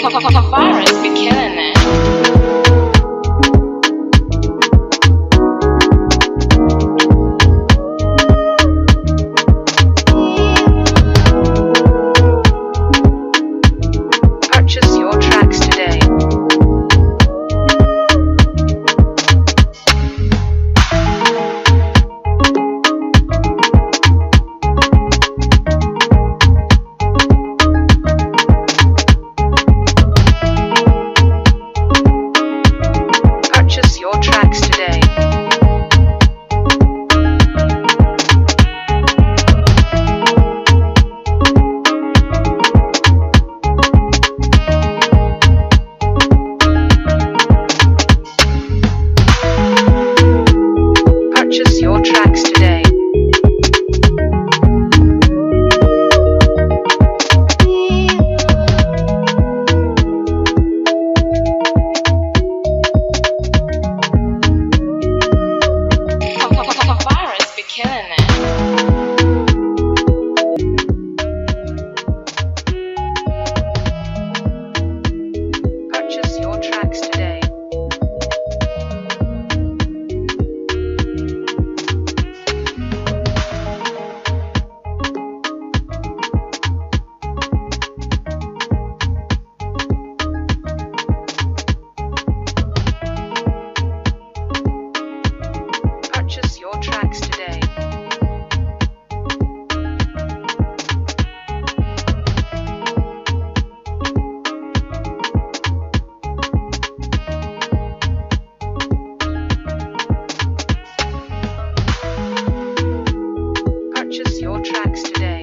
Virus be killing it. Purchase your tracks today. Purchase your tracks today. Purchase your tracks today. Virus be killing it. Purchase your tracks today. Purchase your tracks today. Purchase your tracks today.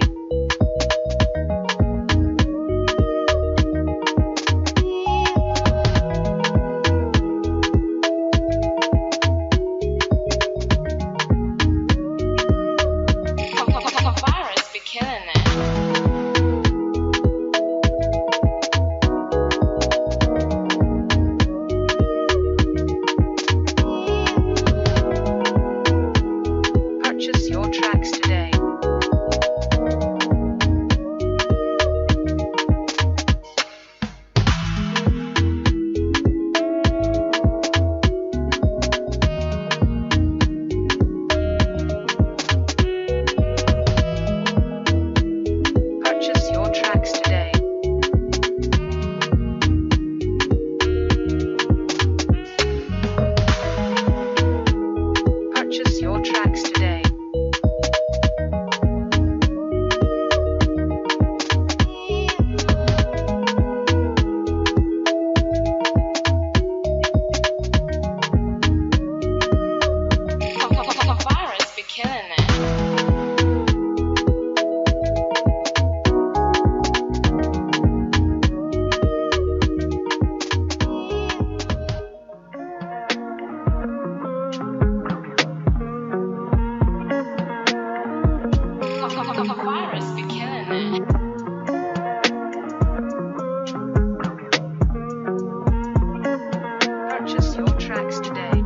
Virus be killing it. Purchase your tracks today. Purchase your tracks today. Purchase your tracks today. Virus be killing it. Virus be killing it. Purchase your tracks today.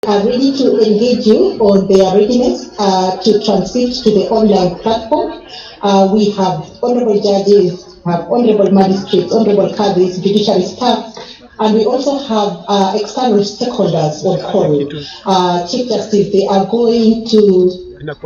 are ready to engage you on their readiness to transit to the online platform. We have honorable judges, have honorable magistrates, honorable cadres, judiciary staff, and we also have external stakeholders on call. Chief Justice, they are going to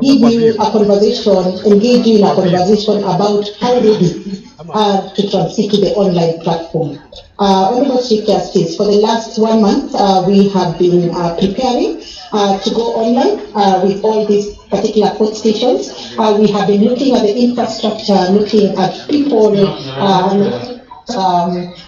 give you a conversation, engage you in a conversation about how ready to transit to the online platform. Honorable Chief Justice, for the last 1 month, we have been preparing to go online with all these particular court stations. We have been looking at the infrastructure, looking at people,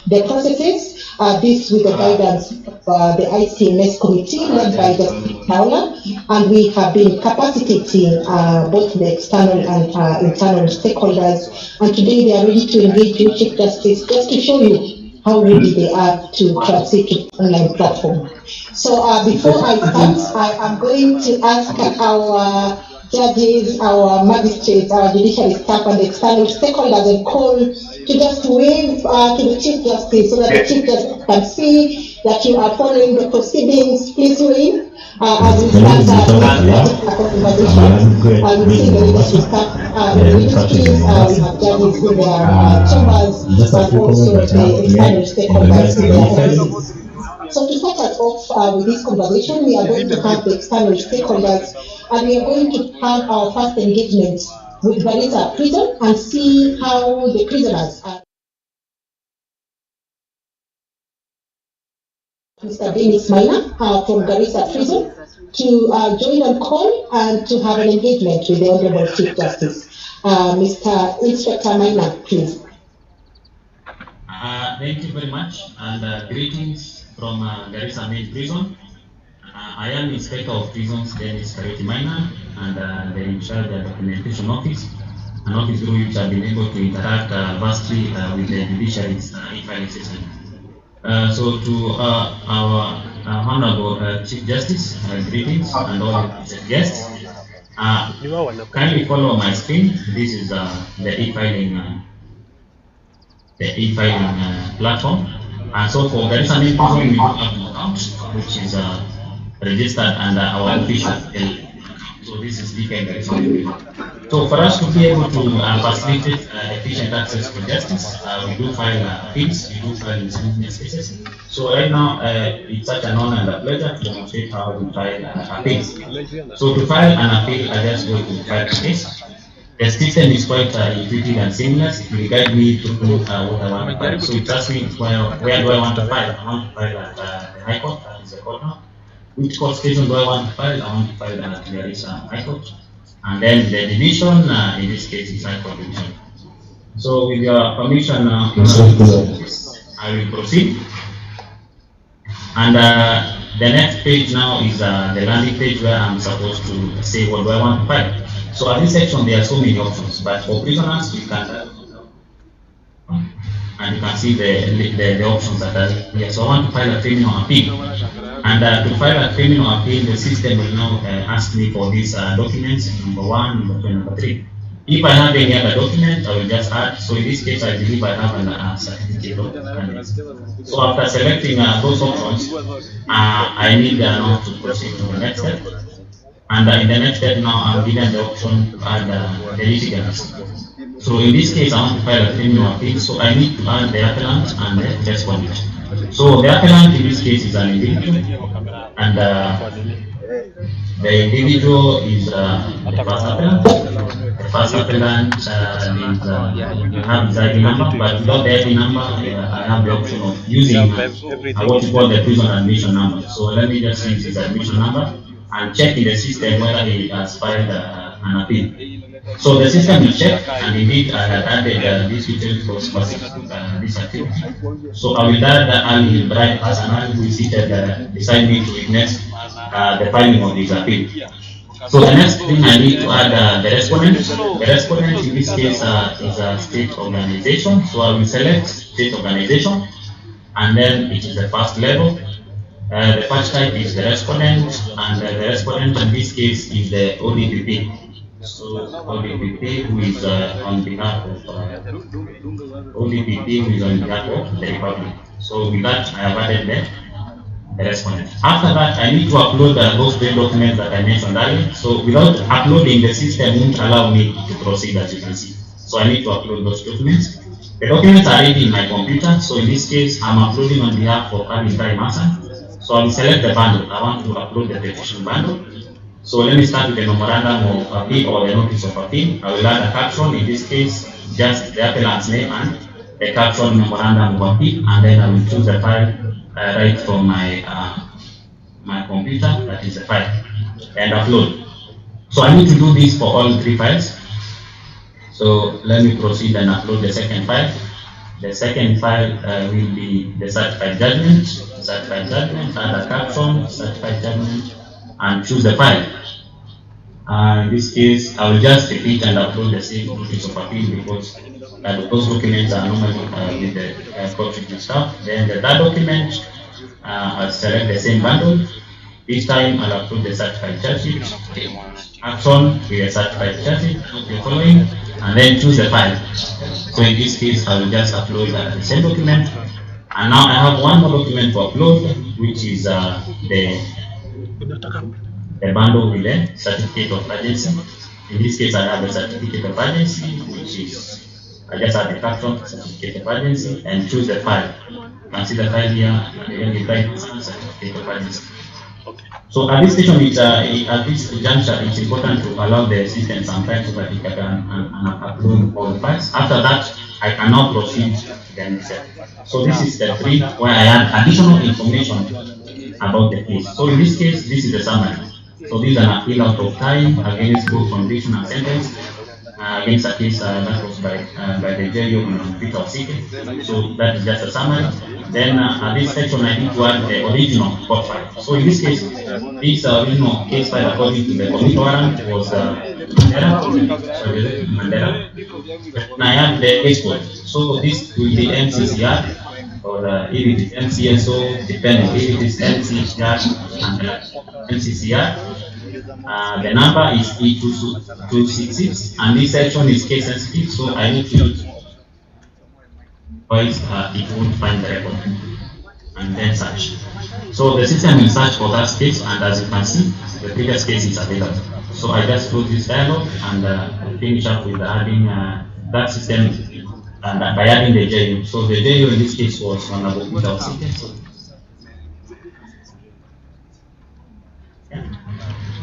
the processes, this with the guidance of the ICMS committee led by the Stakeholder, and we have been capacitating both the external and internal stakeholders, and today they are ready to engage you, Chief Justice, just to show you how ready they are to transit to online platform. So before I start, I am going to ask our judges, our magistrates, our judiciary staff, and the external stakeholders on call to just wave to the Chief Justice so that the Chief Justice can see that you are following the proceedings. Please wave as we start our conversation. You see the judiciary staff in the ministries, we have judges in their chambers, but also the external stakeholders in their offices. So to start us off with this conversation, we are going to have the external stakeholders, and we are going to have our first engagement with Garissa Prison and see how the prisoners are. Mr. Dennis Maina from Garissa Prison to join on call and to have an engagement with the Honorable Chief Justice. Mr. Inspector Maina, please. Thank you very much, and greetings from Garissa Main Prison. I am Inspector of Prisons, Dennis Maina, and the in charge of the documentation office, an office through which I've been able to interact vastly with the judiciary's e-filing system. So to our Honorable Chief Justice, greetings, and all guests. Kindly follow my screen. This is the e-filing platform. And so for Garissa Main Prison, we do have an account which is registered under our official account. So this is DK Garissa Main Prison. So for us to be able to facilitate efficient access to justice, we do file appeals, we do file insolvency cases. So right now, it's such an honor and a pleasure to demonstrate how we file appeals. So to file an appeal, I just go to file a case. The system is quite intuitive and seamless. It will guide me through what I want to file. So it asks me where do I want to file? I want to file at the High Court, that is the court now. Which court station do I want to file? I want to file at Garissa High Court. And then the division, in this case, is High Court division. So with your permission, I will proceed. And the next page now is the landing page where I'm supposed to say what do I want to file. So at this section, there are so many options, but for prisoners, you can, and you can see the options that are here. So I want to file a criminal appeal. And to file a criminal appeal, the system will now ask me for these documents, number 1, number 2, number 3. If I have any other document, I will just add. So in this case, I believe I have a certificate of candidacy. So after selecting those options, I need now to proceed to the next step. And in the next step now, I'm given the option to add the litigants. So in this case, I want to file a criminal appeal, so I need to add the appellant and the respondent. So the appellant in this case is an individual, and the individual is the first appellant. The first appellant have his ID number, but without the ID number, I have the option of using what we call the prison admission number. So let me just use his admission number and check in the system whether he has filed an appeal. So the system will check, and indeed I had added this details for specific this appeal. So I will add Ali Bright as an Ali who is seated beside me to witness the filing of this appeal. So the next thing I need to add the respondent. The respondent in this case is a state organization. So I will select state organization, and then it is the first level. The first type is the respondent, and the respondent in this case is the ODPP. So ODPP who is on behalf of ODPP who is on behalf of the Republic. So with that, I have added the respondent. After that, I need to upload those three documents that I mentioned earlier. So without uploading, the system won't allow me to proceed, as you can see. So I need to upload those documents. The documents are already in my computer. So in this case, I'm uploading on behalf of Abisai Masa. So I will select the bundle. I want to upload the petition bundle. So let me start with the memorandum of appeal or the notice of appeal. I will add a caption, in this case, just the appellant's name and the caption memorandum of appeal, and then I will choose the file right from my computer, that is the file, and upload. So I need to do this for all three files. So let me proceed and upload the second file. The second file will be the certified judgment, add a caption, certified judgment, and choose the file. In this case, I will just repeat and upload the same notice of appeal because those documents are normally with the court staff. Then the third document, I'll select the same bundle. This time I'll upload the certified charge sheet, action with the certified charge sheet, the following, and then choose the file. So in this case, I will just upload the same document. And now I have one more document to upload, which is the bundle with the certificate of agency. In this case, I have the certificate of agency, which is, I just add the caption, certificate of agency, and choose the file. You can see the file here, and then you write certificate of agency. So at this station, at this juncture, it's important to allow the system some time so that it can upload all the files. After that, I can now proceed to the next step. So this is step 3, where I add additional information about the case. So in this case, this is the summary. So this is an appeal out of time against both conviction and sentence against a case that was by the JSC on Peter of City. So that is just a summary. Then at this section, I need to add the original court file. So in this case, this original case file according to the court warrant was Mandela. And I add the case code. So this will be MCCR. Or if it is MCSO, depending if it is MCCR and MCCR. The number is E266, and this section is case sensitive, so I need to use voice it won't find the record, and then search. So the system will search for that case, and as you can see, the previous case is available. So I just close this dialog and finish up with adding that system. And by adding the JU. So the JU in this case was on about without sequence.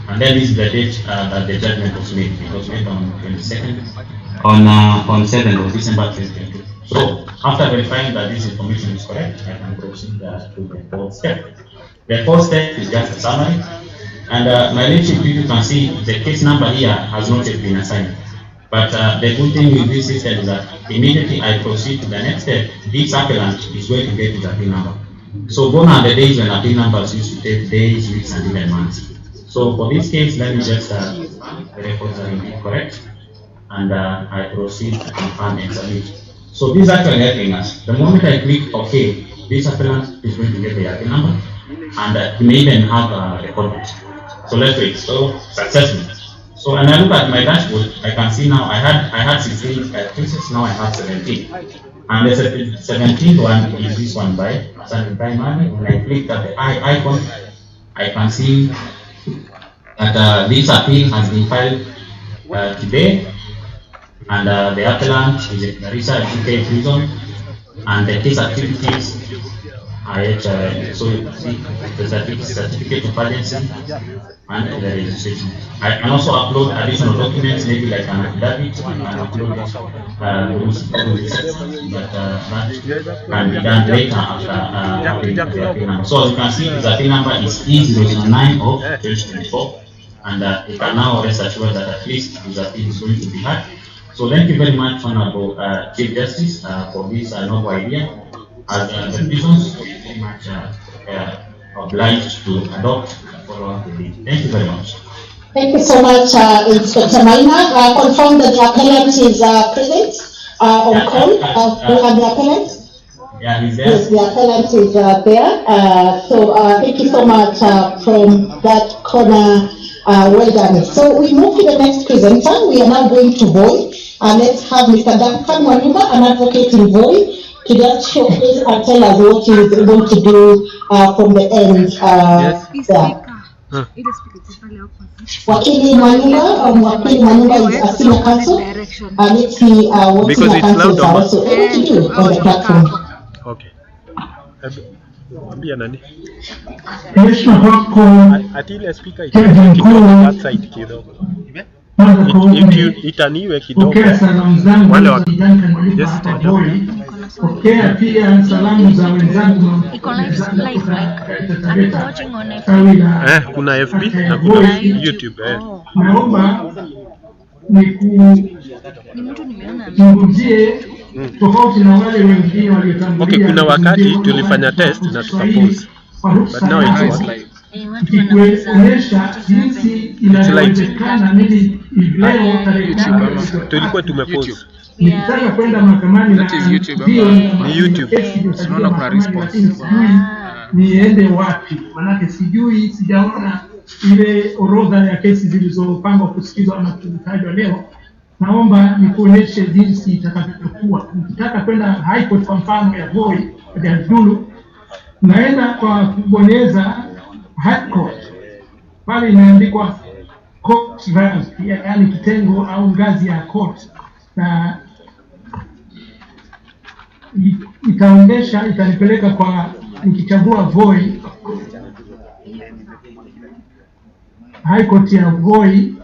And then this is the date that the judgment was made. It was made on 22nd, on 7th of December 2022. So after verifying that this information is correct, I can proceed to the fourth step. The fourth step is just a summary. And my leadership, you can see the case number here has not yet been assigned. But the good thing with this system is that immediately I proceed to the next step, this appellant is going to get his appeal number. So gone are the days when appeal numbers used to take days, weeks, and even months. So for this case, let me just the records are indeed correct, and I proceed to confirm and submit. So this is actually helping us. The moment I click OK, this appellant is going to get the appeal number, and he may even have a record. So let's wait. So successful. So when I look at my dashboard, I can see now I had 16 cases, now I have 17. And the 17th one is this one by Sunday Money. When I click at the icon, I can see that this appeal has been filed today, and the appellant is a Clarissa UK prison, and the case activities so you see the certificate of agency and the registration. I can also upload additional documents, maybe like an affidavit, and upload those, but that can be done later after having the appeal number. So as you can see, the appeal number is E009 of 2024, and you can now rest assured that at least this appeal is going to be heard. So thank you very much, Honorable Chief Justice, for this novel idea. As the prisons, we very much obliged to adopt and follow up with it. Thank you very much. Thank you so much, Inspector Maina. Confirm that the appellant is present on call. We have the appellant. Yeah, he's there. Yes, the appellant is there. So thank you so much from that corner. Well done. So we move to the next presenter. We are now going to Voi. Let's have Mr. Duncan Wanyuma, an advocate in Voi. to just showcase and tell us what he is going to do from the end. Wakili Manumba is a senior counsel. Let's see what because senior counsels are also able to do on the platform. Okay. Nani? Atile speaker that side kidogo. Itaniwe kidogo. Wale wa just Pokea pia salamu za wenzangu. Iko live like are you watching on FB? Kuna FB na kuna YouTube. Naomba nikuzungumzie tofauti na wale wengine waliotangulia. Okay, kuna wakati tulifanya test na tukapause. But now it's live. Kuonyesha jinsi inawezekana mimi leo tulikuwa tumepause. Nikitaka kwenda mahakamani na ni YouTube. Unaona kuna response. Niende wapi? Maana sijui, sijaona ile orodha ya kesi zilizopangwa kusikizwa ama kutajwa leo. Naomba nikuonyeshe jinsi itakavyokuwa. Nikitaka kwenda High Court kwa mfano ya Voi ya Dulu, naenda kwa kubonyeza High Court. Pale inaandikwa court rank, yaani kitengo au ngazi ya court, na itaonyesha, itanipeleka kwa, nikichagua Voi, High Court ya Voi,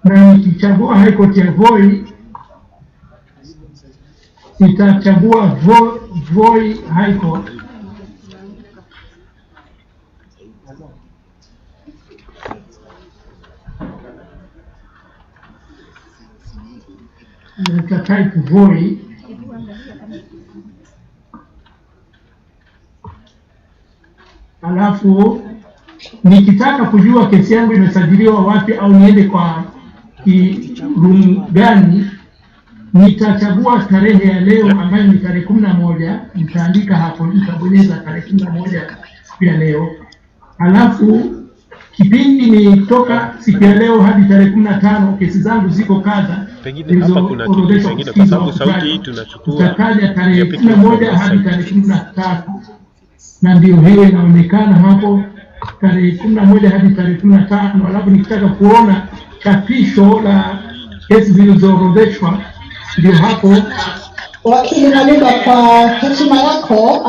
na nikichagua High Court ya Voi nitachagua Voi High Court. Nitatype Voi, alafu nikitaka kujua kesi yangu imesajiliwa wapi au niende kwa room gani, nitachagua tarehe ya leo ambayo ni tarehe 11, nitaandika hapo, nitabonyeza tarehe 11 siku ya leo. Alafu kipindi ni toka siku ya leo hadi tarehe 15, kesi zangu ziko kadha. Pengine hapa kuna kitu kingine kwa sababu sauti hii tunachukua. Tutataja tarehe 11 hadi tarehe 13. Na ndio hiyo inaonekana hapo tarehe 11 hadi tarehe 15. Alafu nikitaka kuona chapisho la kesi zilizoorodheshwa ndio hapo. Wakili Manumba, kwa heshima yako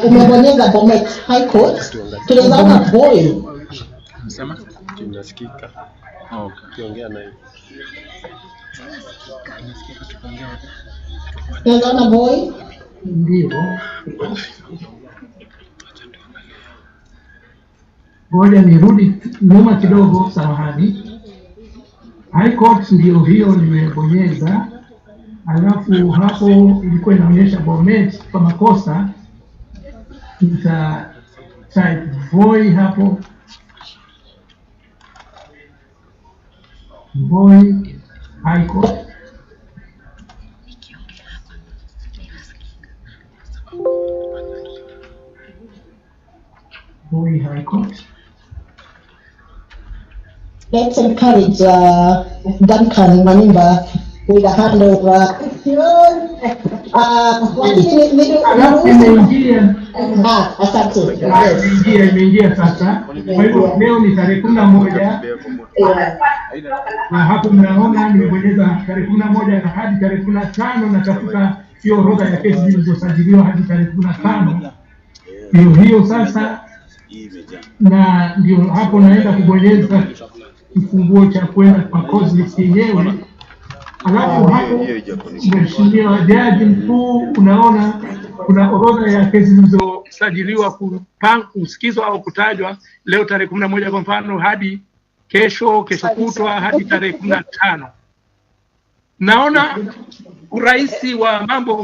umebonyeza Bomet High Court. Tunaweza ona Voi. Msema? Tunasikika. Okay. Kiongea naye. Tunaweza ona Voi. Ndio. Ngoja nirudi nyuma kidogo, samahani. High Court ndio hiyo nimebonyeza. Alafu hapo ilikuwa inaonyesha Bomet kwa makosa. Nita type Voi hapo. Voi High Court. Voi High Court. Let's encourage Duncan Manumba with a hand over. Asante. Imeingia sasa. Kwa hivyo leo ni tarehe 11. Na hapo mnaona nimebonyeza tarehe 11 na hadi tarehe 15, natafuta hiyo orodha ya kesi zilizosajiliwa hadi tarehe 15. Hiyo sasa, na ndio hapo naenda kubonyeza kifunguo cha kwenda kwa Causelist yenyewe. Alafu hapo Mheshimiwa Jaji Mkuu, unaona kuna orodha ya kesi zilizosajiliwa kusikizwa au kutajwa leo tarehe 11 kwa mfano hadi kesho kutwa hadi tarehe 15. Naona urahisi wa mambo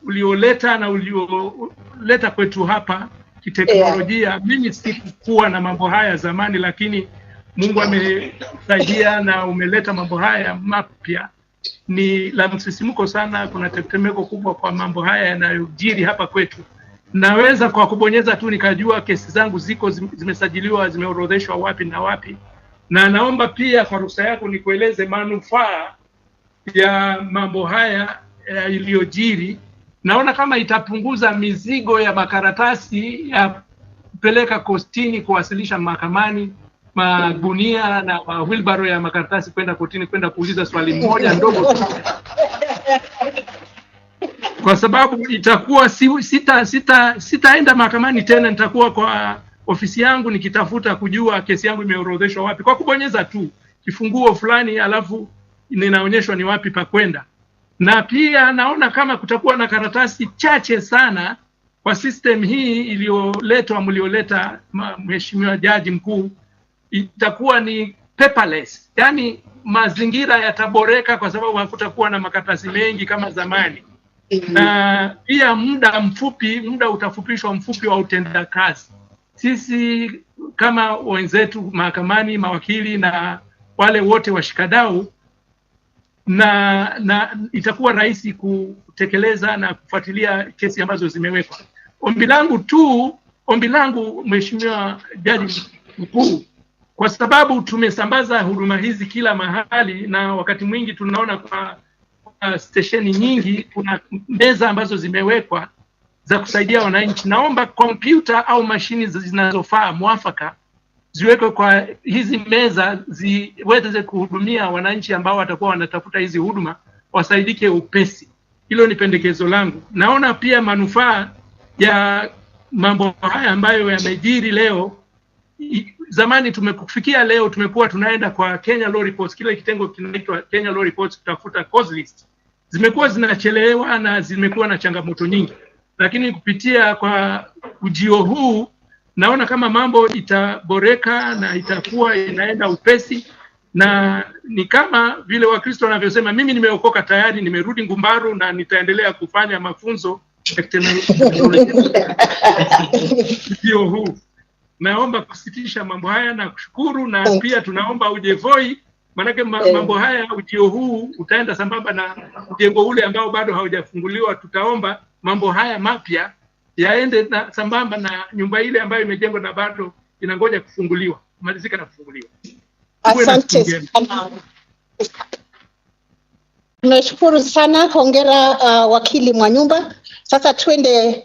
ulioleta na ulioleta kwetu hapa kiteknolojia. Mimi sikuwa na mambo haya zamani, lakini Mungu amesaidia na umeleta mambo haya mapya. Ni la msisimuko sana, kuna tetemeko kubwa kwa mambo haya yanayojiri hapa kwetu. Naweza kwa kubonyeza tu nikajua kesi zangu ziko zimesajiliwa, zimeorodheshwa wapi na wapi. Na naomba pia kwa ruhusa yako nikueleze manufaa ya mambo haya iliyojiri, naona kama itapunguza mizigo ya makaratasi ya kupeleka kotini, kuwasilisha mahakamani, magunia na wheelbarrow ya makaratasi kwenda kotini, kwenda kuuliza swali moja ndogo tu. Kwa sababu itakuwa sitaenda mahakamani tena, nitakuwa kwa ofisi yangu nikitafuta kujua kesi yangu imeorodheshwa wapi kwa kubonyeza tu kifunguo fulani, alafu ninaonyeshwa ni wapi pa kwenda. Na pia naona kama kutakuwa na karatasi chache sana kwa system hii mlioleta Mheshimiwa Jaji Mkuu, itakuwa ni paperless. Yani mazingira yataboreka kwa sababu hakutakuwa na makaratasi mengi kama zamani. Na pia muda utafupishwa mfupi wa utenda kazi. Sisi kama wenzetu mahakamani, mawakili na wale wote washikadau, na itakuwa rahisi kutekeleza na kufuatilia kesi ambazo zimewekwa. Ombi langu Mheshimiwa Jaji Mkuu, kwa sababu tumesambaza huduma hizi kila mahali, na wakati mwingi tunaona kwa stesheni nyingi kuna meza ambazo zimewekwa za kusaidia wananchi. Naomba kompyuta au mashini zinazofaa mwafaka ziwekwe kwa hizi meza, ziweze kuhudumia wananchi ambao watakuwa wanatafuta hizi huduma, wasaidike upesi. Hilo ni pendekezo langu. Naona pia manufaa ya mambo haya ambayo yamejiri leo. Zamani tumekufikia leo tumekuwa tunaenda kwa Kenya Law Reports, kile kitengo kinaitwa Kenya Law Reports, kutafuta Causelist. Zimekuwa zinachelewa na zimekuwa na changamoto nyingi. Lakini kupitia kwa ujio huu naona kama mambo itaboreka na itakuwa inaenda upesi, na ni kama vile Wakristo wanavyosema, mimi nimeokoka tayari, nimerudi Ngumbaru na nitaendelea kufanya mafunzo ya teknolojia. Ujio huu naomba kusitisha mambo haya na kushukuru, na pia tunaomba uje Voi, manake mambo haya ujio huu utaenda sambamba na mjengo ule ambao bado haujafunguliwa. Tutaomba mambo haya mapya yaende na sambamba na nyumba ile ambayo imejengwa na bado inangoja kufunguliwa, kumalizika na kufunguliwa. Asante sana. Tunashukuru sana, hongera wakili Mwanyumba. Sasa twende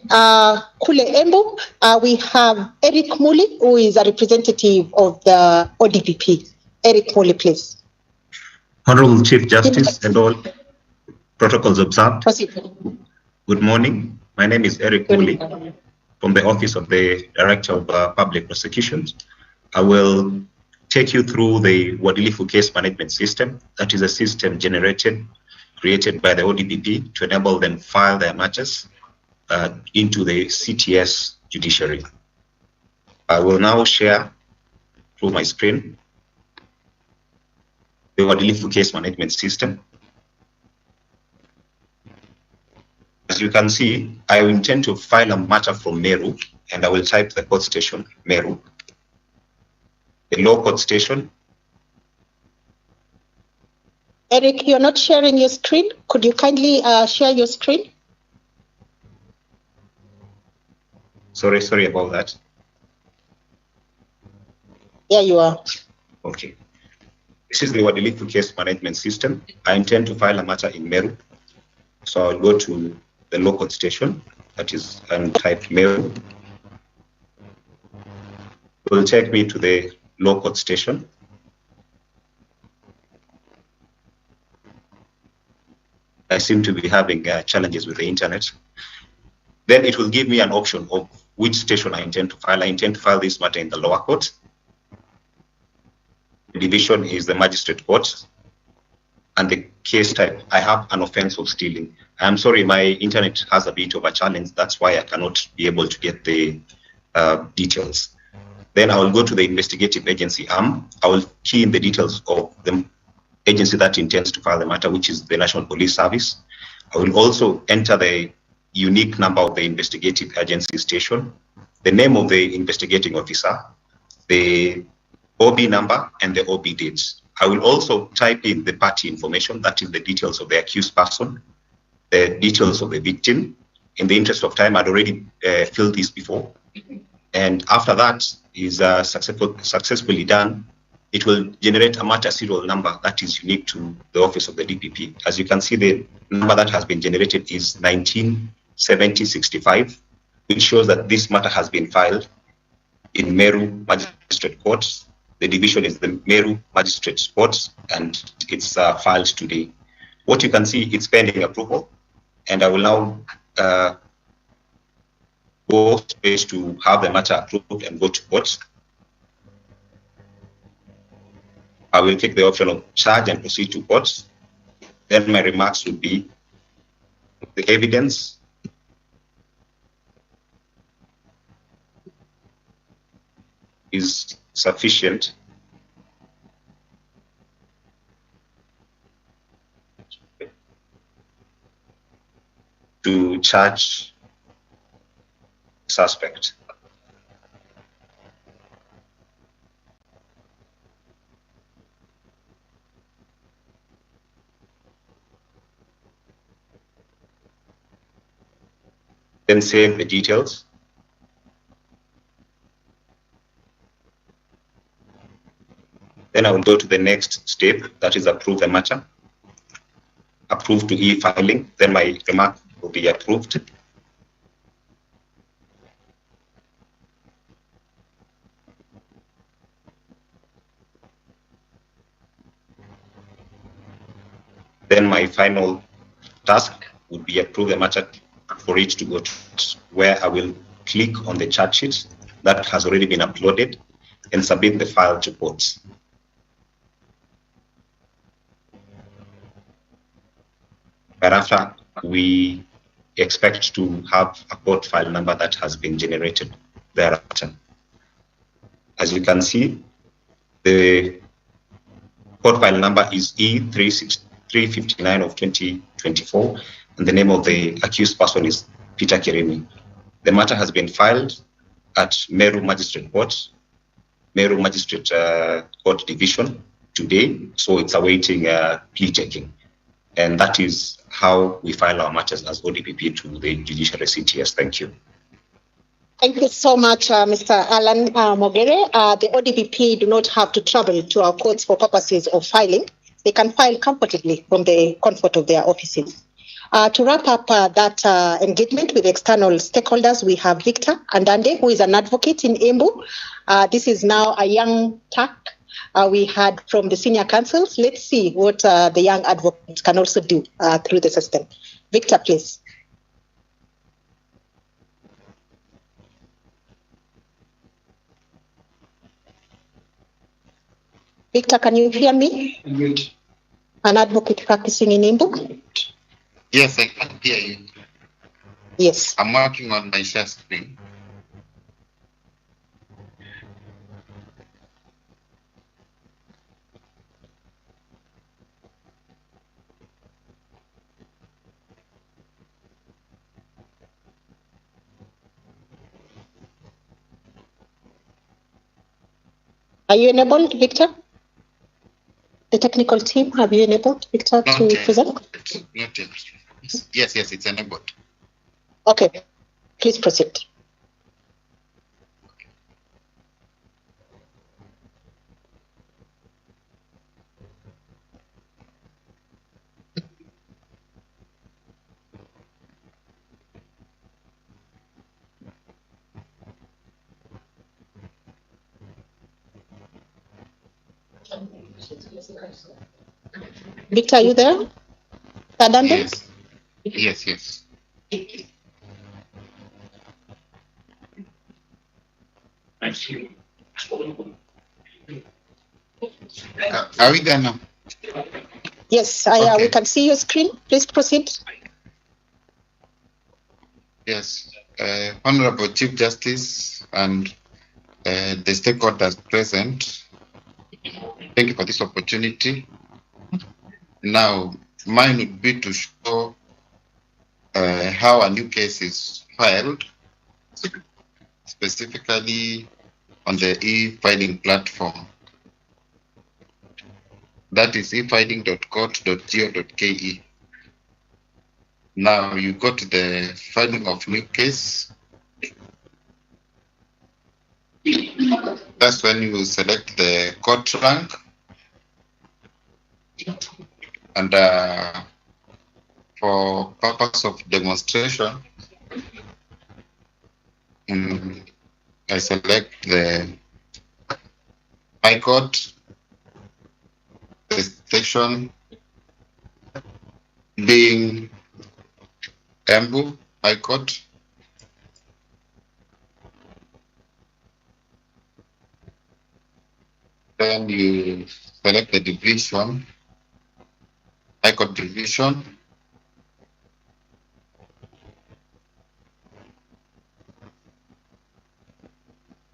kule Embu. We have Eric Muli, who is a representative of the ODPP. Eric Muli, please. Honorable Chief Justice and all protocols observed. Good morning. My name is Eric Muli from the Office of the Director of Public Prosecutions. I will take you through the Wadilifu Case Management System. That is a system created by the ODPP to enable them file their matters into the CTS Judiciary. I will now share through my screen the Wadilifu Case Management System. As you can see, I intend to file a matter from Meru, and I will type the court station, Meru. The law court station. Eric, you're not sharing your screen. Could you kindly share your screen? Sorry about that. There you are. Okay. This is the Wadilifu Case Management System. I intend to file a matter in Meru. So I'll go to the law court station, that is, and type Meru. It will take me to the law court station. I seem to be having challenges with the internet. Then it will give me an option of which station I intend to file. I intend to file this matter in the lower court. The division is the magistrate court. And the case type, I have an offense of stealing. I'm sorry, my internet has a bit of a challenge. That's why I cannot be able to get the details. Then I will go to the investigative agency arm. I will key in the details of the agency that intends to file the matter, which is the National Police Service. I will also enter the unique number of the investigative agency station, the name of the investigating officer, the OB number, and the OB dates. I will also type in the party information, that is the details of the accused person, the details of the victim. In the interest of time, I'd already filled this before. And after that is successfully done, it will generate a matter serial number that is unique to the office of the DPP. As you can see, the number that has been generated is 197065, which shows that this matter has been filed in Meru Magistrate Court. The division is the Meru Magistrate Court, and it's filed today. What you can see, it's pending approval, and I will now go straight to have the matter approved and go to court. I will take the option of charge and proceed to court. Then my remarks would be the evidence is sufficient to charge suspect. Then save the details. Then I will go to the next step, that is approve the matter. Approve to e-filing, then my remark will be approved. Then my final task would be approve the matter for it to go to where I will click on the charge sheet that has already been uploaded and submit the file to court. Thereafter, we expect to have a court file number that has been generated thereafter. As you can see, the court file number is E359 of 2024, and the name of the accused person is Peter Kirimi. The matter has been filed at Meru Magistrate Court, Meru Magistrate Court Division today, so it's awaiting plea taking. And that is how we file our matters as ODPP to the Judiciary CTS. Thank you. Thank you so much, Mr. Alan Mogere. The ODPP do not have to travel to our courts for purposes of filing. They can file comfortably from the comfort of their offices. To wrap up that engagement with external stakeholders, we have Victor Andande, who is an advocate in Embu. This is now a young tack we had from the senior councils. Let's see what the young advocates can also do through the system. Victor, please. Victor, can you hear me? An advocate practicing in Embu? Yes, I can hear you. Yes. I'm working on my share screen. Are you enabled, Victor? The technical team, have you enabled Victor to present? Not yet. Yes, it's enabled. Okay, please proceed. Victor, are you there? Yes. Yes. Thank you. Are we there now? Yes, Okay. we can see your screen. Please proceed. Yes. Honorable Chief Justice and the stakeholders present, thank you for this opportunity. Now, mine would be to show how a new case is filed, specifically on the e-filing platform. That is efiling.court.go.ke. Now you go to the filing of new case. That's when you select the court rank, and for purpose of demonstration, I select the High Court, the station being Embu High Court. Then you select the division, High Court division.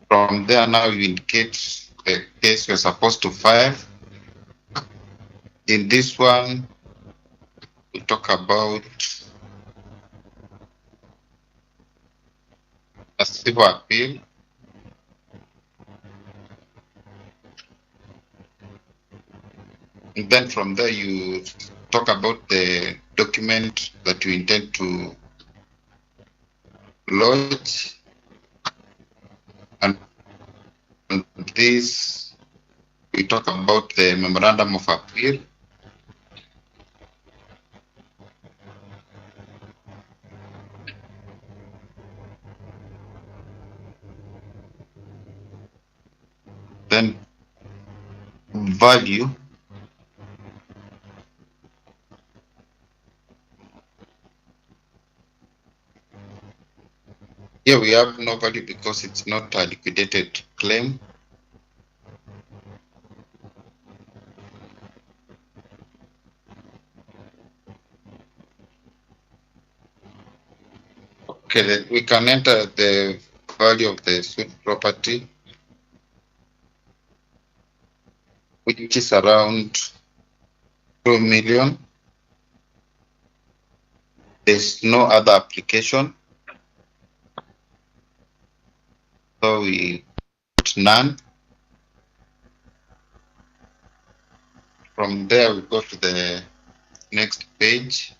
From there, now you indicate the case you're supposed to file. In this one, we talk about a civil appeal. And then from there, you talk about the document that you intend to lodge. And this, we talk about the memorandum of appeal. Then value. Here we have no value because it's not a liquidated claim. Okay, then we can enter the value of the suit property, which is around 2 million. There's no other application. So we put none. From there, we go to the next page.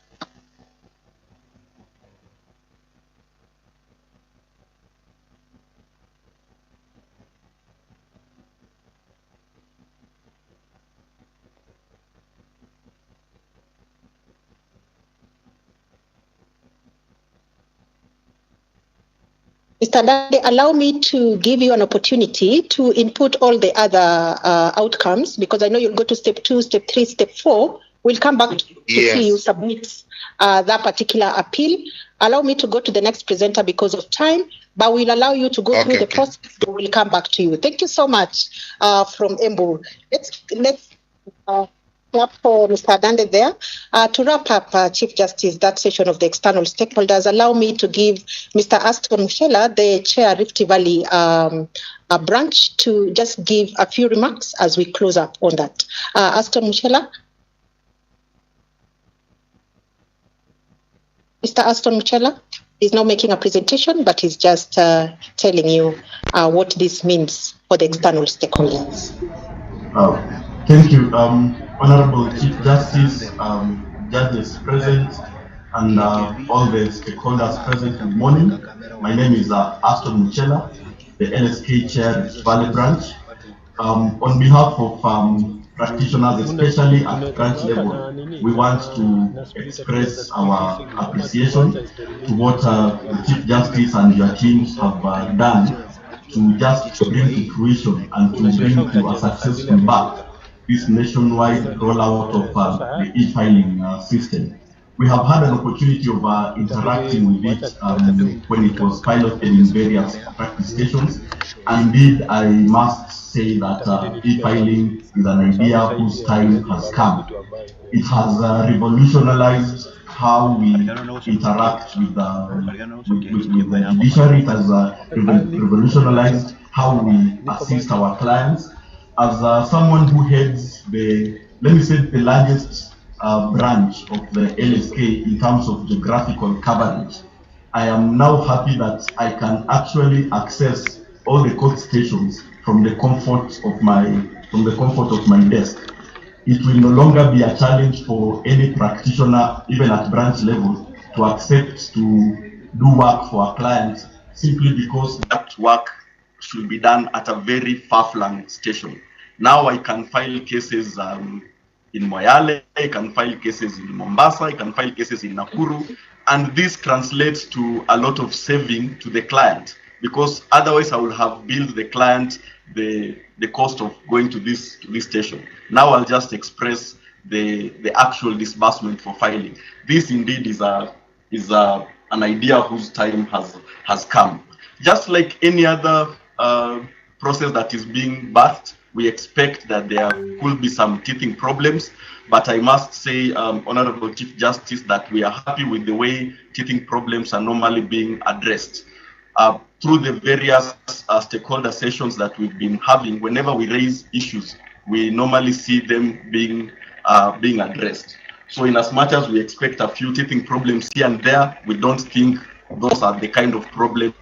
Mr. Dande, allow me to give you an opportunity to input all the other outcomes, because I know you'll go to step 2, step 3, step 4. We'll come back to see you submit that particular appeal. Allow me to go to the next presenter because of time, but we'll allow you to go through the process. We'll come back to you. Thank you so much from Embu. Let's clap for Mr. Dande there. To wrap up, Chief Justice, that session of the external stakeholders, allow me to give Mr. Aston Mushela, the Chair Rift Valley branch, to just give a few remarks as we close up on that. Aston Mushela. Mr. Aston Muchela is now making a presentation, but he's just telling you what this means for the external stakeholders. Thank you, Honorable Chief Justice, judges present, and all the stakeholders present. Good morning. My name is Aston Muchela, the LSK Chair, Rift Valley branch. On behalf of practitioners, especially at branch level, we want to express our appreciation to what the Chief Justice and your teams have done to just bring to fruition and to bring to a successful back this nationwide rollout of the e-filing system. We have had an opportunity of interacting with it when it was piloted in various practice stations. And indeed, I must say that e-filing is an idea whose time has come. It has revolutionized how we interact with the judiciary. It has revolutionized how we assist our clients. As someone who heads the, let me say, the largest branch of the LSK in terms of geographical coverage, I am now happy that I can actually access all the court stations from the comfort of my desk. It will no longer be a challenge for any practitioner, even at branch level, to accept to do work for a client simply because that work should be done at a very far-flung station. Now I can file cases in Moyale, I can file cases in Mombasa, I can file cases in Nakuru, and this translates to a lot of saving to the client, because otherwise I will have billed the client the cost of going to this station. Now I'll just express the actual disbursement for filing. This indeed is an idea whose time has come. Just like any other process that is being birthed, we expect that there could be some teething problems, but I must say, Honorable Chief Justice, that we are happy with the way teething problems are normally being addressed. Through the various stakeholder sessions that we've been having, whenever we raise issues, we normally see them being addressed. So in as much as we expect a few teething problems here and there, we don't think those are the kind of problems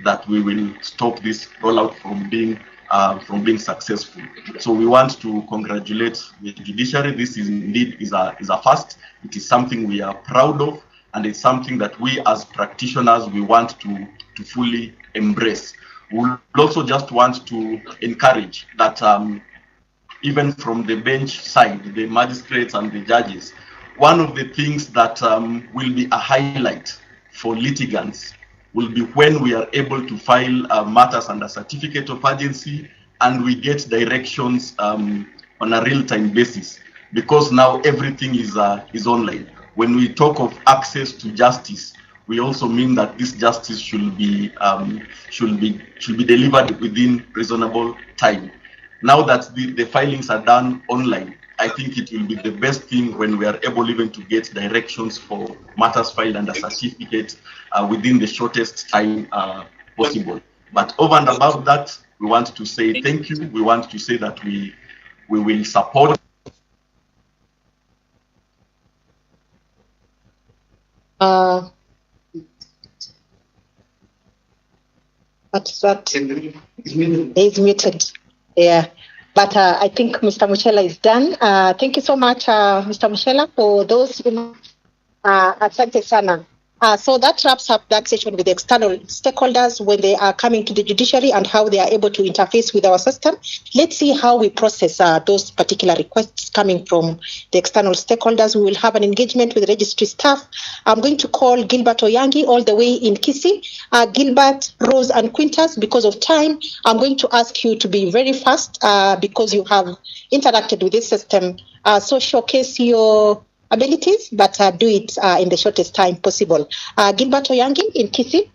that we will stop this rollout from being successful. So we want to congratulate the Judiciary. This is indeed a first. It is something we are proud of, and it's something that we as practitioners, we want to fully embrace. We also just want to encourage that even from the bench side, the magistrates and the judges, one of the things that will be a highlight for litigants will be when we are able to file matters under certificate of urgency and we get directions on a real-time basis, because now everything is online. When we talk of access to justice, we also mean that this justice should be delivered within reasonable time. Now that the filings are done online, I think it will be the best thing when we are able even to get directions for matters filed under certificate within the shortest time possible. But over and above that, we want to say thank you. We want to say that we will support. What's that? He's muted. Yeah. But I think Mr. Mushela is done. Thank you so much, Mr. Mushela, for those. Asante sana. So that wraps up that session with the external stakeholders when they are coming to the judiciary and how they are able to interface with our system. Let's see how we process those particular requests coming from the external stakeholders. We will have an engagement with the registry staff. I'm going to call Gilbert Oyangi all the way in Kisii. Gilbert, Rose, and Quintus, because of time, I'm going to ask you to be very fast because you have interacted with this system. So showcase your abilities, but do it in the shortest time possible. Gilbert Oyangi in Kisii.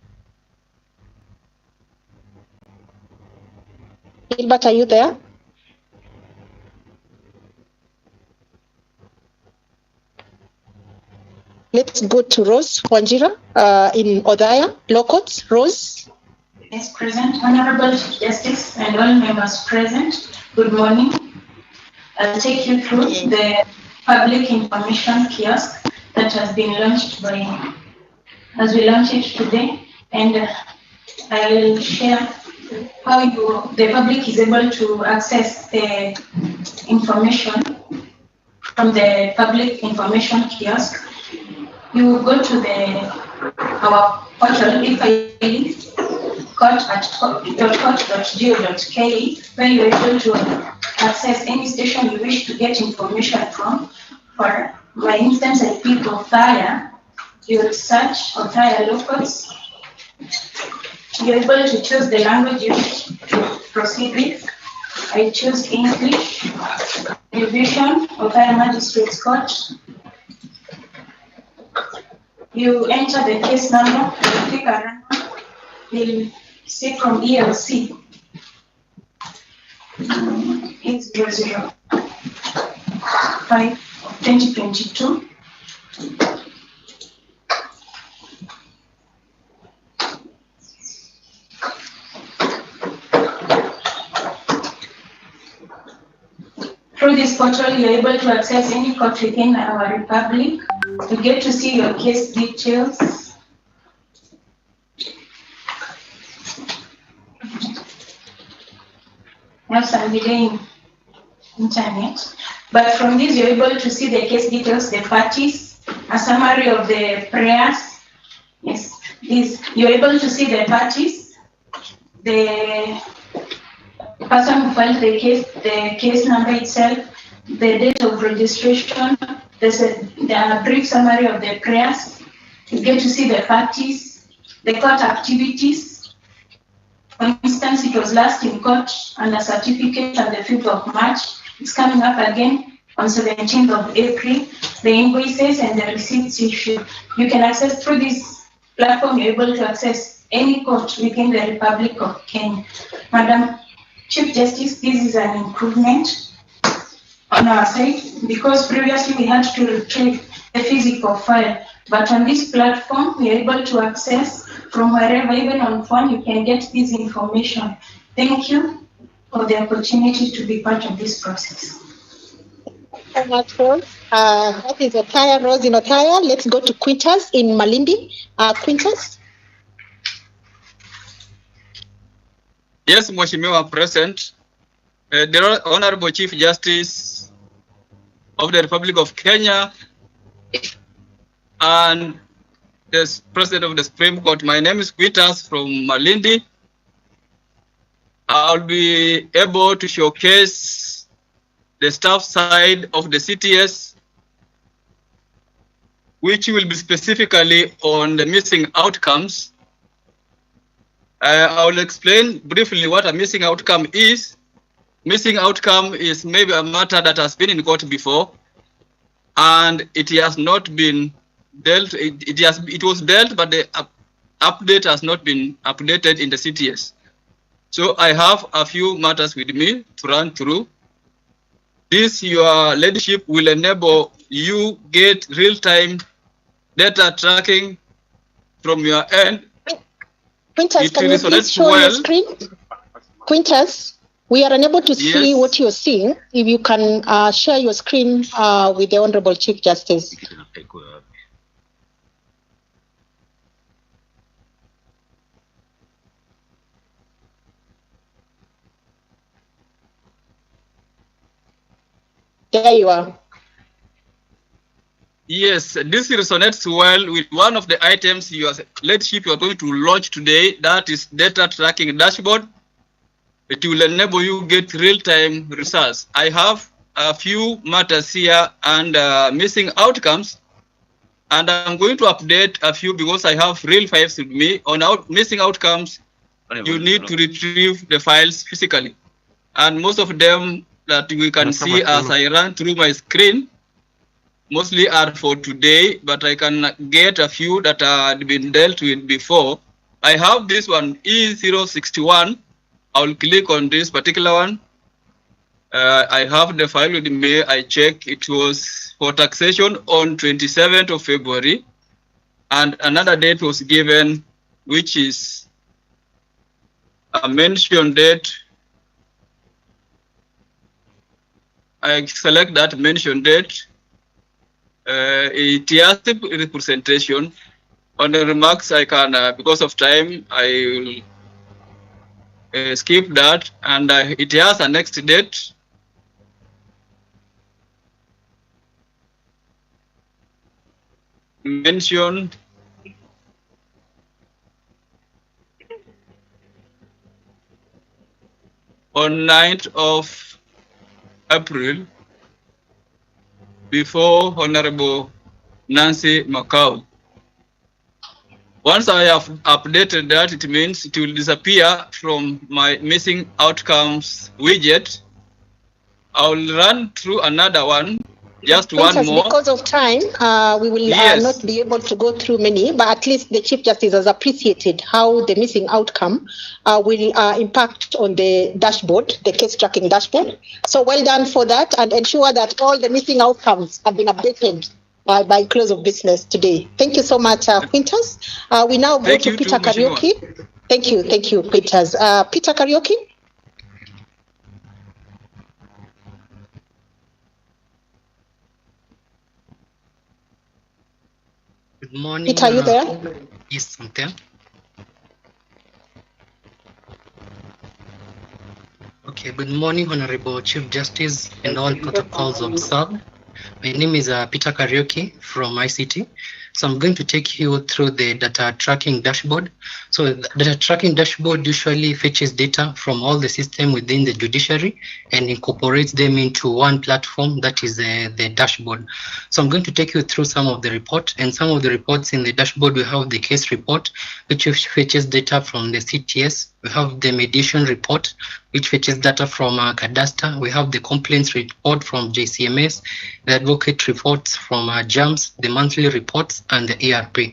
Gilbert, are you there? Let's go to Rose Wanjira in Odaya, Law Courts. Rose. Yes, present. Honorable Chief Justice and all members present, good morning. I'll take you through the public information kiosk that has been launched as we launch it today, and I will share how the public is able to access the information from the public information kiosk. You go to our portal, court.gov.ke, where you are able to access any station you wish to get information from. For my instance, I pick Othaya. You will search Othaya Law Courts. You're able to choose the language you wish to proceed with. I choose English, Revision, Othaya Magistrates Court. You enter the case number, you click a random, you'll see from ELC. It's 005 of 2022. Through this portal, you're able to access any court within our republic. You get to see your case details. Have some delay in internet. But from this, you're able to see the case details, the parties, a summary of the prayers. Yes, you're able to see the parties, the person who filed the case number itself, the date of registration, the brief summary of the prayers. You get to see the parties, the court activities. For instance, it was last in court and a certificate on the 5th of March. It's coming up again on 17th of April. The invoices and the receipts issued. You can access through this platform. You're able to access any court within the Republic of Kenya. Madam Chief Justice, this is an improvement on our side because previously we had to retrieve the physical file. But on this platform, we are able to access from wherever, even on phone, you can get this information. Thank you for the opportunity to be part of this process. So much, Rose. That is Otaya, Rose in Otaya. Let's go to Quintus in Malindi. Quintus? Yes, Mheshimiwa President. The Honorable Chief Justice of the Republic of Kenya and the President of the Supreme Court. My name is Quintus from Malindi. I'll be able to showcase the staff side of the CTS, which will be specifically on the missing outcomes. I will explain briefly what a missing outcome is. Missing outcome is maybe a matter that has been in court before, and it has not been dealt. It was dealt, but the update has not been updated in the CTS. So I have a few matters with me to run through. This, your leadership, will enable you get real-time data tracking from your end. Quintus, can you please show your screen? Quintus, we are unable to see what you're seeing. If you can share your screen with the Honorable Chief Justice. There you are. Yes, this resonates well with one of the items your leadership you are going to launch today, that is data tracking dashboard. It will enable you get real-time results. I have a few matters here and missing outcomes, and I'm going to update a few because I have real files with me. On missing outcomes, you need to retrieve the files physically, and most of them that we can see as I run through my screen mostly are for today, but I can get a few that had been dealt with before. I have this one, E061. I'll click on this particular one. I have the file with me. I check it was for taxation on 27th of February. And another date was given, which is a mentioned date. I select that mentioned date. It has the representation. On the remarks, I can, because of time, I will skip that. And it has a next date. Mentioned. On 9th of April, before Honorable Nancy Macau. Once I have updated that, it means it will disappear from my missing outcomes widget. I'll run through another one, just one more. Because of time, we will not be able to go through many, but at least the Chief Justice has appreciated how the missing outcome will impact on the dashboard, the case tracking dashboard. So well done for that, and ensure that all the missing outcomes have been updated by close of business today. Thank you so much, Quintus. We now go to Peter Karaoke. Thank you, Quintus. Peter Karaoke. Good morning. Peter, are you there? Yes, I'm there. Okay, good morning, Honorable Chief Justice and all protocols observed. My name is Peter Karaoke from ICT. So I'm going to take you through the data tracking dashboard. So the data tracking dashboard usually fetches data from all the system within the judiciary and incorporates them into one platform, that is the dashboard. So I'm going to take you through some of the report, and some of the reports in the dashboard. We have the case report, which fetches data from the CTS. We have the mediation report, which fetches data from Cadastre. We have the complaints report from JCMS, the advocate reports from JAMS, the monthly reports, and the ERP.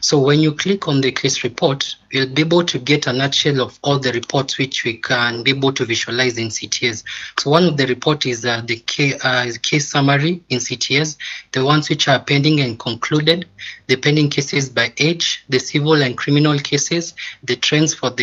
So when you click on the case report, you'll be able to get a nutshell of all the reports which we can be able to visualize in CTS. So one of the report is the case summary in CTS, the ones which are pending and concluded, the pending cases by age, the civil and criminal cases, the trends for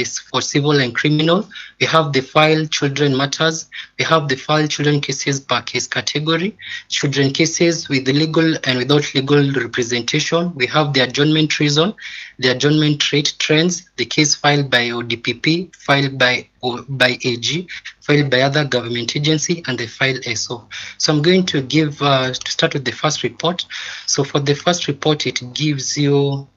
civil and criminal. We have the file children matters. We have the file children cases per case category, children cases with legal and without legal representation. We have the adjournment reason, the adjournment rate trends, the case filed by ODPP, filed by AG, filed by other government agency, and the file SO. So I'm going to give to start with the first report. So for the first report, it gives you.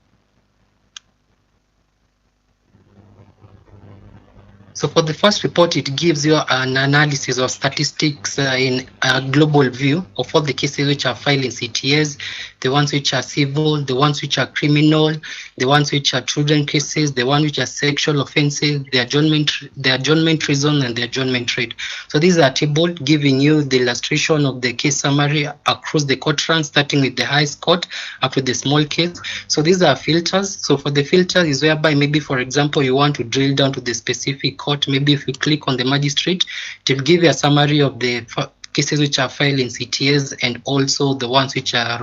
So for the first report, it gives you an analysis of statistics in a global view of all the cases which are filed in CTS, the ones which are civil, the ones which are criminal, the ones which are children cases, the ones which are sexual offenses, the adjournment reason, and the adjournment rate. So these are tables giving you the illustration of the case summary across the court run, starting with the highest court up to the small case. So these are filters. So for the filter is whereby maybe, for example, you want to drill down to the specific court. Maybe if you click on the magistrate, it will give you a summary of the cases which are filed in CTS and also the ones which are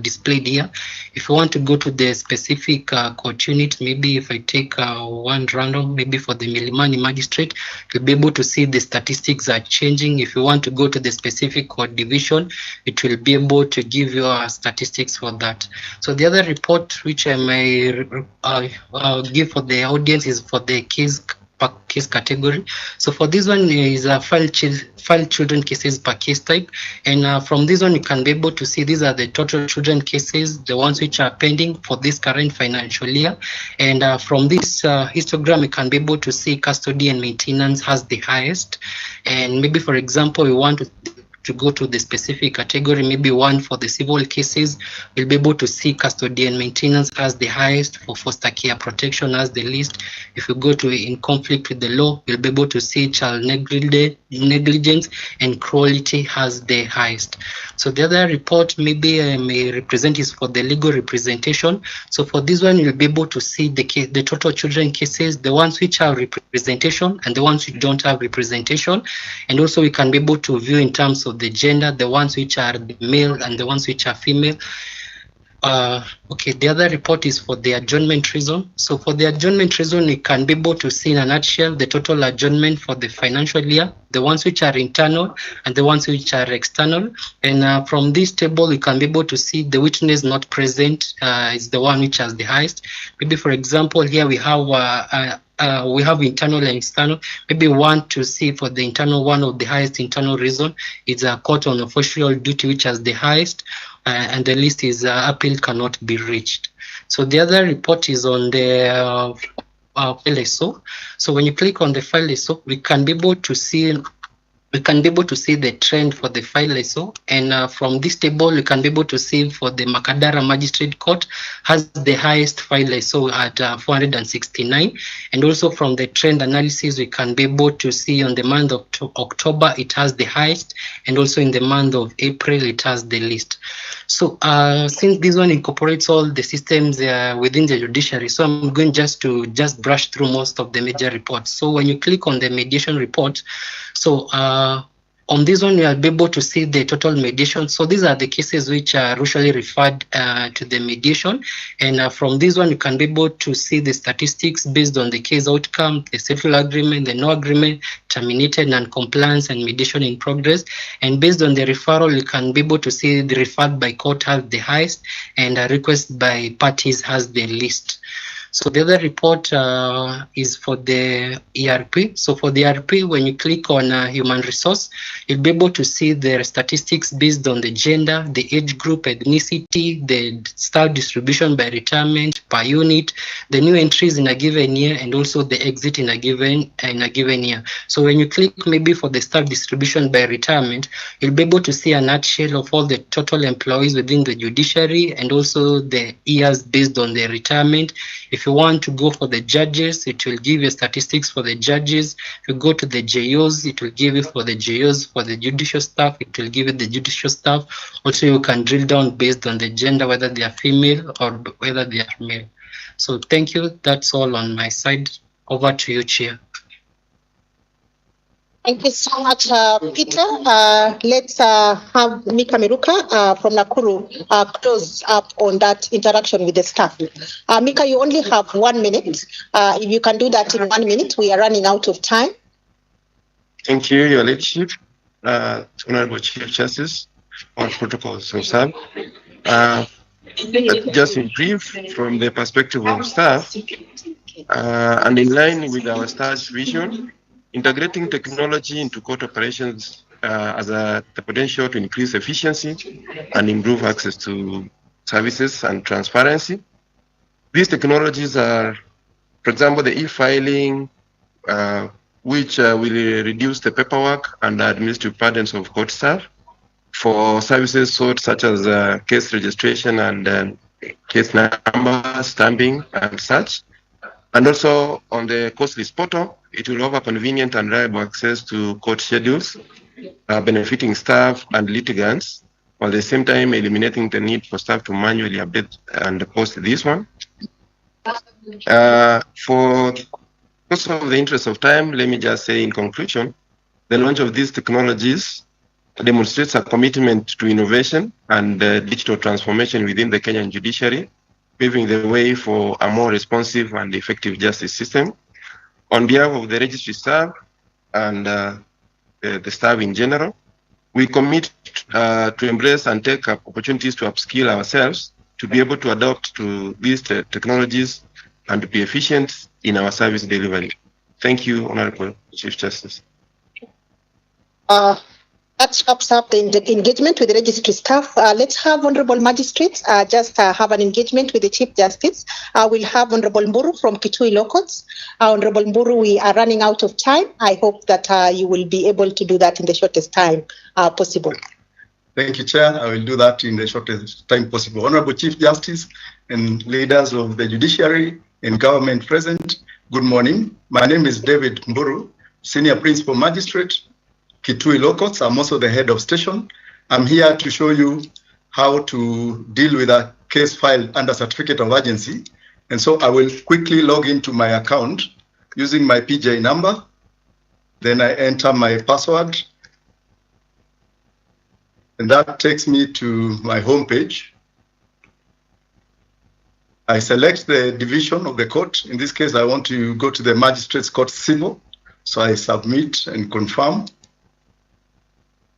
displayed here. If you want to go to the specific court unit, maybe if I take one random, maybe for the Milimani magistrate, you'll be able to see the statistics are changing. If you want to go to the specific court division, it will be able to give you statistics for that. So the other report which I may give for the audience is for the case category. So for this one is a file children cases per case type, and from this one you can be able to see these are the total children cases, the ones which are pending for this current financial year, and from this histogram you can be able to see custody and maintenance has the highest. And maybe, for example, we want to go to the specific category, maybe one for the civil cases, we'll be able to see custody and maintenance as the highest, for foster care protection as the least. If you go to in conflict with the law, you'll be able to see child negligence and cruelty has the highest. So the other report maybe I may represent is for the legal representation. So for this one, you'll be able to see the total children cases, the ones which have representation and the ones which don't have representation. And also we can be able to view in terms of the gender, the ones which are male and the ones which are female. Okay, the other report is for the adjournment reason. So for the adjournment reason, you can be able to see in a nutshell the total adjournment for the financial year, the ones which are internal and the ones which are external. And from this table, you can be able to see the witness not present is the one which has the highest. Maybe, for example, here we have internal and external. Maybe we want to see for the internal, one of the highest internal reason is a court on official duty, which has the highest, and the list is appeal cannot be reached. So the other report is on the file SO. So when you click on the file SO, we can be able to see the trend for the file SO, and from this table you can be able to see for the Makadara Magistrate Court has the highest file SO at 469, and also from the trend analysis we can be able to see on the month of October it has the highest, and also in the month of April it has the least. So since this one incorporates all the systems within the judiciary, so I'm going to brush through most of the major reports. So when you click on the mediation report, so on this one, you will be able to see the total mediation. So these are the cases which are usually referred to the mediation. And from this one, you can be able to see the statistics based on the case outcome, the settled agreement, the no agreement, terminated, non-compliance, and mediation in progress. And based on the referral, you can be able to see the referred by court has the highest, and a request by parties has the least. So the other report is for the ERP. So for the ERP, when you click on human resource, you'll be able to see the statistics based on the gender, the age group, ethnicity, the staff distribution by retirement per unit, the new entries in a given year, and also the exit in a given year. So when you click maybe for the staff distribution by retirement, you'll be able to see a nutshell of all the total employees within the judiciary and also the years based on their retirement. If you want to go for the judges, it will give you statistics for the judges. If you go to the JOs, it will give you for the JOs. For the judicial staff, it will give you the judicial staff. Also, you can drill down based on the gender, whether they are female or whether they are male. So thank you. That's all on my side. Over to you, Chair. Thank you so much, Peter. Let's have Mika Miruka from Nakuru close up on that interaction with the staff. Mika, you only have 1 minute. If you can do that in 1 minute, we are running out of time. Thank you, Your Leadership, Honorable Chief Justice, all protocols observed. Just in brief, from the perspective of staff, and in line with our staff's vision, integrating technology into court operations has the potential to increase efficiency and improve access to services and transparency. These technologies are, for example, the e-filing, which will reduce the paperwork and administrative burdens of court staff for services such as case registration and case number stamping and such. And also on the Causelist Portal, it will offer convenient and reliable access to court schedules, benefiting staff and litigants, while at the same time eliminating the need for staff to manually update and post this one. For also the interest of time, let me just say in conclusion, the launch of these technologies demonstrates a commitment to innovation and digital transformation within the Kenyan judiciary, paving the way for a more responsive and effective justice system. On behalf of the registry staff and the staff in general, we commit to embrace and take up opportunities to upskill ourselves to be able to adapt to these technologies and to be efficient in our service delivery. Thank you, Honorable Chief Justice. That wraps up the engagement with the registry staff. Let's have Honorable Magistrate just have an engagement with the Chief Justice. We'll have Honorable Mburu from Kitui Law Courts. Honorable Mburu, we are running out of time. I hope that you will be able to do that in the shortest time possible. Thank you, Chair. I will do that in the shortest time possible. Honorable Chief Justice and leaders of the judiciary and government present, good morning. My name is David Mburu, Senior Principal Magistrate, Kitui Law Courts. I'm also the head of station. I'm here to show you how to deal with a case filed under certificate of urgency. And so I will quickly log into my account using my PJ number. Then I enter my password. And that takes me to my home page. I select the division of the court. In this case, I want to go to the Magistrates Court Civil. So I submit and confirm.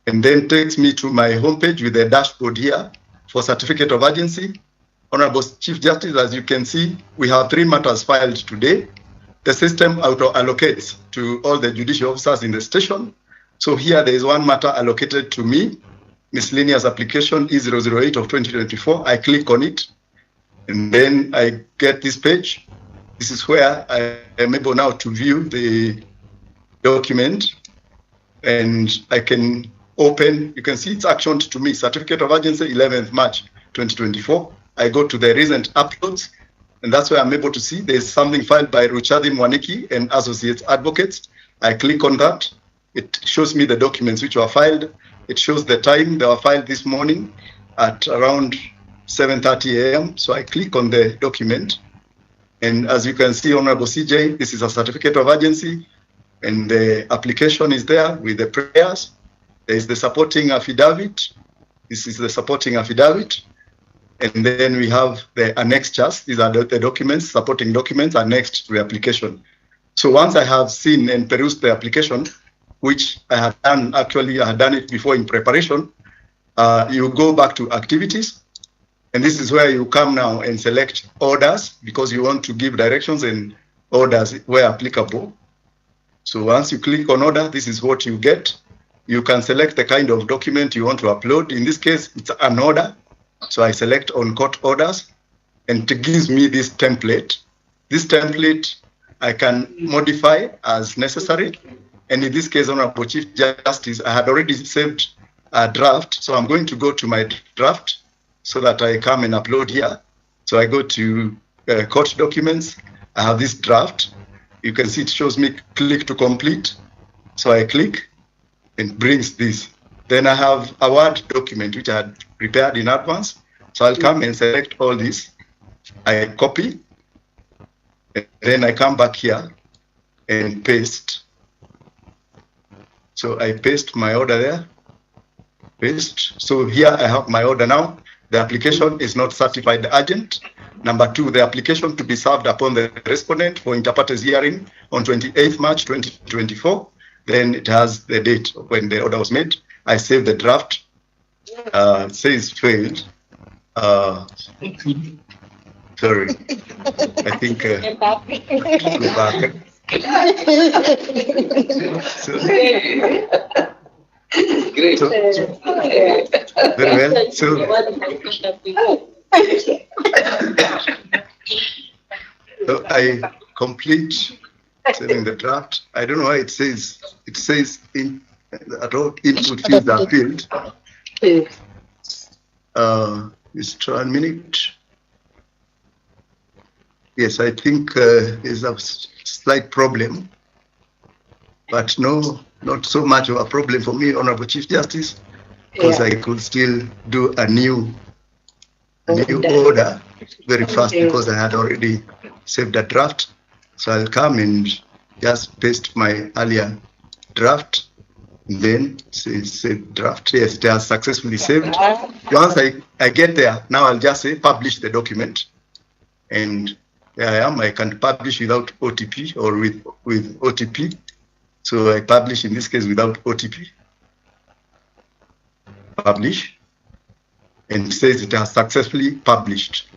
And then takes me to my homepage with the dashboard here for certificate of urgency. Honorable Chief Justice, as you can see, we have 3 matters filed today. The system auto-allocates to all the judicial officers in the station. So here there is 1 matter allocated to me, miscellaneous application E008 of 2024. I click on it, and then I get this page. This is where I am able now to view the document, and I can open. You can see it's actioned to me, certificate of urgency 11th March 2024. I go to the recent uploads, and that's where I'm able to see there's something filed by Ruchadi Mwaniki and Associates Advocates. I click on that. It shows me the documents which were filed. It shows the time they were filed this morning at around 7:30 a.m. So I click on the document, and as you can see, Honorable CJ, this is a certificate of urgency, and the application is there with the prayers. There is the supporting affidavit. This is the supporting affidavit. And then we have the annexures. These are the documents, supporting documents annexed to the application. So once I have seen and perused the application, which I had done, actually I had done it before in preparation, you go back to activities. And this is where you come now and select orders because you want to give directions and orders where applicable. So once you click on order, this is what you get. You can select the kind of document you want to upload. In this case, it's an order. So I select on court orders and it gives me this template. This template I can modify as necessary. And in this case, Honorable Chief Justice, I had already saved a draft. So I'm going to go to my draft so that I come and upload here. So I go to court documents. I have this draft. You can see it shows me click to complete. So I click and brings this. Then I have a Word document which I had prepared in advance. So I'll come and select all this. I copy. And then I come back here and paste. So I paste my order there. Paste. So here I have my order now. The application is not certified urgent. Number 2, the application to be served upon the respondent for inter partes hearing on 28th March 2024. Then it has the date when the order was made. I save the draft. It says failed. Sorry. I think go back. Very well. So I complete saving the draft. I don't know why it says input fields are filled. Just 1 minute. Yes, I think there's a slight problem, but no, not so much of a problem for me, Honorable Chief Justice, because I could still do a new order very fast because I had already saved a draft. So I'll come and just paste my earlier draft. Then save draft. Yes, it has successfully saved. Once I get there, now I'll just say publish the document. And there I am. I can publish without OTP or with OTP. So I publish in this case without OTP. Publish. And it says it has successfully published.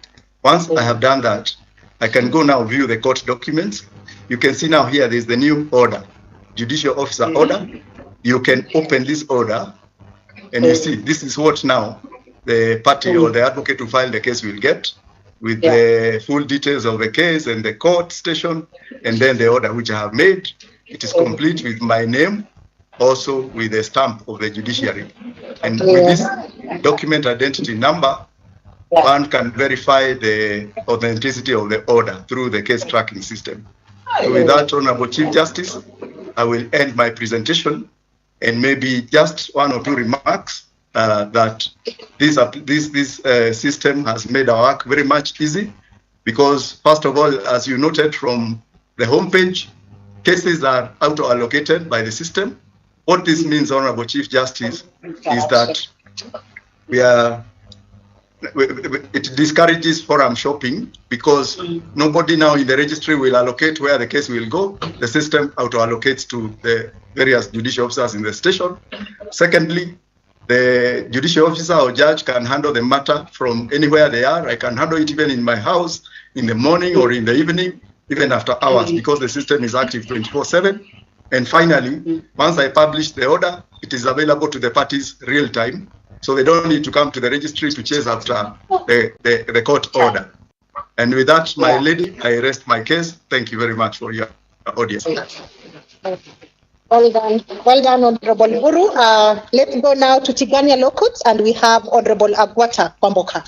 Once I have done that, I can go now view the court documents. You can see now here there's the new order, judicial officer order. You can open this order and you see this is what now the party or the advocate who filed the case will get with the full details of the case and the court station and then the order which I have made. It is complete with my name, also with the stamp of the judiciary. And with this document identity number, one can verify the authenticity of the order through the case tracking system. So with that, Honorable Chief Justice, I will end my presentation and maybe just 1 or 2 remarks that this system has made our work very much easy because, first of all, as you noted from the homepage, cases are auto-allocated by the system. What this means, Honorable Chief Justice, is that it discourages forum shopping because nobody now in the registry will allocate where the case will go. The system auto-allocates to the various judicial officers in the station. Secondly, the judicial officer or judge can handle the matter from anywhere they are. I can handle it even in my house, in the morning or in the evening, even after hours, because the system is active 24/7. And finally, once I publish the order, it is available to the parties real time. So they don't need to come to the registry to chase after the court order. And with that, my lady, I rest my case. Thank you very much for your audience. Well done, Honorable Guru. Let's go now to Tigania Law Courts, and we have Honorable Agwata Kwamboka.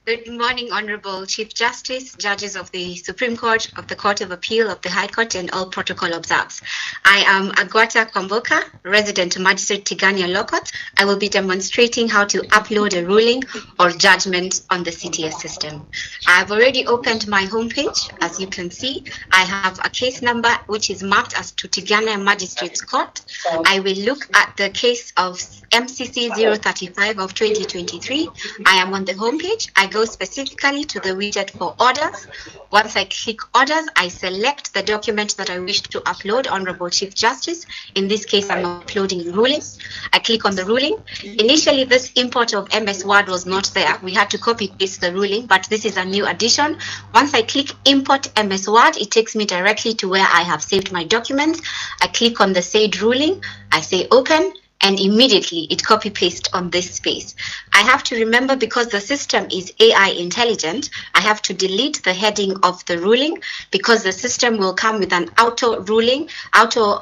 Good morning, Honorable Chief Justice, judges of the Supreme Court, of the Court of Appeal, of the High Court, and all protocol observers. I am Agwata Kwamboka, resident Magistrate Tigania Law Court. I will be demonstrating how to upload a ruling or judgment on the CTS system. I've already opened my homepage. As you can see, I have a case number which is marked as to Tigania Magistrates Court. I will look at the case of MCC 035 of 2023. I am on the homepage. I go go specifically to the widget for orders. Once I click orders, I select the document that I wish to upload, Honorable Chief Justice. In this case, I'm uploading rulings. I click on the ruling. Initially, this import of MS Word was not there. We had to copy paste the ruling, but this is a new addition. Once I click import MS Word, it takes me directly to where I have saved my documents. I click on the said ruling. I say open, and immediately it copy paste on this space. I have to remember, because the system is AI intelligent, I have to delete the heading of the ruling, because the system will come with an auto ruling, auto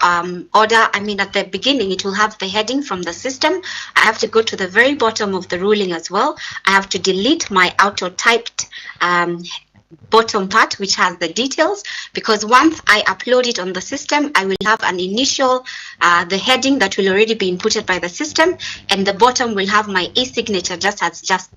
order. I mean, at the beginning, it will have the heading from the system. I have to go to the very bottom of the ruling as well. I have to delete my auto typed bottom part, which has the details, because once I upload it on the system, I will have an initial, the heading that will already be inputted by the system, and the bottom will have my e-signature, just as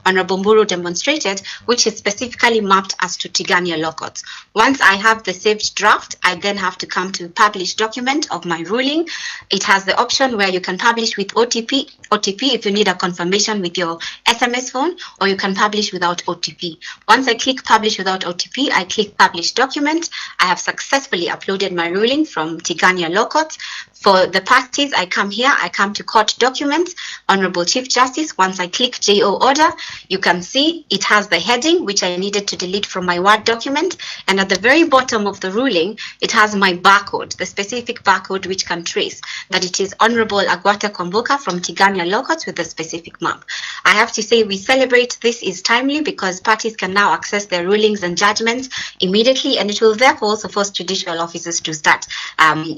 Honorable Mburu demonstrated, which is specifically mapped as to Tigania law courts. Once I have the saved draft, I then have to come to publish document of my ruling. It has the option where you can publish with OTP if you need a confirmation with your SMS phone, or you can publish without OTP. Once I click publish without OTP, I click publish document. I have successfully uploaded my ruling from Tigania Law Courts. For the parties, I come here, I come to court documents, Honorable Chief Justice. Once I click JO order, you can see it has the heading, which I needed to delete from my Word document. And at the very bottom of the ruling, it has my barcode, the specific barcode which can trace that it is Honorable Agwata Komboka from Tigania Law Courts with the specific map. I have to say we celebrate this is timely, because parties can now access their rulings and judgments immediately, and it will therefore also force judicial officers to start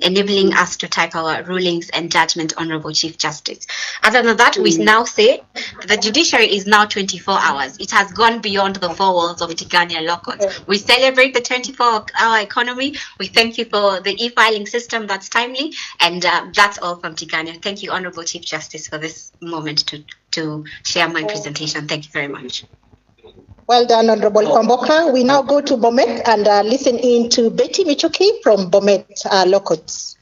enabling us to type our rulings and judgment, Honorable Chief Justice. Other than that, we now say the judiciary is now 24 hours. It has gone beyond the four walls of Tigania Law Courts. We celebrate the 24-hour economy. We thank you for the e-filing system that's timely, and that's all from Tigania. Thank you, Honorable Chief Justice, for this moment to share my presentation. Thank you very much. Well done, Honorable Komboka. We now go to Bomet and listen in to Betty Michuki from Bomet Law Courts.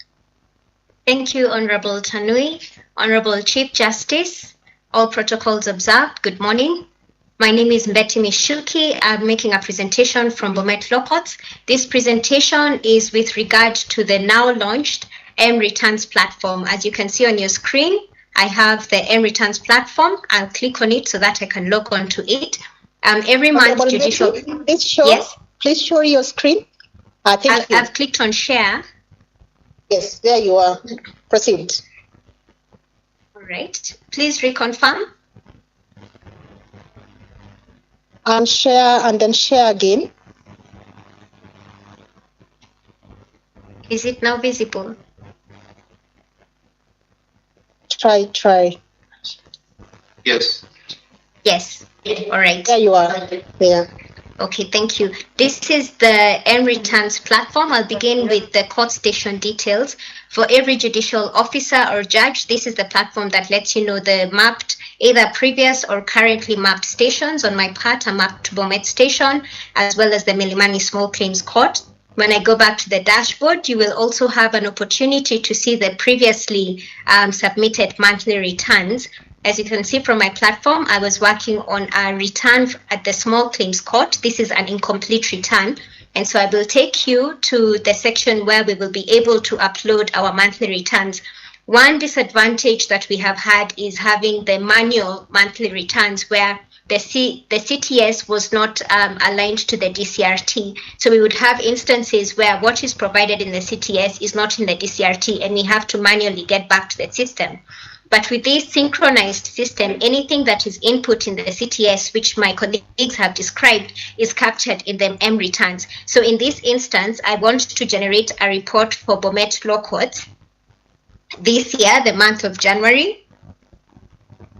Thank you, Honorable Tanui. Honorable Chief Justice, all protocols observed, good morning. My name is Betty Mishuki. I'm making a presentation from Bomet Law Courts. This presentation is with regard to the now launched M-Returns platform. As you can see on your screen, I have the M-Returns platform. I'll click on it so that I can log on to it. Every month, Judicial... Please show your screen. I've clicked on share. Yes, there you are. Proceed. All right. Please reconfirm. Share and then share again. Is it now visible? Try. Yes. Yes. All right. There you are. Yeah. Okay, thank you. This is the M-Returns platform. I'll begin with the court station details. For every judicial officer or judge, this is the platform that lets you know the mapped, either previous or currently mapped stations. On my part, I mapped Bomet Station, as well as the Milimani Small Claims Court. When I go back to the dashboard, you will also have an opportunity to see the previously submitted monthly returns. As you can see from my platform, I was working on a return at the Small Claims Court. This is an incomplete return. And so I will take you to the section where we will be able to upload our monthly returns. One disadvantage that we have had is having the manual monthly returns where the CTS was not aligned to the DCRT. So we would have instances where what is provided in the CTS is not in the DCRT, and we have to manually get back to the system. But with this synchronized system, anything that is input in the CTS, which my colleagues have described, is captured in the M returns. So in this instance, I want to generate a report for Bomet Law Courts this year, the month of January.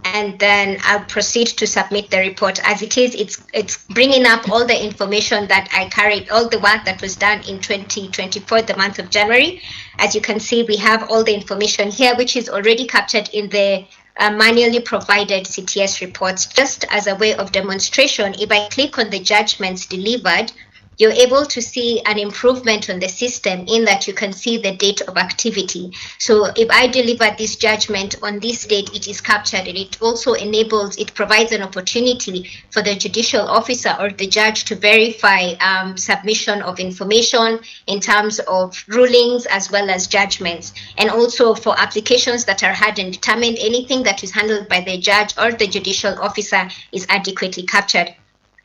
And then I'll proceed to submit the report. As it is, it's bringing up all the information that I carried, all the work that was done in 2024, the month of January. As you can see, we have all the information here, which is already captured in the manually provided CTS reports. Just as a way of demonstration, if I click on the judgments delivered, you're able to see an improvement on the system in that you can see the date of activity. So if I deliver this judgment on this date, it is captured, and it also it provides an opportunity for the judicial officer or the judge to verify submission of information in terms of rulings as well as judgments. And also for applications that are heard and determined, anything that is handled by the judge or the judicial officer is adequately captured.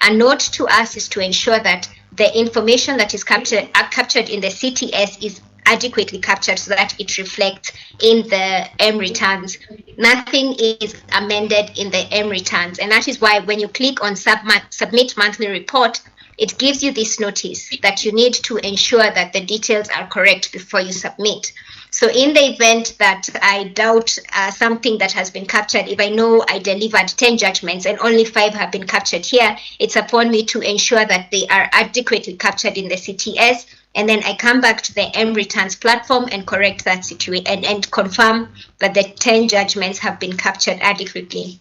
A note to us is to ensure that the information that is captured in the CTS is adequately captured so that it reflects in the M returns. Nothing is amended in the M returns, and that is why when you click on submit monthly report, it gives you this notice that you need to ensure that the details are correct before you submit. So in the event that I doubt something that has been captured, if I know I delivered 10 judgments and only 5 have been captured here, it's upon me to ensure that they are adequately captured in the CTS, and then I come back to the M returns platform and correct that situation and confirm that the 10 judgments have been captured adequately.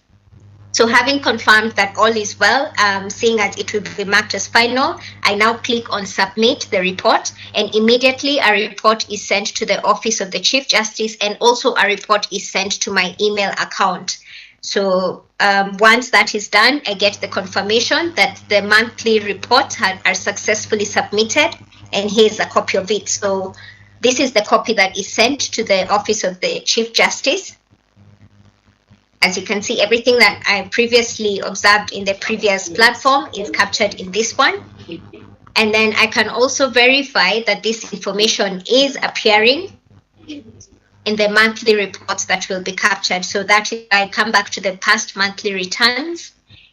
So having confirmed that all is well, seeing as it will be marked as final, I now click on submit the report, and immediately a report is sent to the Office of the Chief Justice, and also a report is sent to my email account. So once that is done, I get the confirmation that the monthly reports are successfully submitted, and here's a copy of it. So this is the copy that is sent to the Office of the Chief Justice. As you can see, everything that I previously observed in the previous platform is captured in this one. And then I can also verify that this information is appearing in the monthly reports that will be captured. So that if I come back to the past monthly returns,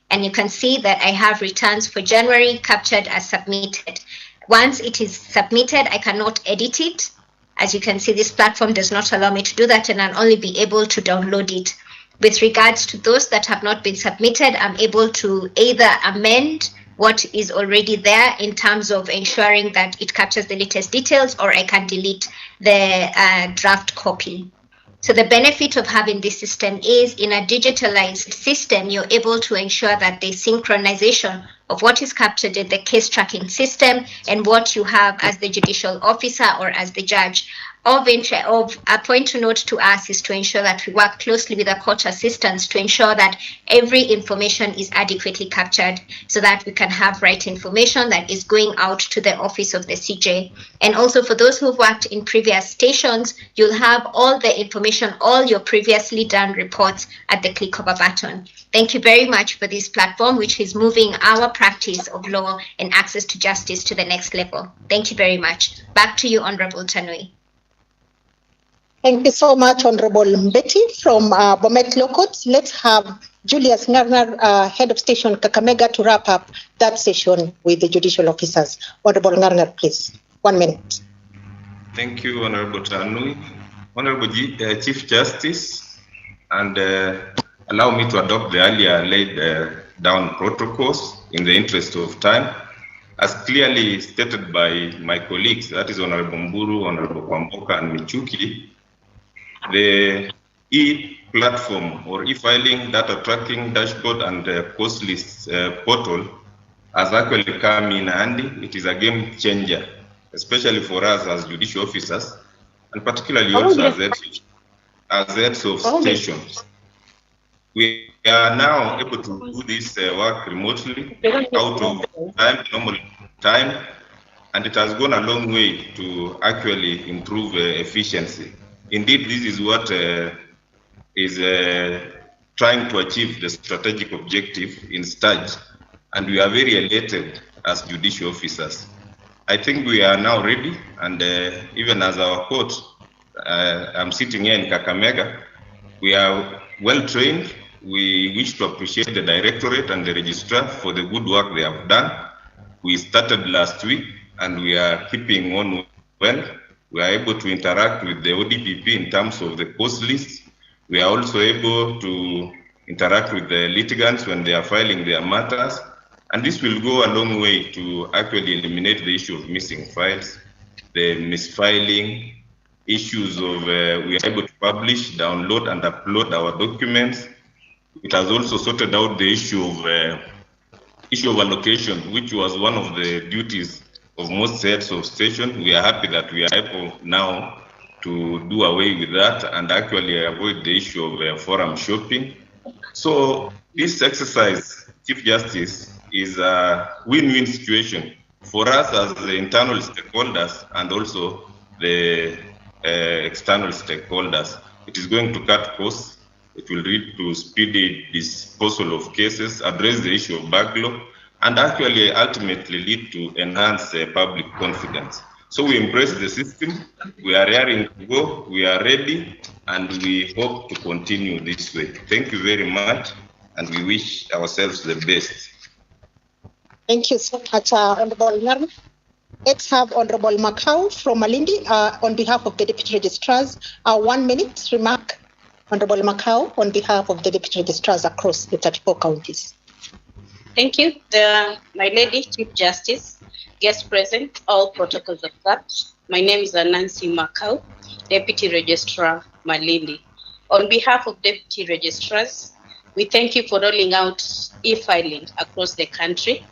and you can see that I have returns for January captured as submitted. Once it is submitted, I cannot edit it. As you can see, this platform does not allow me to do that, and I'll only be able to download it. With regards to those that have not been submitted, I'm able to either amend what is already there in terms of ensuring that it captures the latest details, or I can delete the draft copy. So the benefit of having this system is, in a digitalized system, you're able to ensure that the synchronization of what is captured in the case tracking system and what you have as the judicial officer or as the judge. Of a point to note to us is to ensure that we work closely with the court assistants to ensure that every information is adequately captured so that we can have right information that is going out to the office of the CJ. And also for those who've worked in previous stations, you'll have all the information, all your previously done reports at the click of a button. Thank you very much for this platform, which is moving our practice of law and access to justice to the next level. Thank you very much. Back to you, Honorable Tanui. Thank you so much, Honorable Mbeti from Bomet Law Court. Let's have Julius Ngarngar, Head of Station Kakamega, to wrap up that session with the judicial officers. Honorable Ngarngar, please. 1 minute. Thank you, Honorable Tanui. Honorable Chief Justice, and allow me to adopt the earlier laid down protocols in the interest of time. As clearly stated by my colleagues, that is Honorable Mburu, Honorable Kwamboka, and Michuki, the e-platform or e-filing, data tracking dashboard, and Causelist Portal has actually come in handy. It is a game changer, especially for us as judicial officers, and particularly also as heads of stations. We are now able to do this work remotely out of normal time, and it has gone a long way to actually improve efficiency. Indeed, this is what is trying to achieve the strategic objective in stage, and we are very elated as judicial officers. I think we are now ready, and even as our court, I'm sitting here in Kakamega, we are well trained. We wish to appreciate the Directorate and the Registrar for the good work they have done. We started last week, and we are keeping on well. We are able to interact with the ODPP in terms of the post list. We are also able to interact with the litigants when they are filing their matters. And this will go a long way to actually eliminate the issue of missing files, the misfiling, issues of we are able to publish, download, and upload our documents. It has also sorted out the issue of allocation, which was one of the duties of most heads of station. We are happy that we are able now to do away with that and actually avoid the issue of forum shopping. So this exercise, Chief Justice, is a win-win situation for us as the internal stakeholders and also the external stakeholders. It is going to cut costs. It will lead to speedy disposal of cases, address the issue of backlog, and actually ultimately lead to enhance public confidence. So we embrace the system. We are raring to go. We are ready, and we hope to continue this way. Thank you very much, and we wish ourselves the best. Thank you so much, Honorable Nyarma. Let's have Honorable Makau from Malindi on behalf of the Deputy Registrars. 1 minute remark, Honorable Makau, on behalf of the Deputy Registrars across the 34 counties. Thank you, my lady, Chief Justice, guest present, all protocols observed. My name is Nancy Makau, Deputy Registrar, Malindi. On behalf of Deputy Registrars, we thank you for rolling out e-filing across the country.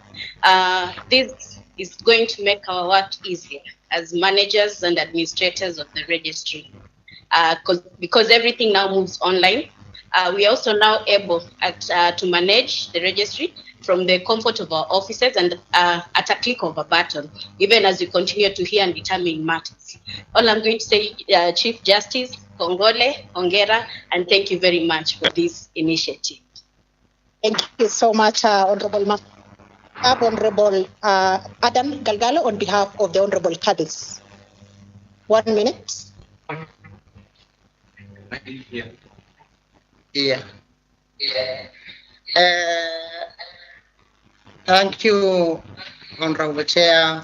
This is going to make our work easier as managers and administrators of the registry. Because everything now moves online, we are also now able to manage the registry from the comfort of our offices and at a click of a button, even as we continue to hear and determine matters. All I'm going to say, Chief Justice, Kongole, Ongera, and thank you very much for this initiative. Thank you so much, Honorable Makau. Honorable Adam Galgalo on behalf of the Honorable Kadis. 1 minute. Thank you, Honorable Chair,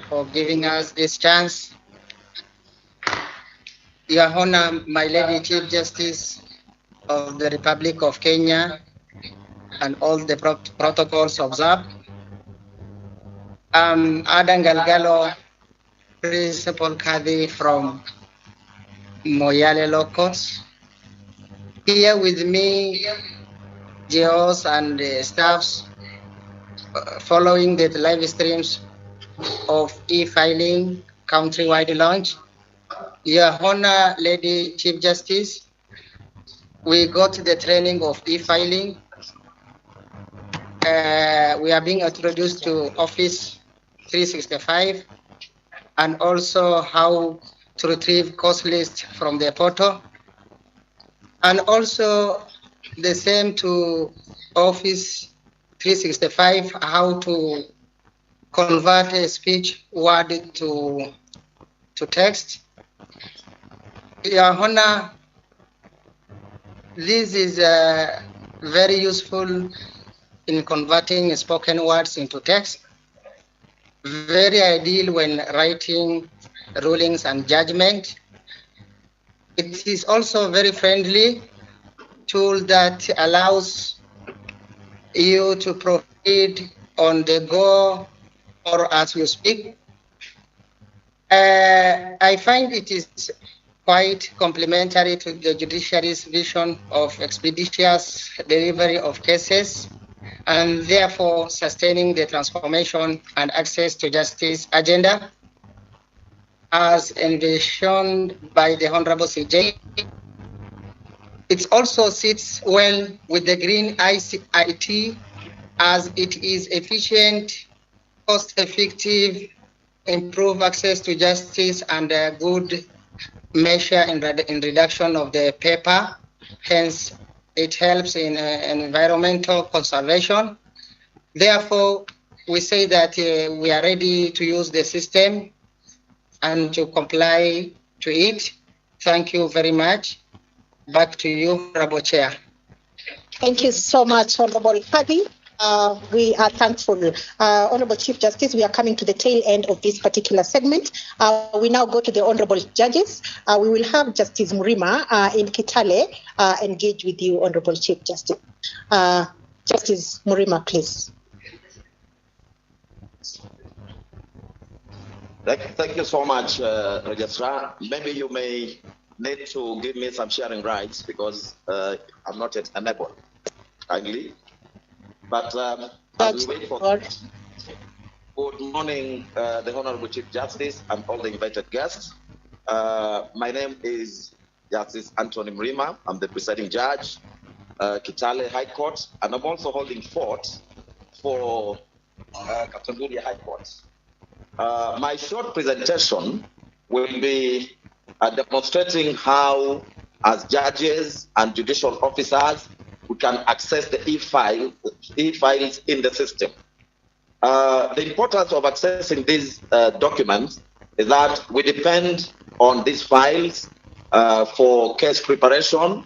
for giving us this chance. Your Honor, my Lady Chief Justice of the Republic of Kenya, and all the protocols observed. Adam Galgalo, Principal Kadi from Moyale Locals. Here with me, GOs and staffs following the live streams of e-filing countrywide launch. Your Honor, Lady Chief Justice, we got the training of e-filing. We are being introduced to Office 365 and also how to retrieve cost list from the portal, and also the same to Office 365, how to convert a speech word to text. Your Honor, this is very useful in converting spoken words into text. Very ideal when writing rulings and judgment. It is also very friendly tool that allows you to proceed on the go or as you speak. I find it is quite complementary to the judiciary's vision of expeditious delivery of cases, and therefore sustaining the transformation and access to justice agenda as envisioned by the Honorable CJ. It also sits well with the green ICT as it is efficient, cost-effective, improve access to justice, and a good measure in reduction of the paper. Hence, it helps in environmental conservation. Therefore, we say that we are ready to use the system and to comply to it. Thank you very much. Back to you, Honorable Chair. Thank you so much, Honorable Kadi. We are thankful. Honorable Chief Justice, we are coming to the tail end of this particular segment. We now go to the Honorable Judges. We will have Justice Murima in Kitale engage with you, Honorable Chief Justice. Justice Murima, please. Thank you so much, Registrar. Maybe you may need to give me some sharing rights because I'm not yet enabled, kindly. But as we Good morning, the Honorable Chief Justice and all the invited guests. My name is Justice Anthony Mrima. I'm the presiding judge, Kitale High Court, and I'm also holding fort for Katunguria High Court. My short presentation will be demonstrating how, as judges and judicial officers, we can access the e-files in the system. The importance of accessing these documents is that we depend on these files for case preparation,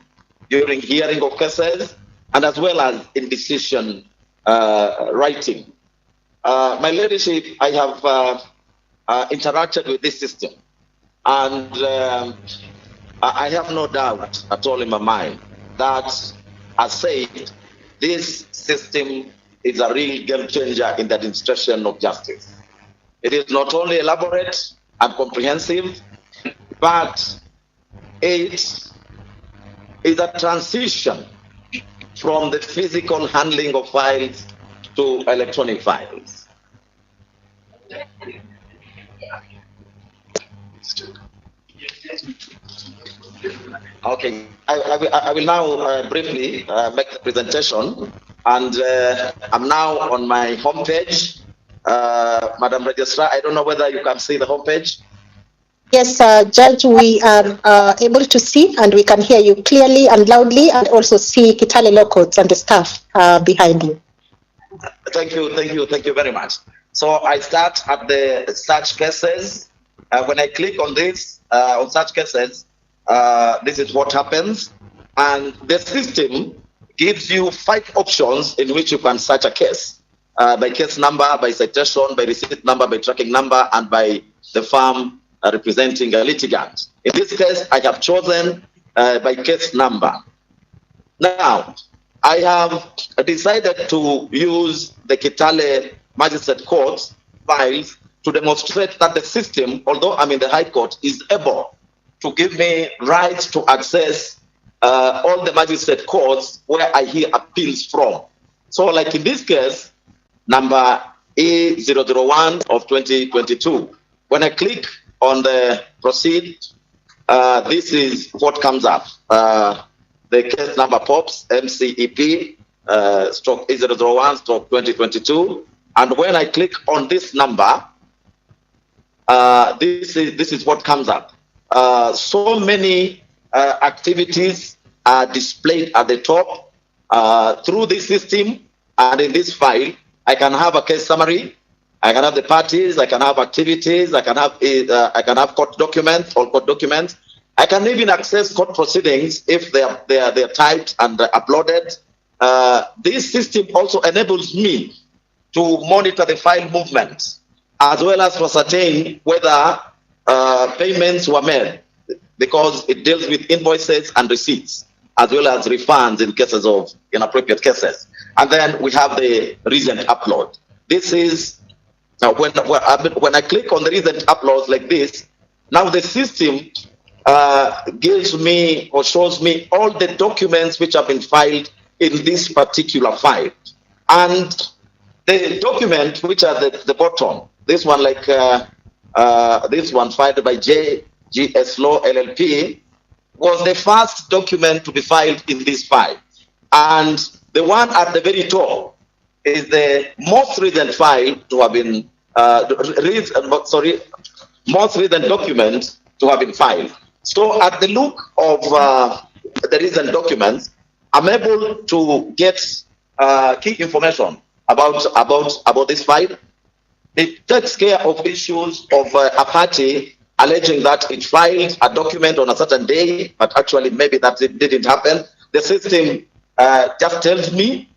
during hearing of cases, and as well as in decision writing. My leadership, I have interacted with this system, and I have no doubt at all in my mind that, as said, this system is a real game changer in the administration of justice. It is not only elaborate and comprehensive, but it is a transition from the physical handling of files to electronic files. Okay, I will now briefly make the presentation, and I'm now on my homepage. Madam Registrar, I don't know whether you can see the homepage. Yes, Judge, we are able to see and we can hear you clearly and loudly, and also see Kitale Law Courts and the staff behind you. Thank you very much. So I start at the search cases. When I click on this, on search cases, this is what happens. And the system gives you 5 options in which you can search a case. By case number, by citation, by receipt number, by tracking number, and by the firm representing a litigant. In this case, I have chosen by case number. Now, I have decided to use the Kitale Magistrate Court files to demonstrate that the system, although I'm in the High Court, is able to give me rights to access all the magistrate courts where I hear appeals from. So, like in this case, number E001 of 2022, when I click on the proceed, this is what comes up. The case number pops, MCEP, stroke E001, stroke 2022. And when I click on this number, this is what comes up. So many activities are displayed at the top through this system, and in this file, I can have a case summary, I can have the parties, I can have activities, I can have court documents, all court documents. I can even access court proceedings if they are typed and uploaded. This system also enables me to monitor the file movement, as well as to ascertain whether payments were made, because it deals with invoices and receipts, as well as refunds in cases of inappropriate cases. And then we have the recent upload. This is, when I click on the recent uploads like this, now the system gives me or shows me all the documents which have been filed in this particular file. And the document which are the bottom, this one like this one filed by JSC Law LLP, was the first document to be filed in this file. And the one at the very top is the most recent file to have been, most recent document to have been filed. So at the look of the recent documents, I'm able to get key information about this file. It takes care of issues of a party alleging that it filed a document on a certain day, but actually maybe that it didn't happen. The system just tells me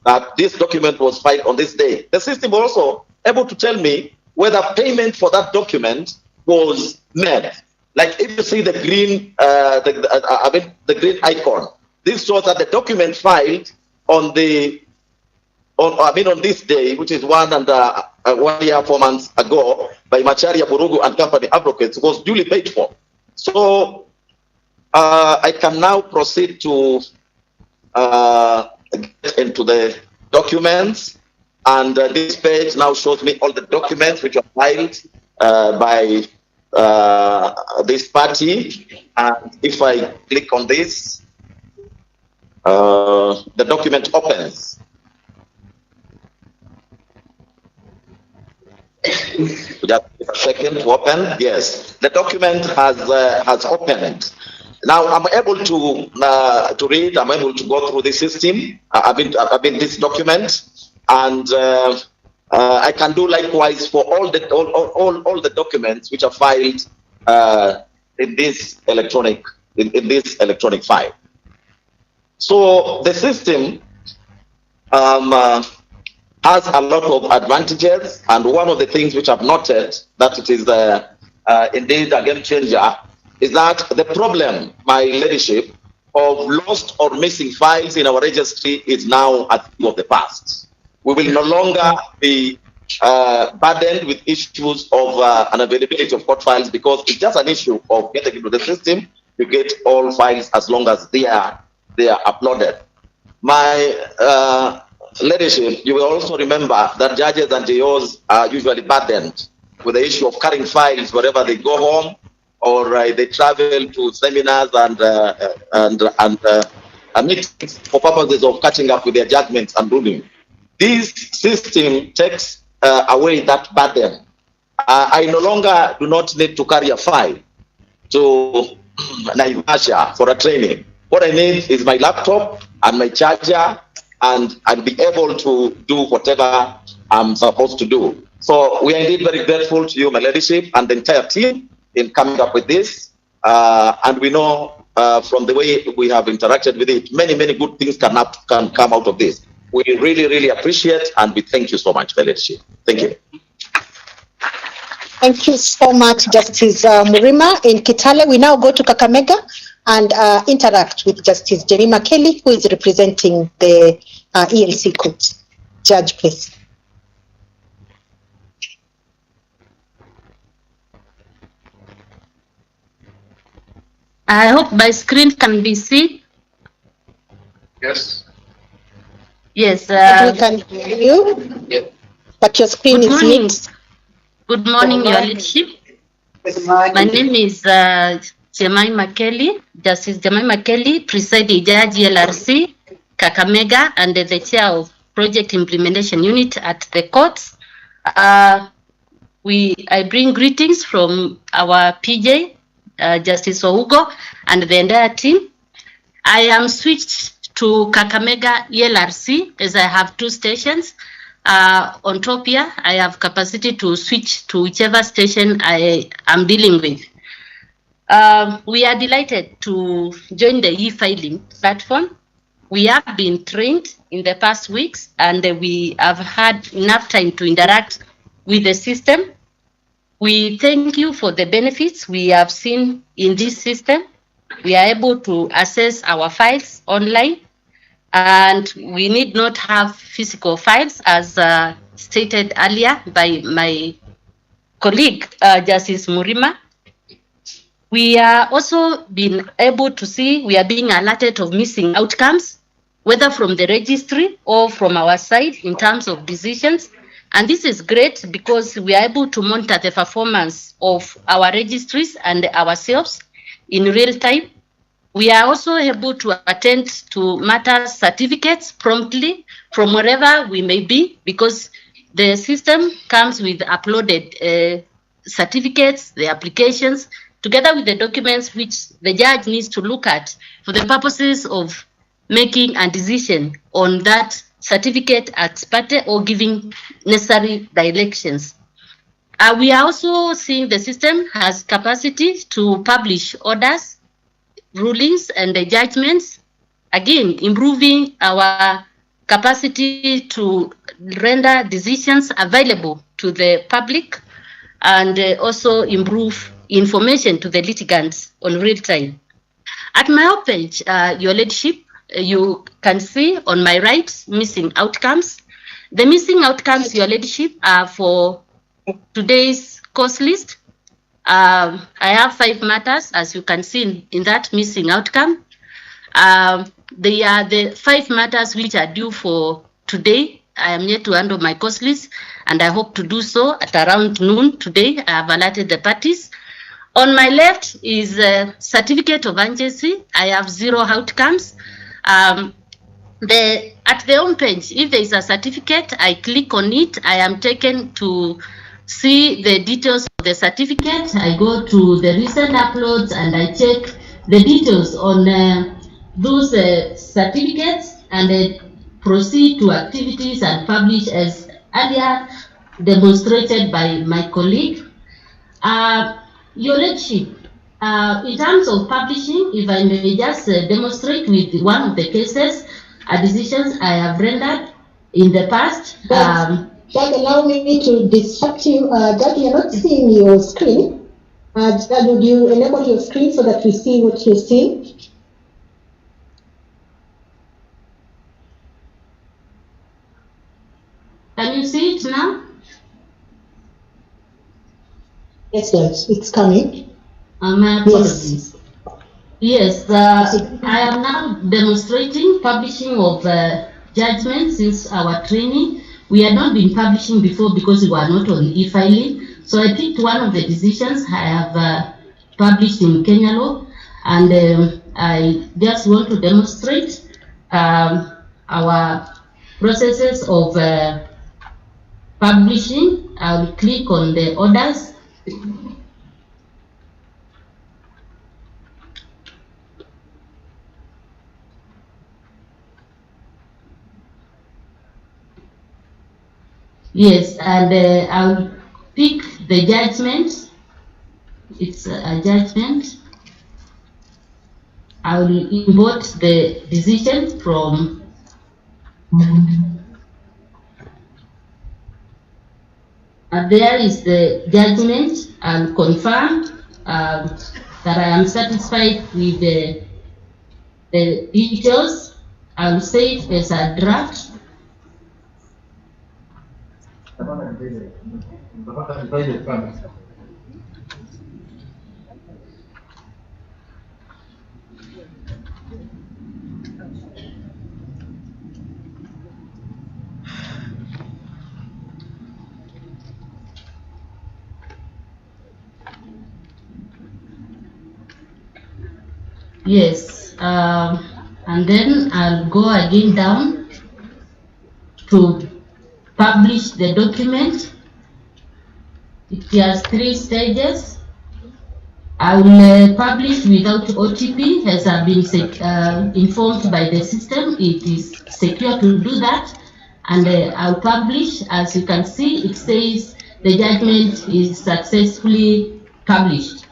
that this document was filed on this day. The system was also able to tell me whether payment for that document was made. Like if you see the green, the green icon, this shows that the document filed on on this day, which is 1 year, 4 months ago, by Macharia Burugu and Company Advocates, was duly paid for. So I can now proceed to get into the documents. And this page now shows me all the documents which are filed by this party. And if I click on this, the document opens. Just a second to open. Yes, the document has opened. Now I'm able to read. I'm able to go through the system. I've been this document, and I can do likewise for all the documents which are filed in this electronic file. So the system has a lot of advantages, and one of the things which I've noted that it is indeed a game changer is that the problem, my leadership, of lost or missing files in our registry is now a thing of the past. We will no longer be burdened with issues of unavailability of court files, because it's just an issue of getting into the system to get all files as long as they are uploaded. My leadership, you will also remember that judges and JOs are usually burdened with the issue of carrying files wherever they go home, or they travel to seminars and meetings for purposes of catching up with their judgments and ruling. This system takes away that burden. I no longer do not need to carry a file to Naivasha for a training. What I need is my laptop and my charger, and I'll be able to do whatever I'm supposed to do. So we are indeed very grateful to you, my leadership, and the entire team in coming up with this. And we know from the way we have interacted with it, many good things can come out of this. We really appreciate, and we thank you so much, my leadership. Thank you. Thank you so much, Justice Murima in Kitale. We now go to Kakamega and interact with Justice Jemima Kelly, who is representing the ELC court. Judge, please. I hope my screen can be seen. Yes. Yes. We can hear you, but your screen is mute. Good morning, Your Lordship. My name is Jemima Kelly, Justice Jemima Kelly, Presiding Judge LRC, Kakamega, and the Chair of Project Implementation Unit at the courts. I bring greetings from our PJ, Justice Ougo, and the entire team. I am switched to Kakamega LRC as I have two stations. On top here, I have capacity to switch to whichever station I am dealing with. We are delighted to join the e-filing platform. We have been trained in the past weeks, and we have had enough time to interact with the system. We thank you for the benefits we have seen in this system. We are able to access our files online, and we need not have physical files, as stated earlier by my colleague, Justice Murima. We are also being able to see, we are being alerted of missing outcomes, whether from the registry or from our side in terms of decisions. And this is great because we are able to monitor the performance of our registries and ourselves in real time. We are also able to attend to matters certificates promptly from wherever we may be, because the system comes with uploaded certificates, the applications, together with the documents which the judge needs to look at for the purposes of making a decision on that certificate ex parte or giving necessary directions. We are also seeing the system has capacity to publish orders, rulings, and the judgments, again improving our capacity to render decisions available to the public, and also improve information to the litigants on real time. At my homepage, Your Lordship, you can see on my right missing outcomes. The missing outcomes, Your Lordship, are for today's course list. I have 5 matters, as you can see in that missing outcome. They are the 5 matters which are due for today, I am yet to handle my course list, and I hope to do so at around noon today. I have alerted the parties. On my left is a certificate of agency. I have 0 outcomes. At the home page, if there is a certificate, I click on it. I am taken to see the details of the certificate. I go to the recent uploads and I check the details on those certificates and proceed to activities and publish as earlier demonstrated by my colleague. Your Lordship, in terms of publishing, if I may just demonstrate with one of the cases, decisions I have rendered in the past. Judge, allow me to distract you. Judge, you're not seeing your screen. Judge, would you enable your screen so that we see what you're seeing? Can you see it now? Yes, Judge, it's coming. My apologies. Yes, I am now demonstrating publishing of judgments since our training. We had not been publishing before because we were not on e-filing. So I picked one of the decisions I have published in Kenya law, and I just want to demonstrate our processes of publishing. I'll click on the orders. Yes, and I'll pick the judgment. It's a judgment. I will import the decision from there is the judgment. I'll confirm that I am satisfied with the details. I'll save as a draft. Yes, and then I'll go again down to publish the document. It has 3 stages. I will publish without OTP, as I've been informed by the system. It is secure to do that, and I'll publish. As you can see, it says the judgment is successfully published.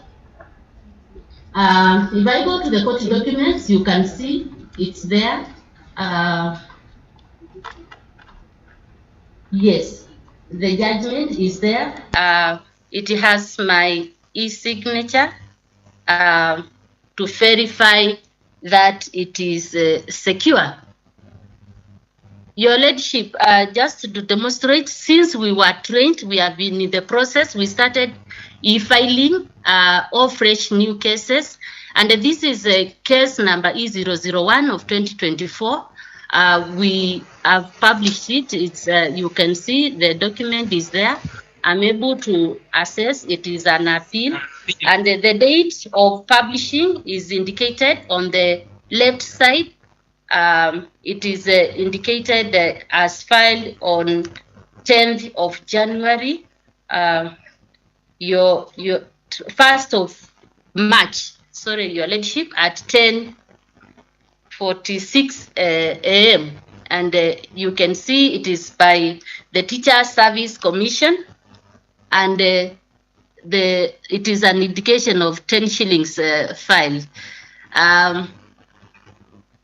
If I go to the court documents, you can see it's there. Yes, the judgment is there. It has my e-signature to verify that it is secure. Your Lordship, just to demonstrate, since we were trained, we have been in the process. We started e-filing all fresh new cases, and this is a case number E001 of 2024. We have published it. It's you can see the document is there. I'm able to access. It is an appeal, and the date of publishing is indicated on the left side. It is indicated as filed on 10th of January. Your 1st of March. Sorry, Your Lordship, at 10:46 a.m. And you can see it is by the Teacher Service Commission, and it is an indication of 10 shillings filed.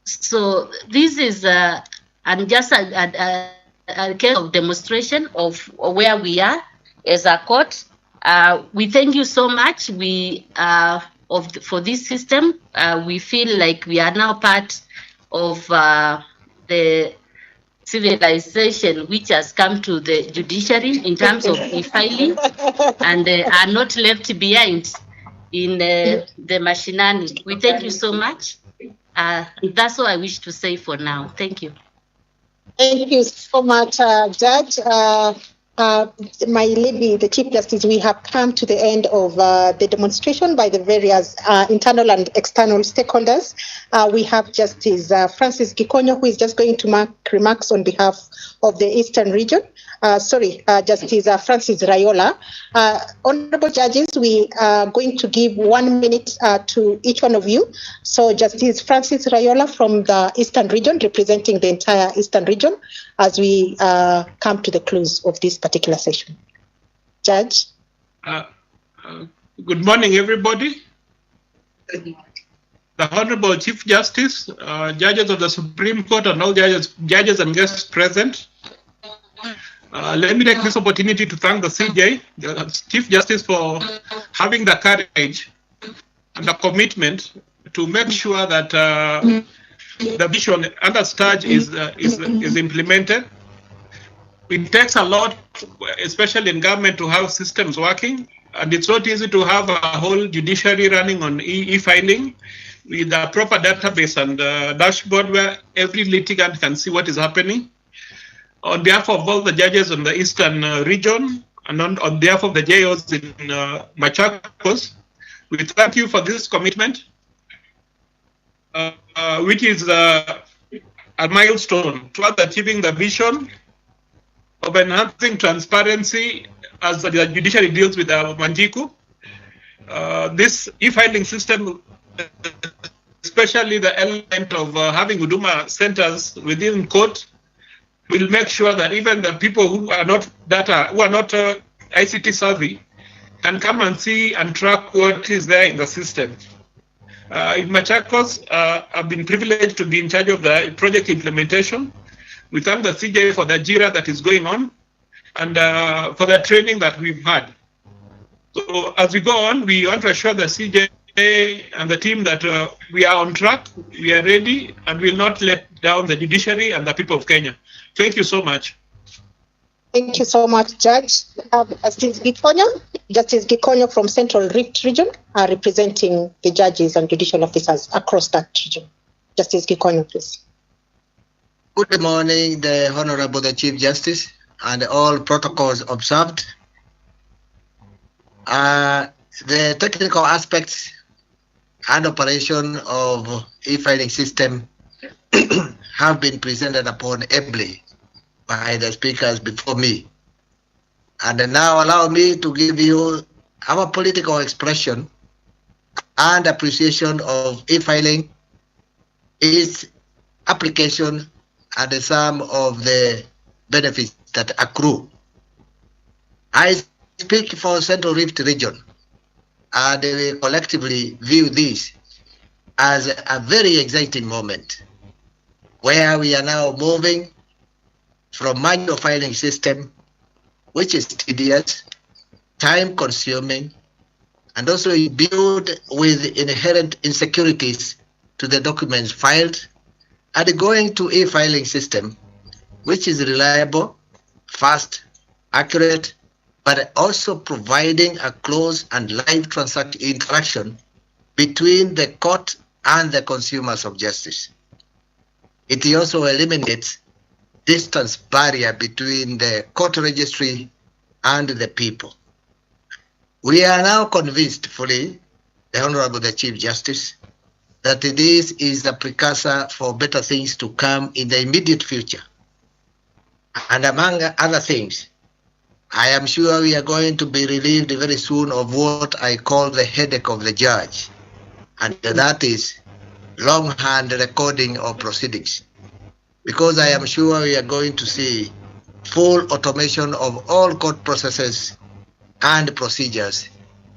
So this is just a case of demonstration of where we are as a court. We thank you so much. For this system, we feel like we are now part of the civilization which has come to the judiciary in terms of e-filing, and are not left behind in the machinani. We thank you so much. That's all I wish to say for now. Thank you. Thank you so much, Judge. My lady, the Chief Justice, we have come to the end of the demonstration by the various internal and external stakeholders. We have Justice Francis Gikonyo, who is just going to make remarks on behalf of the Eastern region. Justice Francis Rayola. Honorable judges, we are going to give 1 minute to each one of you. So Justice Francis Rayola from the Eastern region, representing the entire Eastern region, as we come to the close of this particular session. Judge. Good morning, everybody. The Honorable Chief Justice, judges of the Supreme Court, and all judges and guests present. Let me take this opportunity to thank the CJ, the Chief Justice, for having the courage and the commitment to make sure that the vision under STARG is implemented. It takes a lot, especially in government, to have systems working, and it's not easy to have a whole judiciary running on e-filing with a proper database and dashboard where every litigant can see what is happening. On behalf of all the judges in the Eastern region and on behalf of the JOs in Machakos, we thank you for this commitment, which is a milestone towards achieving the vision of enhancing transparency as the judiciary deals with Manjiku. This e-filing system, especially the element of having Huduma centers within court, will make sure that even the people who are not ICT savvy can come and see and track what is there in the system. In Machakos, I've been privileged to be in charge of the project implementation. We thank the CJ for the JIRA that is going on and for the training that we've had. So as we go on, we want to assure the CJ and the team that we are on track, we are ready, and will not let down the judiciary and the people of Kenya. Thank you so much. Thank you so much, Judge. Justice Gikonyo from Central Rift region, representing the judges and judicial officers across that region. Justice Gikonyo, please. Good morning, the Honorable the Chief Justice and all protocols observed. The technical aspects and operation of e-filing system have been presented upon ably by the speakers before me. And now allow me to give you our political expression and appreciation of e-filing, its application, and some of the benefits that accrue. I speak for Central Rift region, and we collectively view this as a very exciting moment where we are now moving from manual filing system, which is tedious, time consuming, and also built with inherent insecurities to the documents filed, and going to e-filing system, which is reliable, fast, accurate, but also providing a close and live interaction between the court and the consumers of justice. It also eliminates distance barrier between the court registry and the people. We are now convinced fully, the Honorable the Chief Justice, that this is a precursor for better things to come in the immediate future. And among other things, I am sure we are going to be relieved very soon of what I call the headache of the judge, and that is longhand recording of proceedings. Because I am sure we are going to see full automation of all court processes and procedures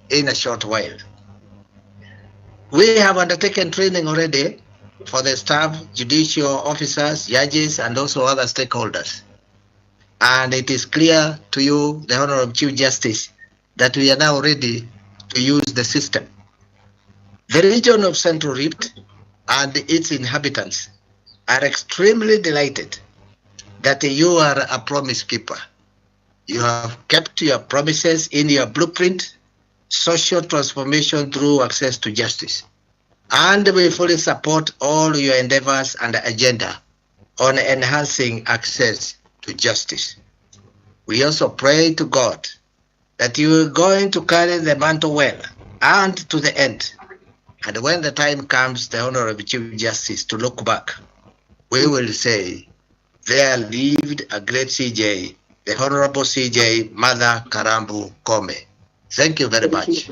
in a short while. We have undertaken training already for the staff, judicial officers, judges, and also other stakeholders. And it is clear to you, the Honorable Chief Justice, that we are now ready to use the system. The region of Central Rift and its inhabitants are extremely delighted that you are a promise keeper. You have kept your promises in your blueprint, social transformation through access to justice. And we fully support all your endeavors and agenda on enhancing access to justice. We also pray to God that you are going to carry the mantle well and to the end. And when the time comes, the Honorable Chief Justice, to look back, we will say, there lived a great CJ, the Honorable CJ Mother Karambu Kome. Thank you very much.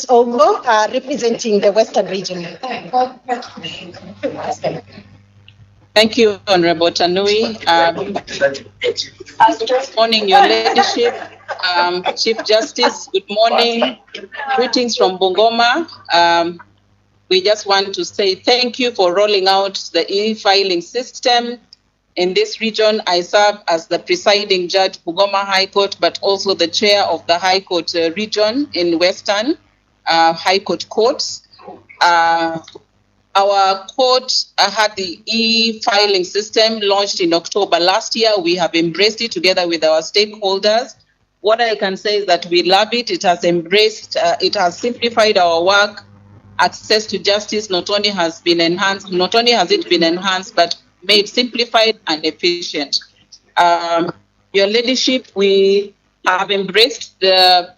Ogo, representing the Western region. Thank you, Honorable Tanui. Good morning, Your Ladyship, Chief Justice. Good morning. Greetings from Bungoma. We just want to say thank you for rolling out the e-filing system. In this region, I serve as the presiding judge, Bungoma High Court, but also the chair of the High Court region in Western High Court courts. Our court had the e-filing system launched in October last year. We have embraced it together with our stakeholders. What I can say is that we love it. It has embraced, it has simplified our work. Access to justice not only has been enhanced, not only has it been enhanced, but made simplified and efficient. Your Ladyship, we have embraced the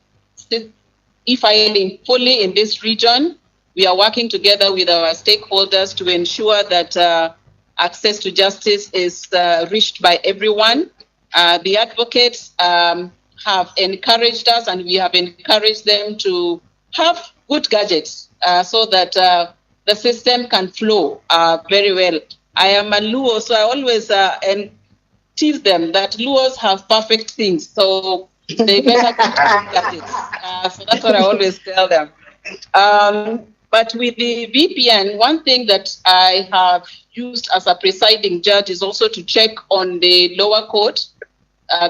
e-filing fully in this region. We are working together with our stakeholders to ensure that access to justice is reached by everyone. The advocates have encouraged us, and we have encouraged them to have good gadgets so that the system can flow very well. I am a Luo, so I always tease them that Luos have perfect things, so they better get gadgets. So that's what I always tell them. But with the VPN, one thing that I have used as a presiding judge is also to check on the lower court,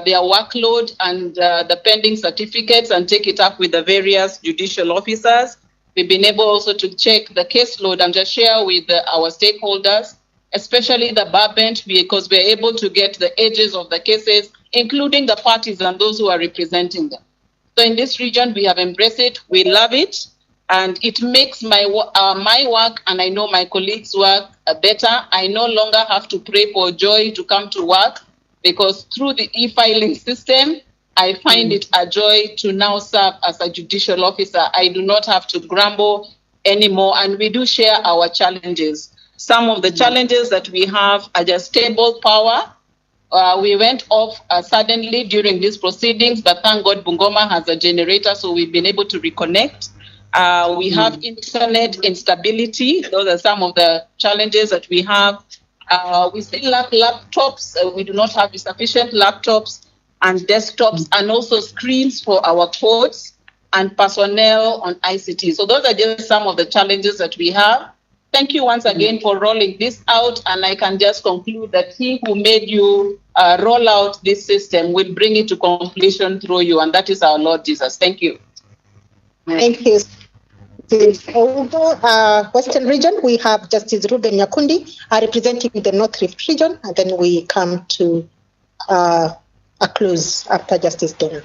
their workload and the pending certificates, and take it up with the various judicial officers. We've been able also to check the caseload and just share with our stakeholders, especially the bar bench, because we're able to get the ages of the cases, including the parties and those who are representing them. So in this region, we have embraced it. We love it. And it makes my work, and I know my colleagues' work better. I no longer have to pray for joy to come to work, because through the e-filing system, I find it a joy to now serve as a judicial officer. I do not have to grumble anymore, and we do share our challenges. Some of the challenges that we have are just stable power. We went off suddenly during these proceedings, but thank God Bungoma has a generator, so we've been able to reconnect. We have internet instability. Those are some of the challenges that we have. We still lack laptops. We do not have sufficient laptops and desktops, and also screens for our courts and personnel on ICT. So those are just some of the challenges that we have. Thank you once again for rolling this out, and I can just conclude that he who made you roll out this system will bring it to completion through you, and that is our Lord Jesus. Thank you. Thank you. Although Western region, we have Justice Ruben Nyakundi representing the North Rift region, and then we come to a close after Justice Donna.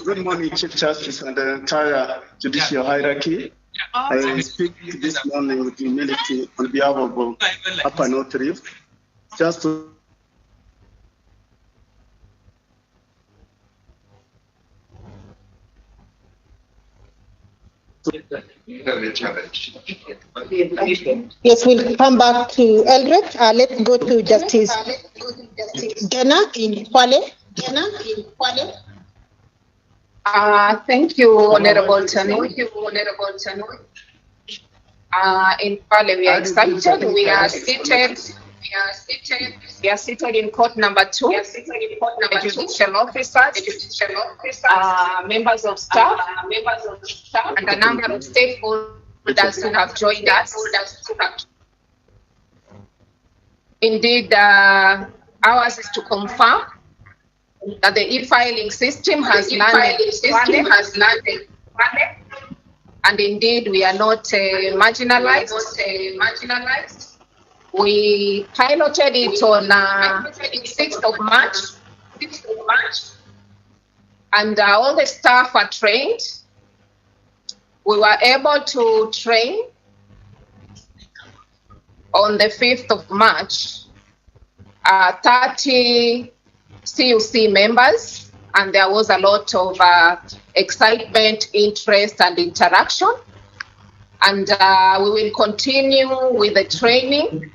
Good morning, Chief Justice and the entire judicial hierarchy. I speak this morning with humility on behalf of Upper North Rift, just to Yes, we'll come back to Eldred. Let's go to Justice Dana in Kwale. Thank you, Honorable Tanui. In Kwale, we are excited. We are seated in court number 2. Judicial officers, members of staff, and a number of stakeholders who have joined us. Indeed, ours is to confirm that the e-filing system has landed. And indeed, we are not marginalized. We piloted it on 6th of March. And all the staff are trained. we were able to train on the 5th of March 30 CUC members, and there was a lot of excitement, interest, and interaction. And we will continue with the training,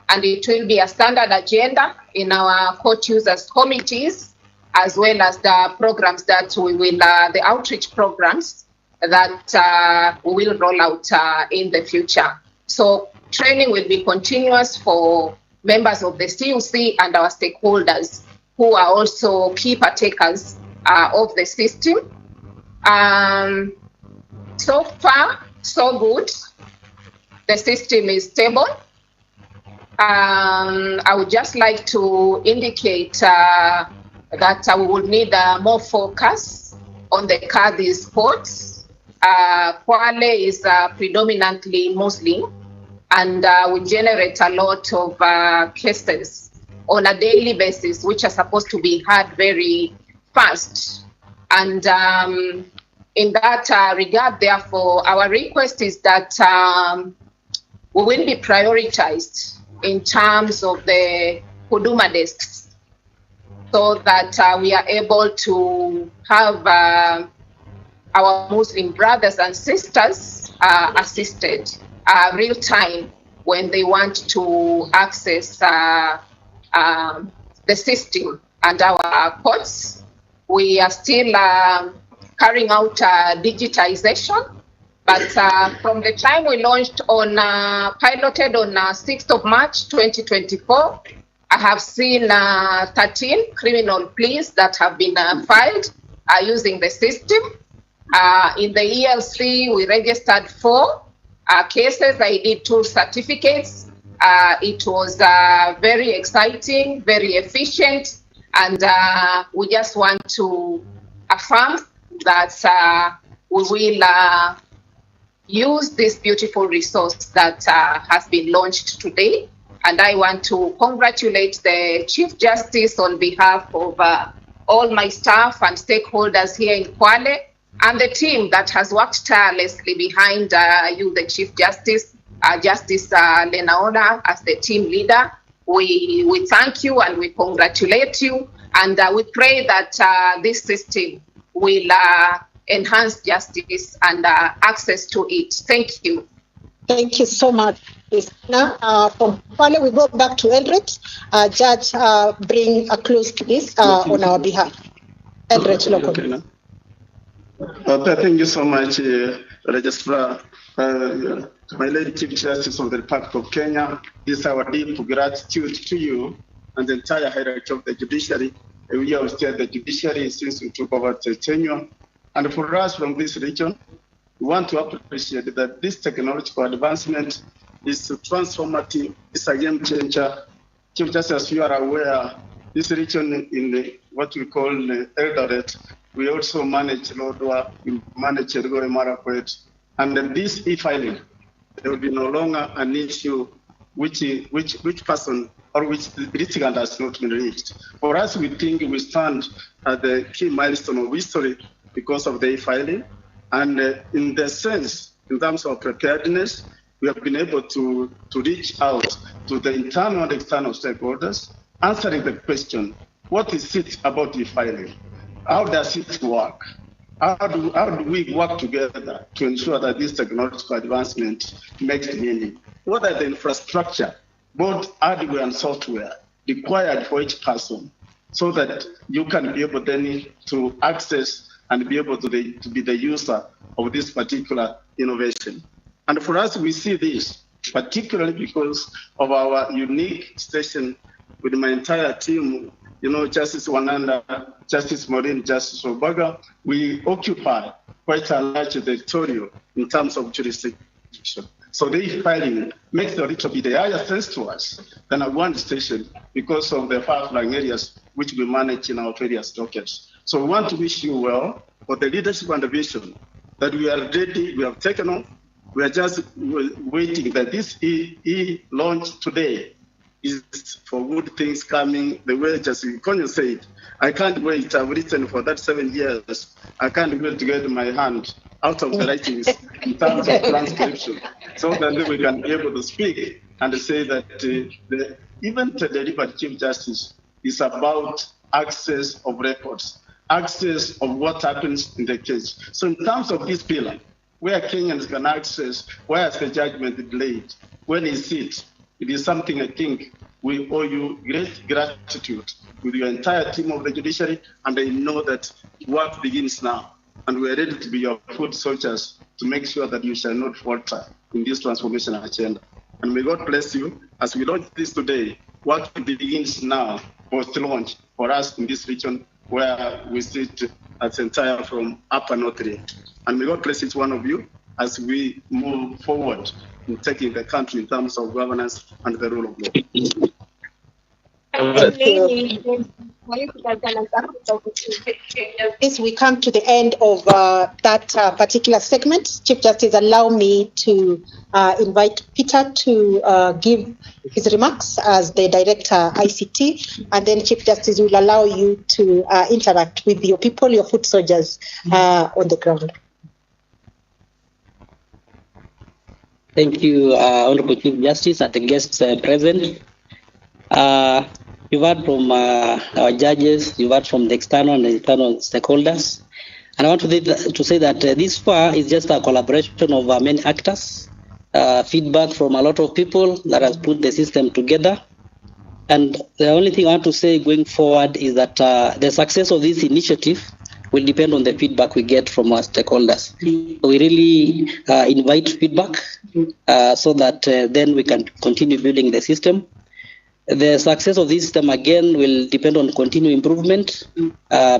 and it will be a standard agenda in our court users committees, as well as the programs that we will, the outreach programs that we will roll out in the future. So training will be continuous for members of the CUC and our stakeholders who are also key partakers of the system. So far, so good. The system is stable. I would just like to indicate that we will need more focus on the Kadhi sports. Kwale is predominantly Muslim, and we generate a lot of cases on a daily basis, which are supposed to be heard very fast. And in that regard, therefore, our request is that we will be prioritized in terms of the Huduma desks, so that we are able to have our Muslim brothers and sisters assisted real time when they want to access the system and our courts. We are still carrying out digitization, but from the time we launched on piloted on 6th of March 2024, I have seen 13 criminal pleas that have been filed using the system. In the ELC, we registered 4 cases. I did 2 certificates. It was very exciting, very efficient, and we just want to affirm that we will use this beautiful resource that has been launched today. And I want to congratulate the Chief Justice on behalf of all my staff and stakeholders here in Kwale, and the team that has worked tirelessly behind you, the Chief Justice, Justice Lenaola, as the team leader. We thank you and we congratulate you, and we pray that this system will enhance justice and access to it. Thank you. Thank you so much. Now, from Kwale, we go back to Eldred. Judge, bring a close to this on our behalf. Eldred, okay. Thank you so much, Registrar. My Lady Chief Justice of the Republic of Kenya, this is our deep gratitude to you and the entire hierarchy of the judiciary. We have steered the judiciary since we took over the tenure. And for us from this region, we want to appreciate that this technological advancement is transformative, it's a game changer. Chief Justice, as you are aware, this region in what we call Eldoret, we also manage Lodwar, we manage Elgeyo Marakwet, and then this e-filing, there will be no longer an issue which person or which litigant has not been reached. For us, we think we stand at the key milestone of history because of the e-filing, and in the sense, in terms of preparedness, we have been able to reach out to the internal and external stakeholders, answering the question, what is it about e-filing? How does it work? How do we work together to ensure that this technological advancement makes meaning? What are the infrastructure, both hardware and software, required for each person so that you can be able then to access and be able to be the user of this particular innovation? And for us, we see this particularly because of our unique station with my entire team, you know, Justice Wananda, Justice Maureen, Justice Obaga, we occupy quite a large territory in terms of jurisdiction. So the e-filing makes the little bit higher sense to us than a one station because of the far-flung areas which we manage in our various dockets. So we want to wish you well for the leadership and the vision that we are ready, we have taken off. We are just waiting that this launch today is for good things coming. The way Justice Konya said, I can't wait. I've written for that 7 years. I can't wait to get my hand out of the writings in terms of transcription, so that we can be able to speak and say that the event delivered Chief Justice is about access of records, access of what happens in the case. So in terms of this pillar, where Kenyans can access where is the judgment delayed, when is it? It is something I think we owe you great gratitude with your entire team of the judiciary, and I know that work begins now, and we are ready to be your foot soldiers to make sure that you shall not falter in this transformation agenda. And may God bless you as we launch this today. Work begins now, post-launch, for us in this region where we sit as entire from Upper North Region. And may God bless each one of you as we move forward in taking the country in terms of governance and the rule of law. As we come to the end of that particular segment, Chief Justice, allow me to invite Peter to give his remarks as the Director ICT, and then Chief Justice will allow you to interact with your people, your foot soldiers on the ground. Thank you, Honorable Chief Justice and the guests present. You've heard from our judges, you've heard from the external and internal stakeholders. And I want to say that this far is just a collaboration of many actors, feedback from a lot of people that has put the system together. And the only thing I want to say going forward is that the success of this initiative will depend on the feedback we get from our stakeholders. We really invite feedback so that then we can continue building the system. The success of this system, again, will depend on continued improvement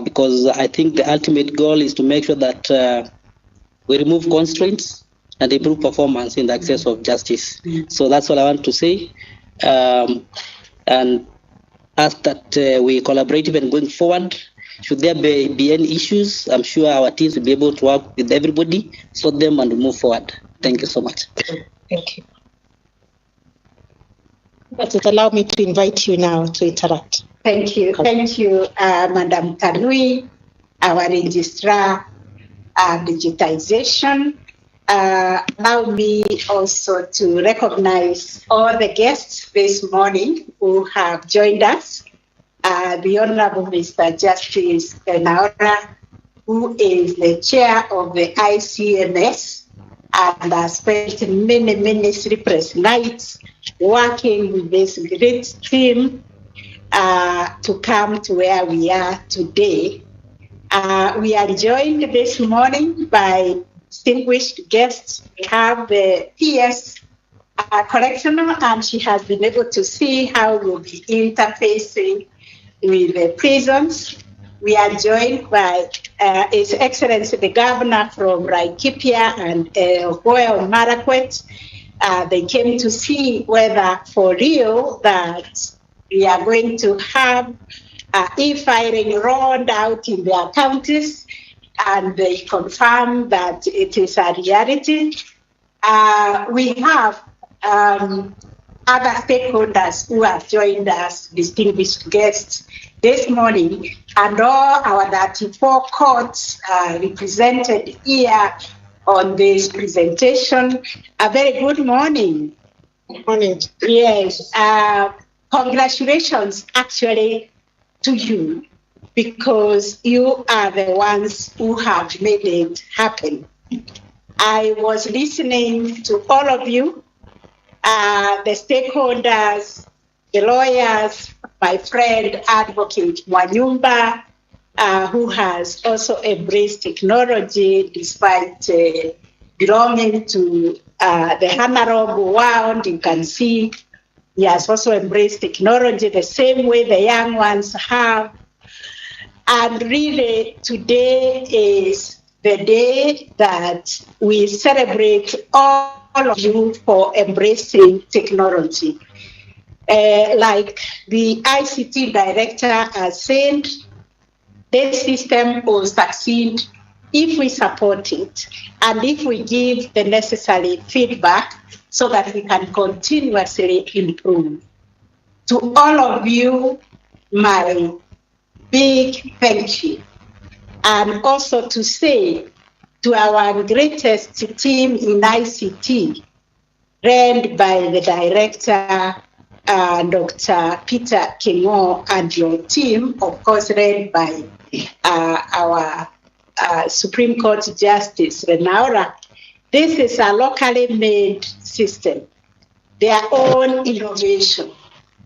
because I think the ultimate goal is to make sure that we remove constraints and improve performance in the access of justice. So that's what I want to say. And ask that we collaborate even going forward. Should there be any issues, I'm sure our teams will be able to work with everybody, sort them and move forward. Thank you so much. Thank you. But it allow me to invite you now to interact. Thank you. Thank you, Madam Tanui, our Registrar Digitization. Allow me also to recognize all the guests this morning who have joined us. The Honorable Mr. Justice Benaura, who is the chair of the ICMS and has spent many sleepless nights working with this great team to come to where we are today. We are joined this morning by distinguished guests. We have the PS correctional, and she has been able to see how we'll be interfacing with the prisons. We are joined by His Excellency the Governor from Laikipia and Ogoya Marakwet. They came to see whether for real that we are going to have e-filing rolled out in their counties, and they confirm that it is a reality. We have other stakeholders who have joined us, distinguished guests this morning, and all our 34 courts represented here on this presentation. A very good morning. Good morning. Yes. Congratulations actually to you, because you are the ones who have made it happen. I was listening to all of you, the stakeholders, the lawyers, my friend Advocate Mwanyumba, who has also embraced technology despite belonging to the honorable world. You can see he has also embraced technology the same way the young ones have. And really, today is the day that we celebrate all of you for embracing technology. Like the ICT Director has said, this system will succeed if we support it and if we give the necessary feedback so that we can continuously improve. To all of you, my big thank you. And also to say to our greatest team in ICT, led by the Director, Dr. Peter Kingo, and your team, of course, led by our Supreme Court Justice Renaura. This is a locally made system, their own innovation.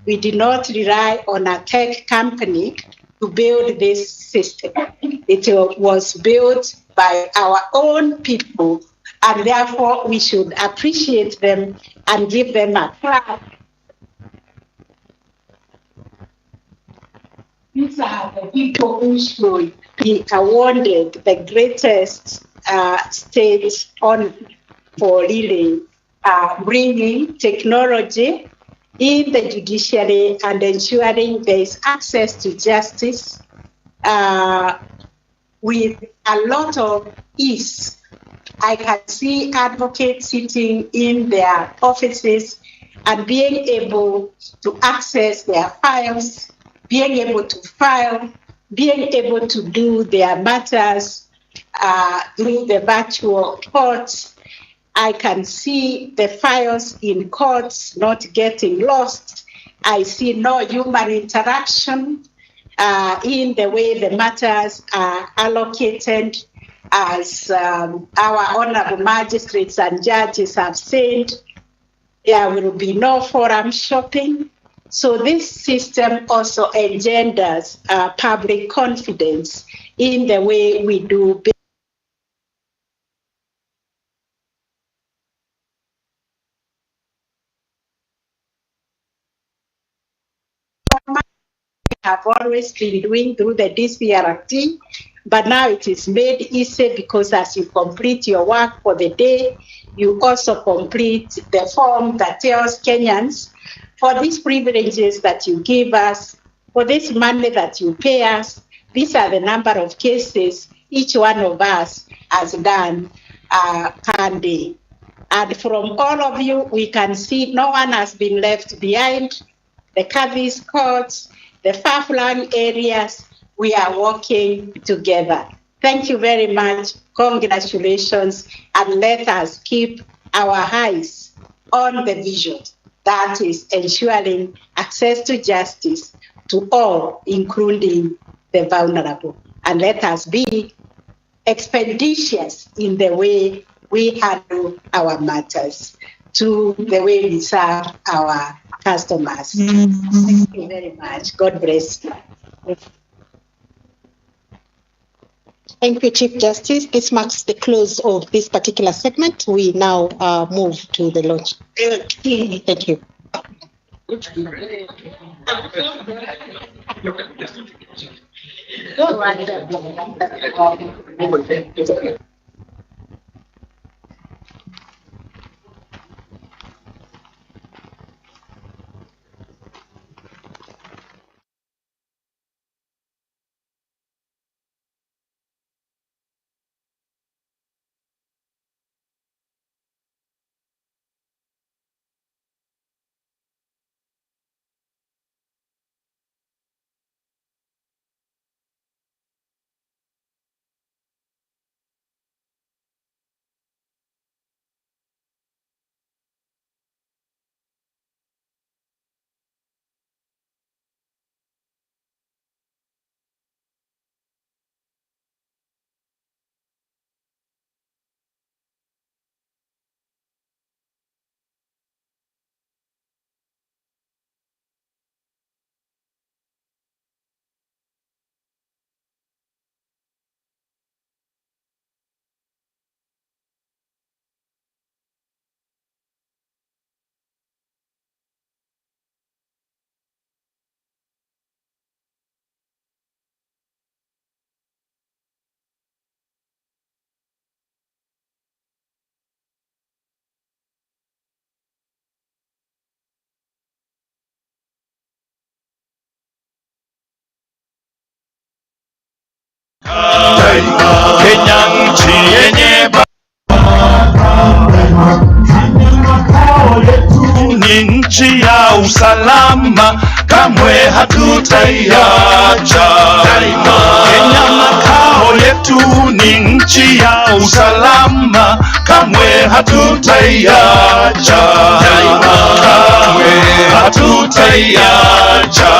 We did not rely on a tech company to build this system. It was built by our own people, and therefore we should appreciate them and give them a clap. These are the people who should be awarded the greatest state honor for really bringing technology in the judiciary and ensuring there is access to justice with a lot of ease. I can see advocates sitting in their offices and being able to access their files, being able to file, being able to do their matters through the virtual courts. I can see the files in courts not getting lost. I see no human interaction in the way the matters are allocated, as our honorable magistrates and judges have said. There will be no forum shopping. So this system also engenders public confidence in the way we do business. Have always been doing through the DCRT, but now it is made easy because as you complete your work for the day, you also complete the form that tells Kenyans, for these privileges that you give us, for this money that you pay us, these are the number of cases each one of us has done per day. And from all of you, we can see no one has been left behind. The Kadis courts, the far-flung areas, we are working together. Thank you very much. Congratulations. And let us keep our eyes on the vision that is ensuring access to justice to all, including the vulnerable. And let us be expeditious in the way we handle our matters, to the way we serve our customers. Thank you very much. God bless you. Thank you, Chief Justice. This marks the close of this particular segment. We now move to the launch. Thank you. usalama kamwe hatutaiacha. Kenya makao yetu ni nchi ya usalama, kamwe hatutaiacha. Kamwe hatutaiacha.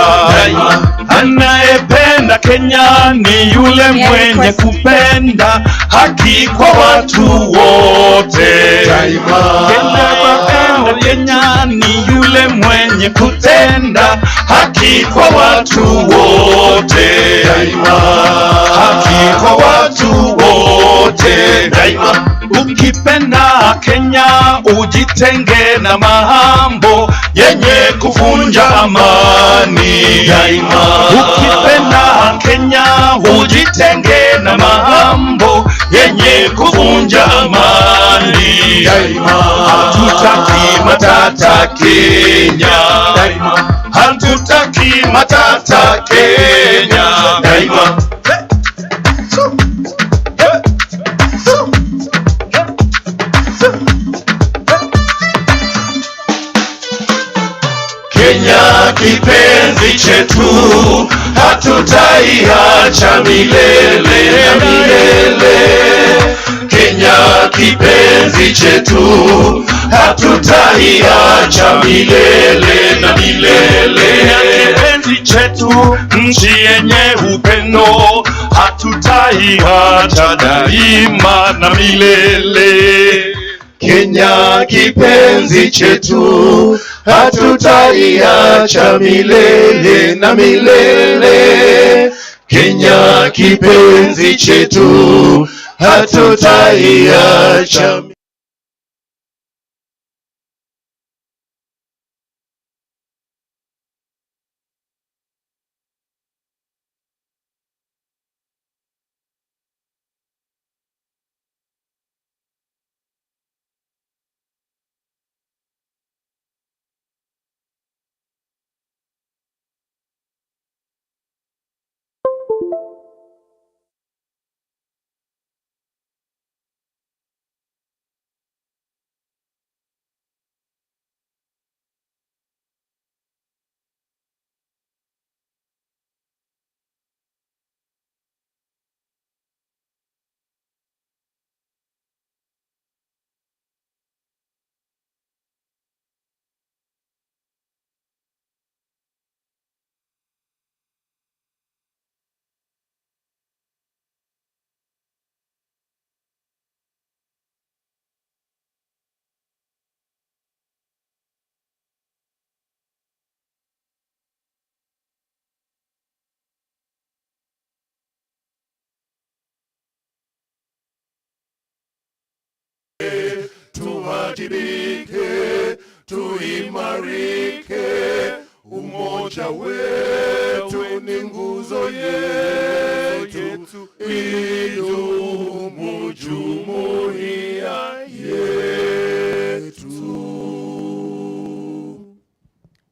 Anayependa Kenya ni yule mwenye kupenda haki kwa watu wote. Kenya ni yule mwenye kutenda haki kwa watu wote. Haki kwa watu wote. Ukipenda Kenya ujitenge na mambo yenye kuvunja amani. Ukipenda Kenya ujitenge na mambo yenye kuvunja amani. Hatutaki matata Kenya. Hatutaki matata Kenya. Kenya kipenzi chetu, hatutaiacha milele na milele. Kenya kipenzi chetu, hatutaiacha milele na milele. Kenya kipenzi chetu, nchi yenye upendo, hatutaiacha daima na milele. Kenya kipenzi chetu, hatutaiacha milele na milele. Kenya kipenzi chetu, hatutaiacha. Tuwajibike, tuimarike, umoja wetu ni nguzo yetu, idumu jumuiya yetu.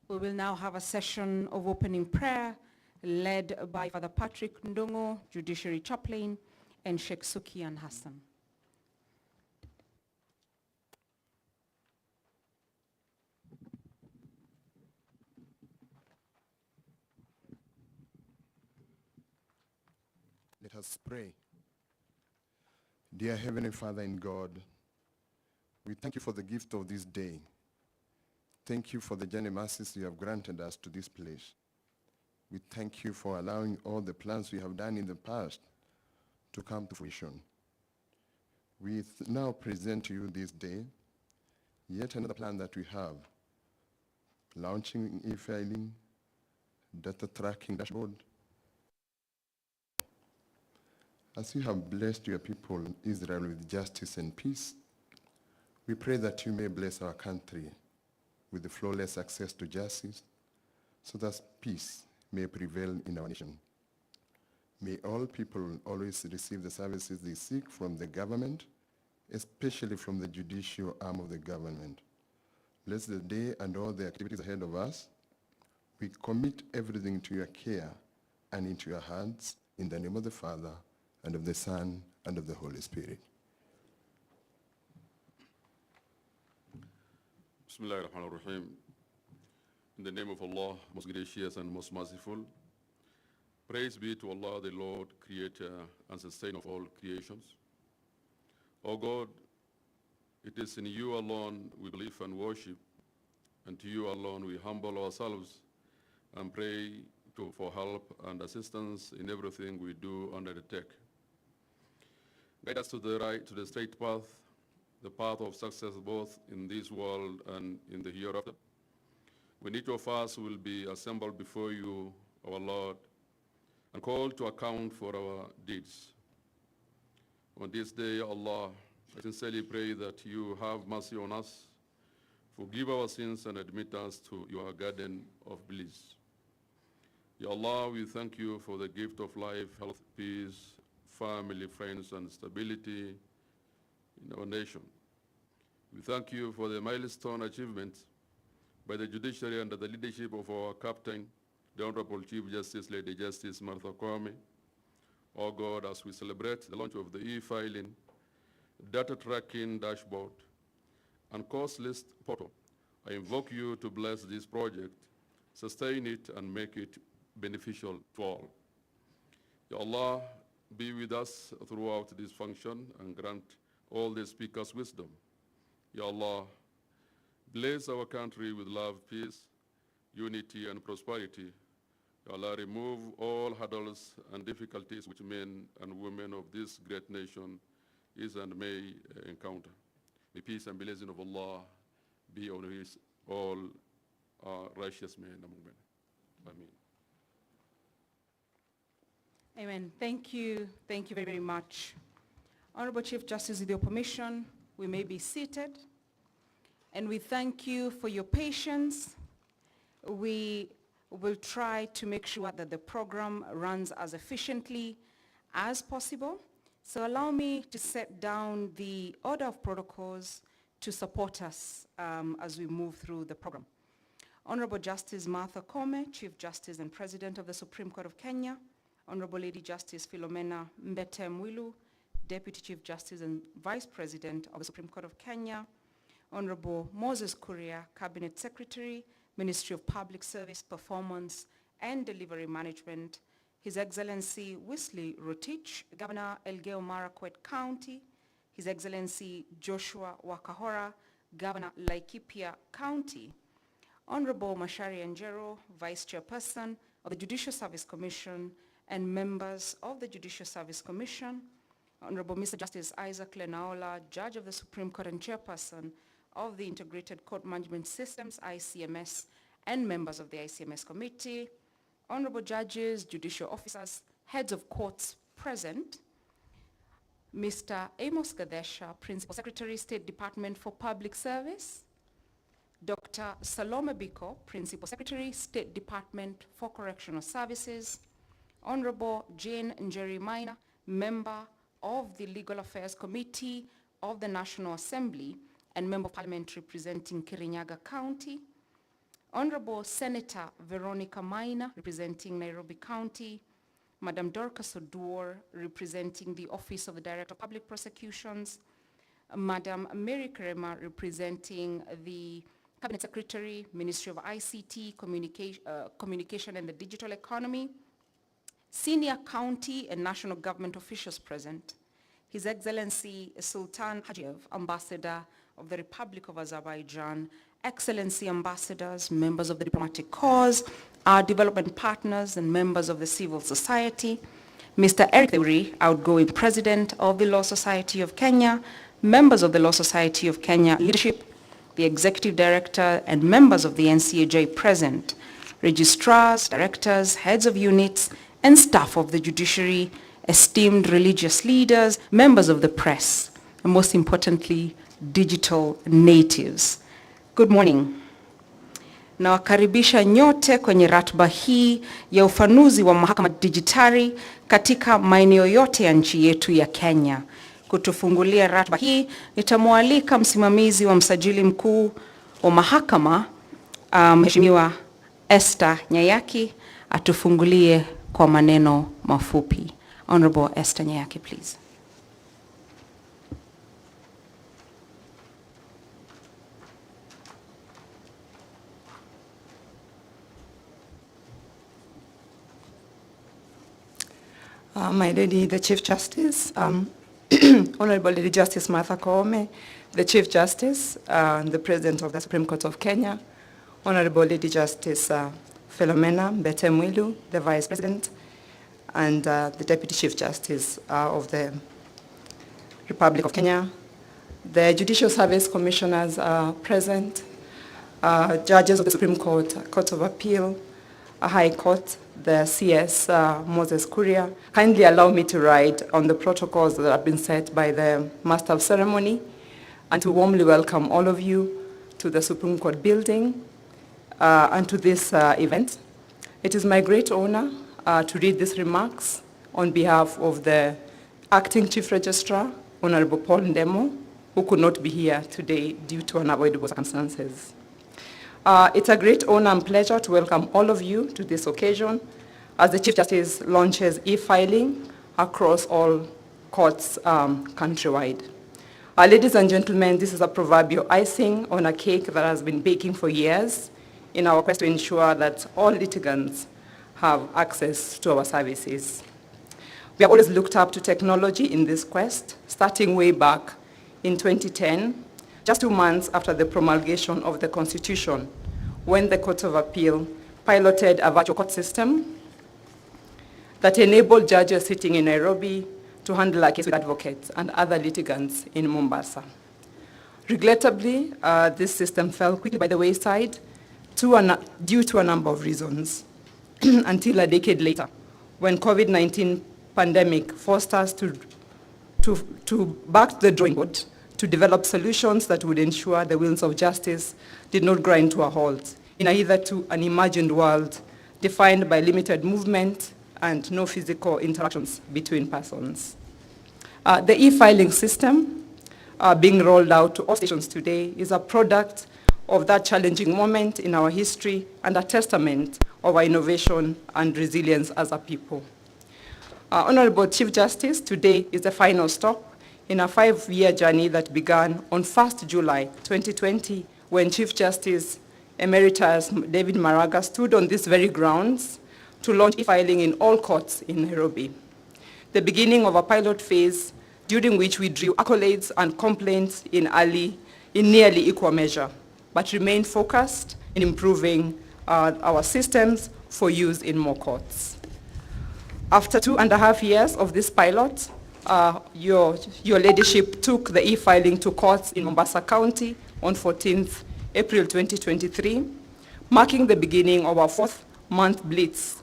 We will now have a session of opening prayer led by Father Patrick Ndongo, Judiciary Chaplain, and Sheikh Sukian Hassan. Let us pray. Dear Heavenly Father in God, we thank you for the gift of this day. Thank you for the journey mercies you have granted us to this place. We thank you for allowing all the plans we have done in the past to come to fruition. We now present to you this day yet another plan that we have, launching e-filing, data tracking dashboard. As you have blessed your people, Israel, with justice and peace, we pray that you may bless our country with the flawless access to justice, so that peace may prevail in our nation. May all people always receive the services they seek from the government, especially from the judicial arm of the government. Bless the day and all the activities ahead of us. We commit everything to your care and into your hands, in the name of the Father, and of the Son, and of the Holy Spirit. بسم الله الرحمن الرحيم In the name of Allah, most gracious and most merciful. Praise be to Allah, the Lord, creator and sustainer of all creations. O God, it is in you alone we believe and worship, and to you alone we humble ourselves and pray for help and assistance in everything we do and undertake. Guide us to the right, to the straight path, the path of success both in this world and in the hereafter. When each of us will be assembled before you, our Lord, and called to account for our deeds. On this day, Allah, I sincerely pray that you have mercy on us, forgive our sins, and admit us to your garden of bliss. Ya Allah, we thank you for the gift of life, health, peace, family, friends, and stability in our nation. We thank you for the milestone achievements by the Judiciary under the leadership of our Captain, the Honorable Chief Justice, Lady Justice Martha Koome. Oh God, as we celebrate the launch of the e-filing, data tracking dashboard, and Causelist Portal, I invoke you to bless this project, sustain it, and make it beneficial to all. Ya Allah, be with us throughout this function and grant all the speakers wisdom. Ya Allah, bless our country with love, peace, unity, and prosperity. Ya Allah, remove all hurdles and difficulties which men and women of this great nation is and may encounter. May peace and blessing of Allah be on his all righteous men among men. Amen. Amen. Thank you. Thank you very, very much. Honorable Chief Justice, with your permission, we may be seated. And we thank you for your patience. We will try to make sure that the program runs as efficiently as possible. So allow me to set down the order of protocols to support us as we move through the program. Honorable Justice Martha Koome, Chief Justice and President of the Supreme Court of Kenya. Honorable Lady Justice Philomena Mbete Mwilu, Deputy Chief Justice and Vice President of the Supreme Court of Kenya. Honorable Moses Kuria, Cabinet Secretary, Ministry of Public Service, Performance and Delivery Management. His Excellency Wesley Rotich, Governor Elgeyo Marakwet County. His Excellency Joshua Wakahora, Governor Laikipia County. Honorable Mashari Njero, Vice Chairperson of the Judicial Service Commission and members of the Judicial Service Commission. Honorable Mr. Justice Isaac Lenaola, Judge of the Supreme Court and Chairperson of the Integrated Court Management Systems, ICMS, and members of the ICMS Committee. Honorable Judges, Judicial Officers, Heads of Courts present. Mr. Amos Gadesha, Principal Secretary, State Department for Public Service. Dr. Salome Biko, Principal Secretary, State Department for Correctional Services. Honorable Jane Njeri Maina, Member of the Legal Affairs Committee of the National Assembly and Member of Parliament representing Kirinyaga County. Honorable Senator Veronica Maina, representing Nairobi County. Madam Dorcas Oduor, representing the Office of the Director of Public Prosecutions. Madam Mary Krema, representing the Cabinet Secretary, Ministry of ICT, Communication and the Digital Economy. Senior county and national government officials present. His Excellency Sultan Hajiev, Ambassador of the Republic of Azerbaijan, Excellency Ambassadors, members of the diplomatic corps, our development partners and members of the civil society, Mr. Eric Theuri, outgoing President of the Law Society of Kenya, members of the Law Society of Kenya leadership, the Executive Director and members of the NCAJ present, registrars, directors, heads of units, and staff of the Judiciary, esteemed religious leaders, members of the press, and most importantly, digital natives. Good morning. Nawakaribisha nyote kwenye ratiba hii ya ufanuzi wa mahakama dijitali katika maeneo yote ya nchi yetu ya Kenya. Kutufungulia ratiba hii, nitamwalika msimamizi wa msajili mkuu wa mahakama, Mheshimiwa Esther Nyayaki, atufungulie kwa maneno mafupi. Honorable Esther Nyayaki, please. My Lady, the Chief Justice, Honorable Lady Justice Martha Koome, the Chief Justice, the President of the Supreme Court of Kenya, Honorable Lady Justice Philomena Mbete Mwilu, the Vice President, and the Deputy Chief Justice of the Republic of Kenya. The Judicial Service Commissioners are present, judges of the Supreme Court, Court of Appeal, High Court, the CS Moses Kuria. Kindly allow me to write on the protocols that have been set by the Master of Ceremony and to warmly welcome all of you to the Supreme Court building and to this event. It is my great honor to read these remarks on behalf of the Acting Chief Registrar, Honorable Paul Ndemo, who could not be here today due to unavoidable circumstances. It's a great honor and pleasure to welcome all of you to this occasion as the Chief Justice launches e-filing across all courts countrywide. Ladies and gentlemen, this is a proverbial icing on a cake that has been baking for years in our quest to ensure that all litigants have access to our services. We have always looked up to technology in this quest, starting way back in 2010, just 2 months after the promulgation of the Constitution, when the Court of Appeal piloted a virtual court system that enabled judges sitting in Nairobi to handle a case with advocates and other litigants in Mombasa. Regrettably, this system fell quickly by the wayside due to a number of reasons, until a decade later, when COVID-19 pandemic forced us to back to the drawing board to develop solutions that would ensure the wheels of justice did not grind to a halt in a hitherto unimagined world defined by limited movement and no physical interactions between persons. The e-filing system being rolled out to all stations today is a product of that challenging moment in our history and a testament of our innovation and resilience as a people. Honorable Chief Justice, today is the final stop in a 5-year journey that began on 1st July 2020, when Chief Justice Emeritus David Maraga stood on these very grounds to launch e-filing in all courts in Nairobi. The beginning of a pilot phase during which we drew accolades and complaints in nearly equal measure, but remained focused in improving our systems for use in more courts. After 2.5 years of this pilot, your ladyship took the e-filing to courts in Mombasa County on 14th April 2023, marking the beginning of our 4th-month blitz,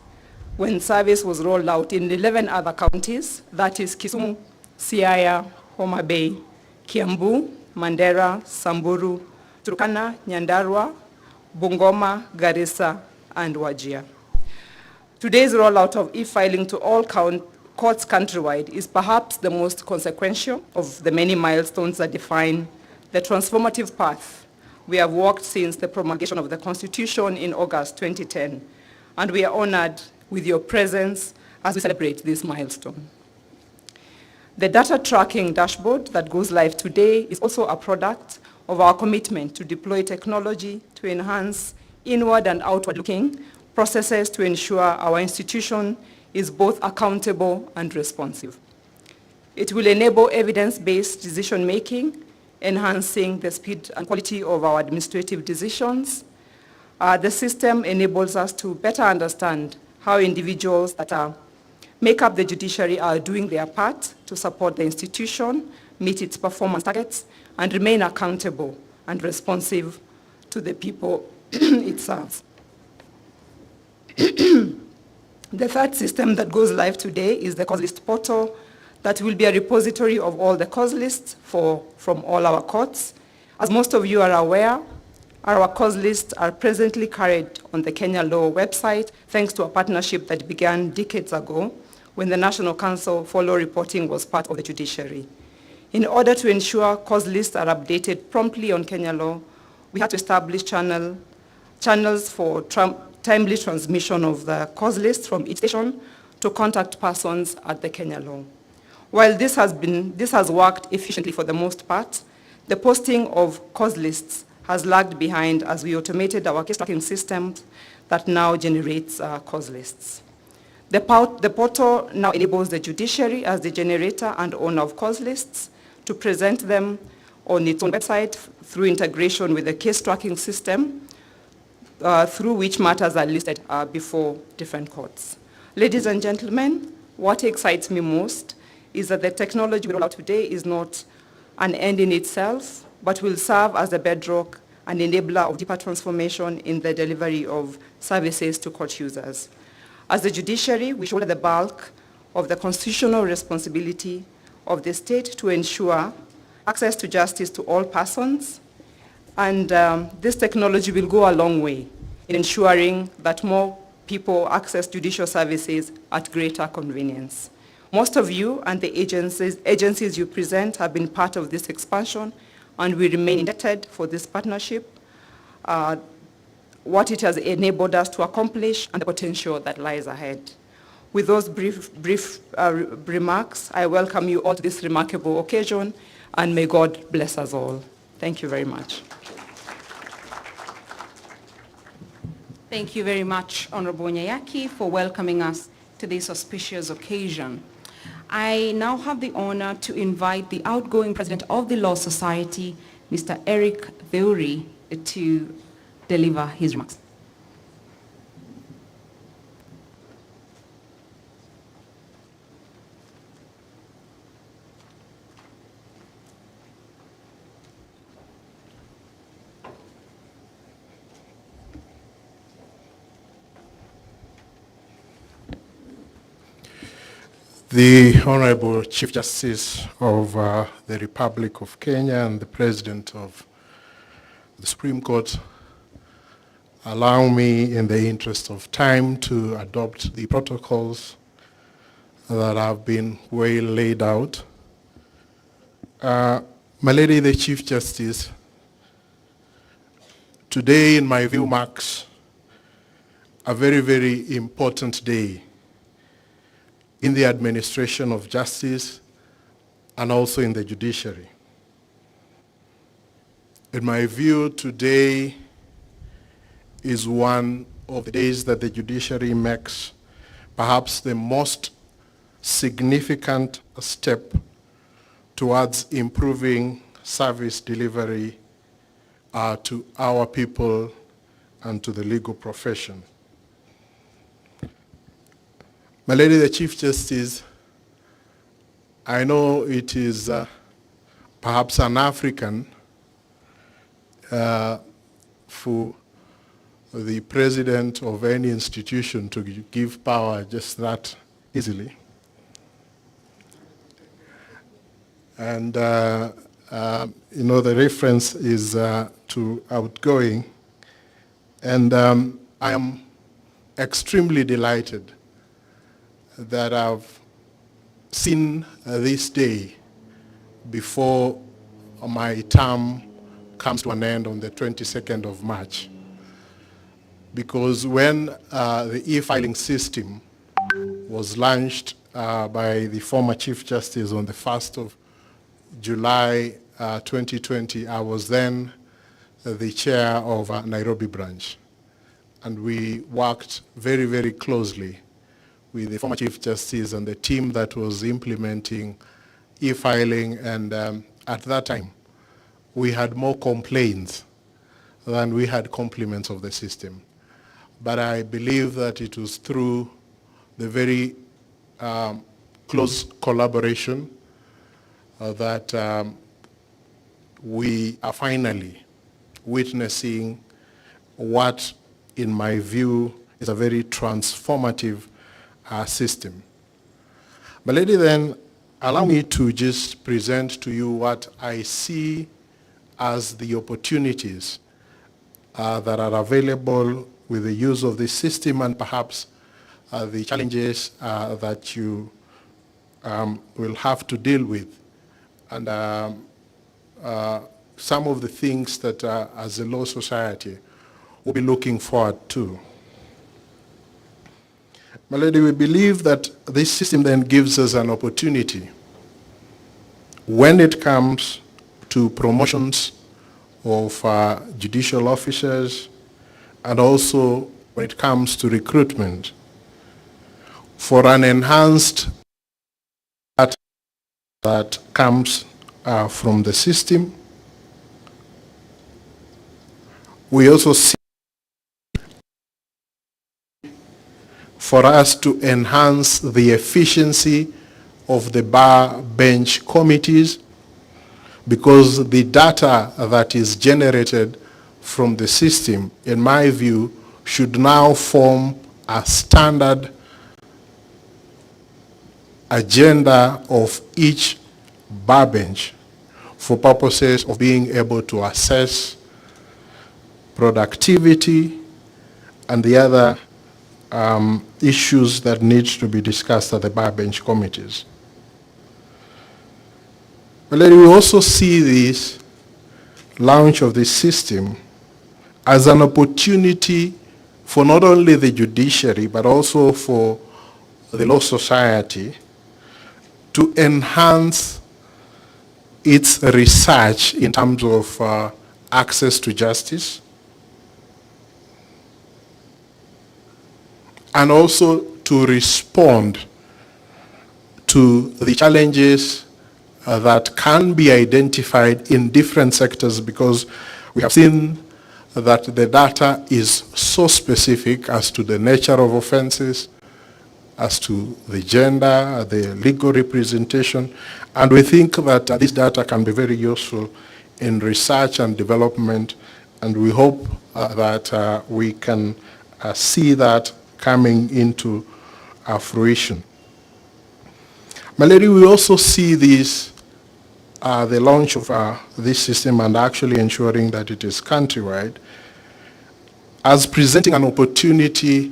when service was rolled out in 11 other counties, that is Kisumu, Siaya, Homa Bay, Kiambu, Mandera, Samburu, Turkana, Nyandarua, Bungoma, Garissa, and Wajir. Today's rollout of e-filing to all courts countrywide is perhaps the most consequential of the many milestones that define the transformative path we have walked since the promulgation of the Constitution in August 2010, and we are honored with your presence as we celebrate this milestone. The data tracking dashboard that goes live today is also a product of our commitment to deploy technology to enhance inward and outward-looking processes to ensure our institution is both accountable and responsive. It will enable evidence-based decision-making, enhancing the speed and quality of our administrative decisions. The system enables us to better understand how individuals that make up the judiciary are doing their part to support the institution, meet its performance targets, and remain accountable and responsive to the people it serves. The third system that goes live today is the Causelist Portal that will be a repository of all the cause lists from all our courts. As most of you are aware, our cause lists are presently carried on the Kenya Law website thanks to a partnership that began decades ago when the National Council for Law Reporting was part of the Judiciary. In order to ensure cause lists are updated promptly on Kenya Law, we had to establish channels for timely transmission of the cause list from each station to contact persons at the Kenya Law. While this has worked efficiently for the most part, the posting of cause lists has lagged behind as we automated our case tracking systems that now generates cause lists. The portal now enables the judiciary as the generator and owner of cause lists to present them on its own website through integration with the case tracking system through which matters are listed before different courts. Ladies and gentlemen, what excites me most is that the technology we roll out today is not an end in itself, but will serve as a bedrock and enabler of deeper transformation in the delivery of services to court users. As the judiciary, we shoulder the bulk of the constitutional responsibility of the state to ensure access to justice to all persons, and this technology will go a long way in ensuring that more people access judicial services at greater convenience. Most of you and the agencies you present have been part of this expansion, and we remain indebted for this partnership, what it has enabled us to accomplish and the potential that lies ahead. With those brief remarks, I welcome you all to this remarkable occasion, and may God bless us all. Thank you very much. Thank you very much, Honorable Nyayaki, for welcoming us to this auspicious occasion. I now have the honor to invite the outgoing President of the Law Society, Mr. Eric Theuri, to deliver his remarks. The Honorable Chief Justice of the Republic of Kenya and the President of the Supreme Court, allow me, in the interest of time, to adopt the protocols that have been well laid out. My Lady, the Chief Justice, today, in my view, marks a very, very important day in the administration of justice and also in the judiciary. In my view, today is one of the days that the judiciary makes perhaps the most significant step towards improving service delivery to our people and to the legal profession. My Lady, the Chief Justice, I know it is perhaps an African for the president of any institution to give power just that easily. And, the reference is to outgoing. And I am extremely delighted that I've seen this day before my term comes to an end on the 22nd of March. Because when the e-filing system was launched by the former Chief Justice on the 1st of July 2020, I was then the chair of Nairobi branch. And we worked very, very closely with the former Chief Justice and the team that was implementing e-filing, and at that time, we had more complaints than we had compliments of the system. But I believe that it was through the very close collaboration that we are finally witnessing what, in my view, is a very transformative system. My Lady, then, allow me to just present to you what I see as the opportunities that are available with the use of this system, and perhaps the challenges that you will have to deal with, and some of the things that as a law society we'll be looking forward to. My Lady, we believe that this system then gives us an opportunity when it comes to promotions of judicial officers, and also when it comes to recruitment. for an enhanced data that comes from the system. We also see for us to enhance the efficiency of the bar bench committees, because the data that is generated from the system, in my view, should now form a standard agenda of each bar bench for purposes of being able to assess productivity and the other issues that need to be discussed at the bar bench committees. But we also see this launch of this system as an opportunity for not only the judiciary but also for the law society to enhance its research in terms of access to justice, and also to respond to the challenges that can be identified in different sectors, because we have seen that the data is so specific as to the nature of offenses, as to the gender, the legal representation, and we think that this data can be very useful in research and development, and we hope that we can see that coming into fruition. Malady, we also see this, the launch of this system and actually ensuring that it is countrywide, as presenting an opportunity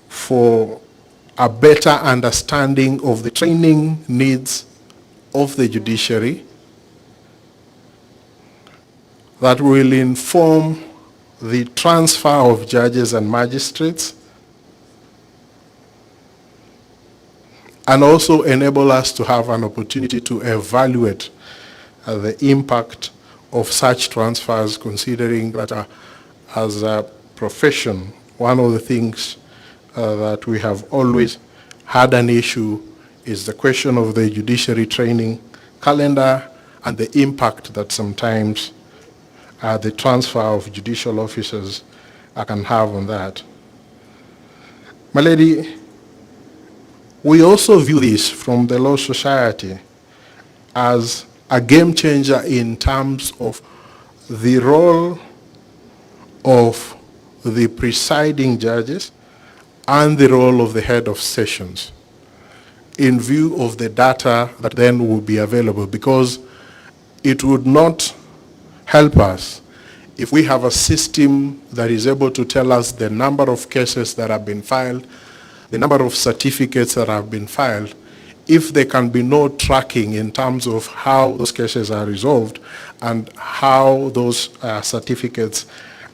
for a better understanding of the training needs of the judiciary that will inform the transfer of judges and magistrates, and also enable us to have an opportunity to evaluate the impact of such transfers, considering that as a profession, one of the things that we have always had an issue is the question of the judiciary training calendar and the impact that sometimes the transfer of judicial officers can have on that. My lady, we also view this from the law society as a game changer in terms of the role of the presiding judges and the role of the head of sessions in view of the data that then will be available, because it would not help us if we have a system that is able to tell us the number of cases that have been filed, the number of certificates that have been filed, if there can be no tracking in terms of how those cases are resolved and how those certificates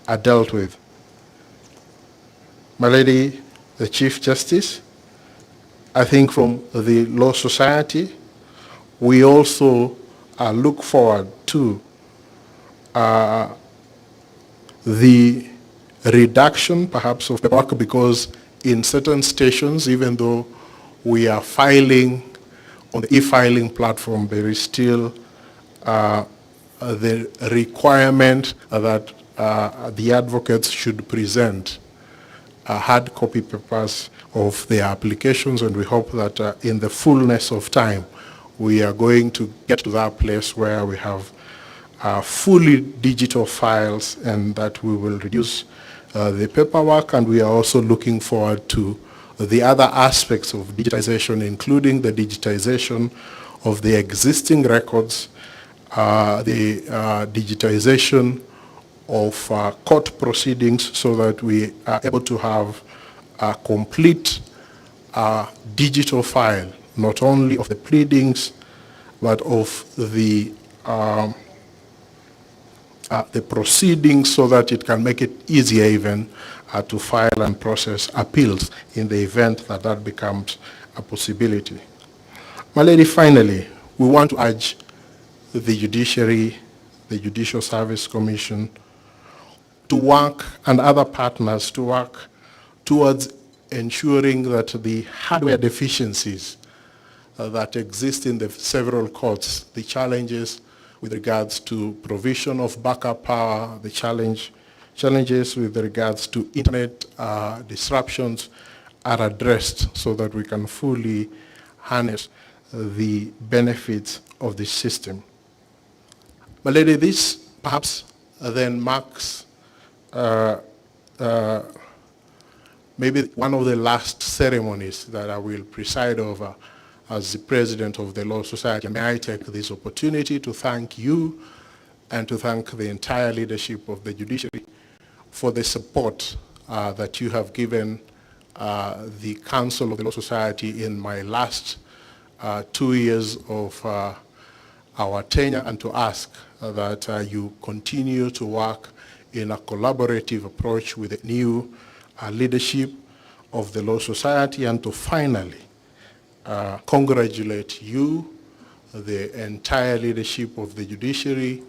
are dealt with. My lady, the Chief Justice, I think from the law society, we also look forward to the reduction perhaps of paperwork, because in certain stations, even though we are filing on the e-filing platform, there is still the requirement that the advocates should present hard copy papers of their applications, and we hope that in the fullness of time, we are going to get to that place where we have fully digital files, and that we will reduce the paperwork. And we are also looking forward to the other aspects of digitization, including the digitization of the existing records, the digitization of court proceedings, so that we are able to have a complete digital file, not only of the pleadings, but of the proceedings, so that it can make it easier even to file and process appeals in the event that that becomes a possibility. My lady, finally, we want to urge the Judiciary, the Judicial Service Commission, to work, and other partners to work towards ensuring that the hardware deficiencies that exist in the several courts, the challenges with regards to provision of backup power, the challenges with regards to internet disruptions are addressed so that we can fully harness the benefits of this system. My lady, this perhaps then marks maybe one of the last ceremonies that I will preside over as the President of the Law Society. May I take this opportunity to thank you and to thank the entire leadership of the Judiciary for the support that you have given the Council of the Law Society in my last 2 years of our tenure, and to ask that you continue to work in a collaborative approach with the new leadership of the Law Society, and to finally congratulate you, the entire leadership of the Judiciary,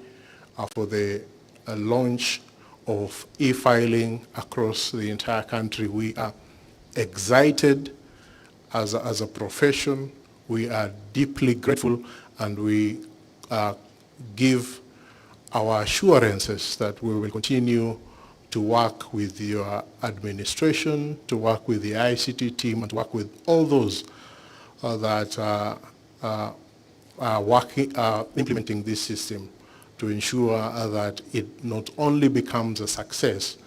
for the launch of e-filing across the entire country. We are excited as a profession. We are deeply grateful, and we give our assurances that we will continue to work with your administration, to work with the ICT team, and to work with all those that are implementing this system to ensure that it not only becomes a success,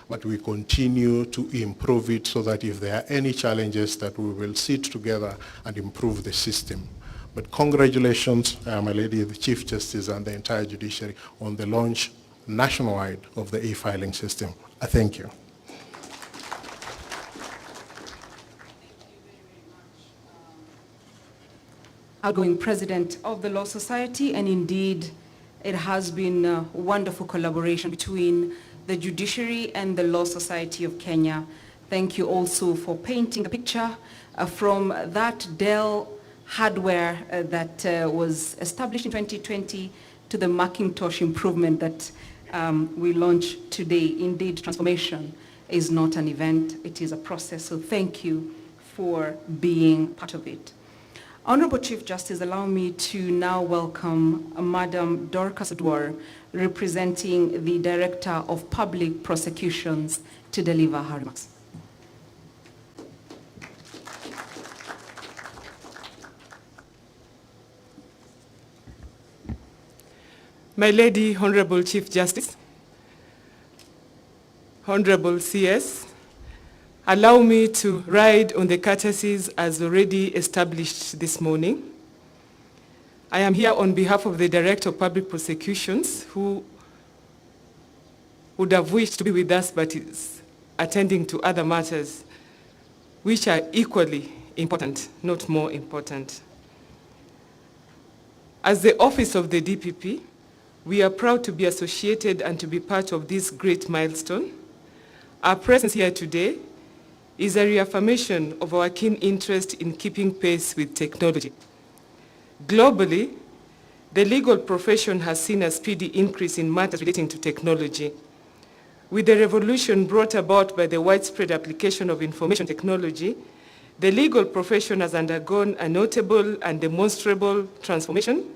but we continue to improve it so that if there are any challenges, that we will sit together and improve the system. But congratulations, my lady, the Chief Justice, and the entire Judiciary on the launch nationwide of the e-filing system. I thank you. Outgoing President of the Law Society, and indeed it has been a wonderful collaboration between the Judiciary and the Law Society of Kenya. Thank you also for painting the picture from that Dell hardware that was established in 2020 to the Macintosh improvement that we launched today. Indeed, transformation is not an event, it is a process, so thank you for being part of it. Honorable Chief Justice, allow me to now welcome Madam Dorcas Dwar, representing the Director of Public Prosecutions, to deliver her remarks. My Lady Honorable Chief Justice, Honorable CS, allow me to ride on the courtesies as already established this morning. I am here on behalf of the Director of Public Prosecutions, who would have wished to be with us but is attending to other matters which are equally important, not more important. As the Office of the DPP, we are proud to be associated and to be part of this great milestone. Our presence here today is a reaffirmation of our keen interest in keeping pace with technology. Globally, the legal profession has seen a speedy increase in matters relating to technology. With the revolution brought about by the widespread application of information technology, the legal profession has undergone a notable and demonstrable transformation.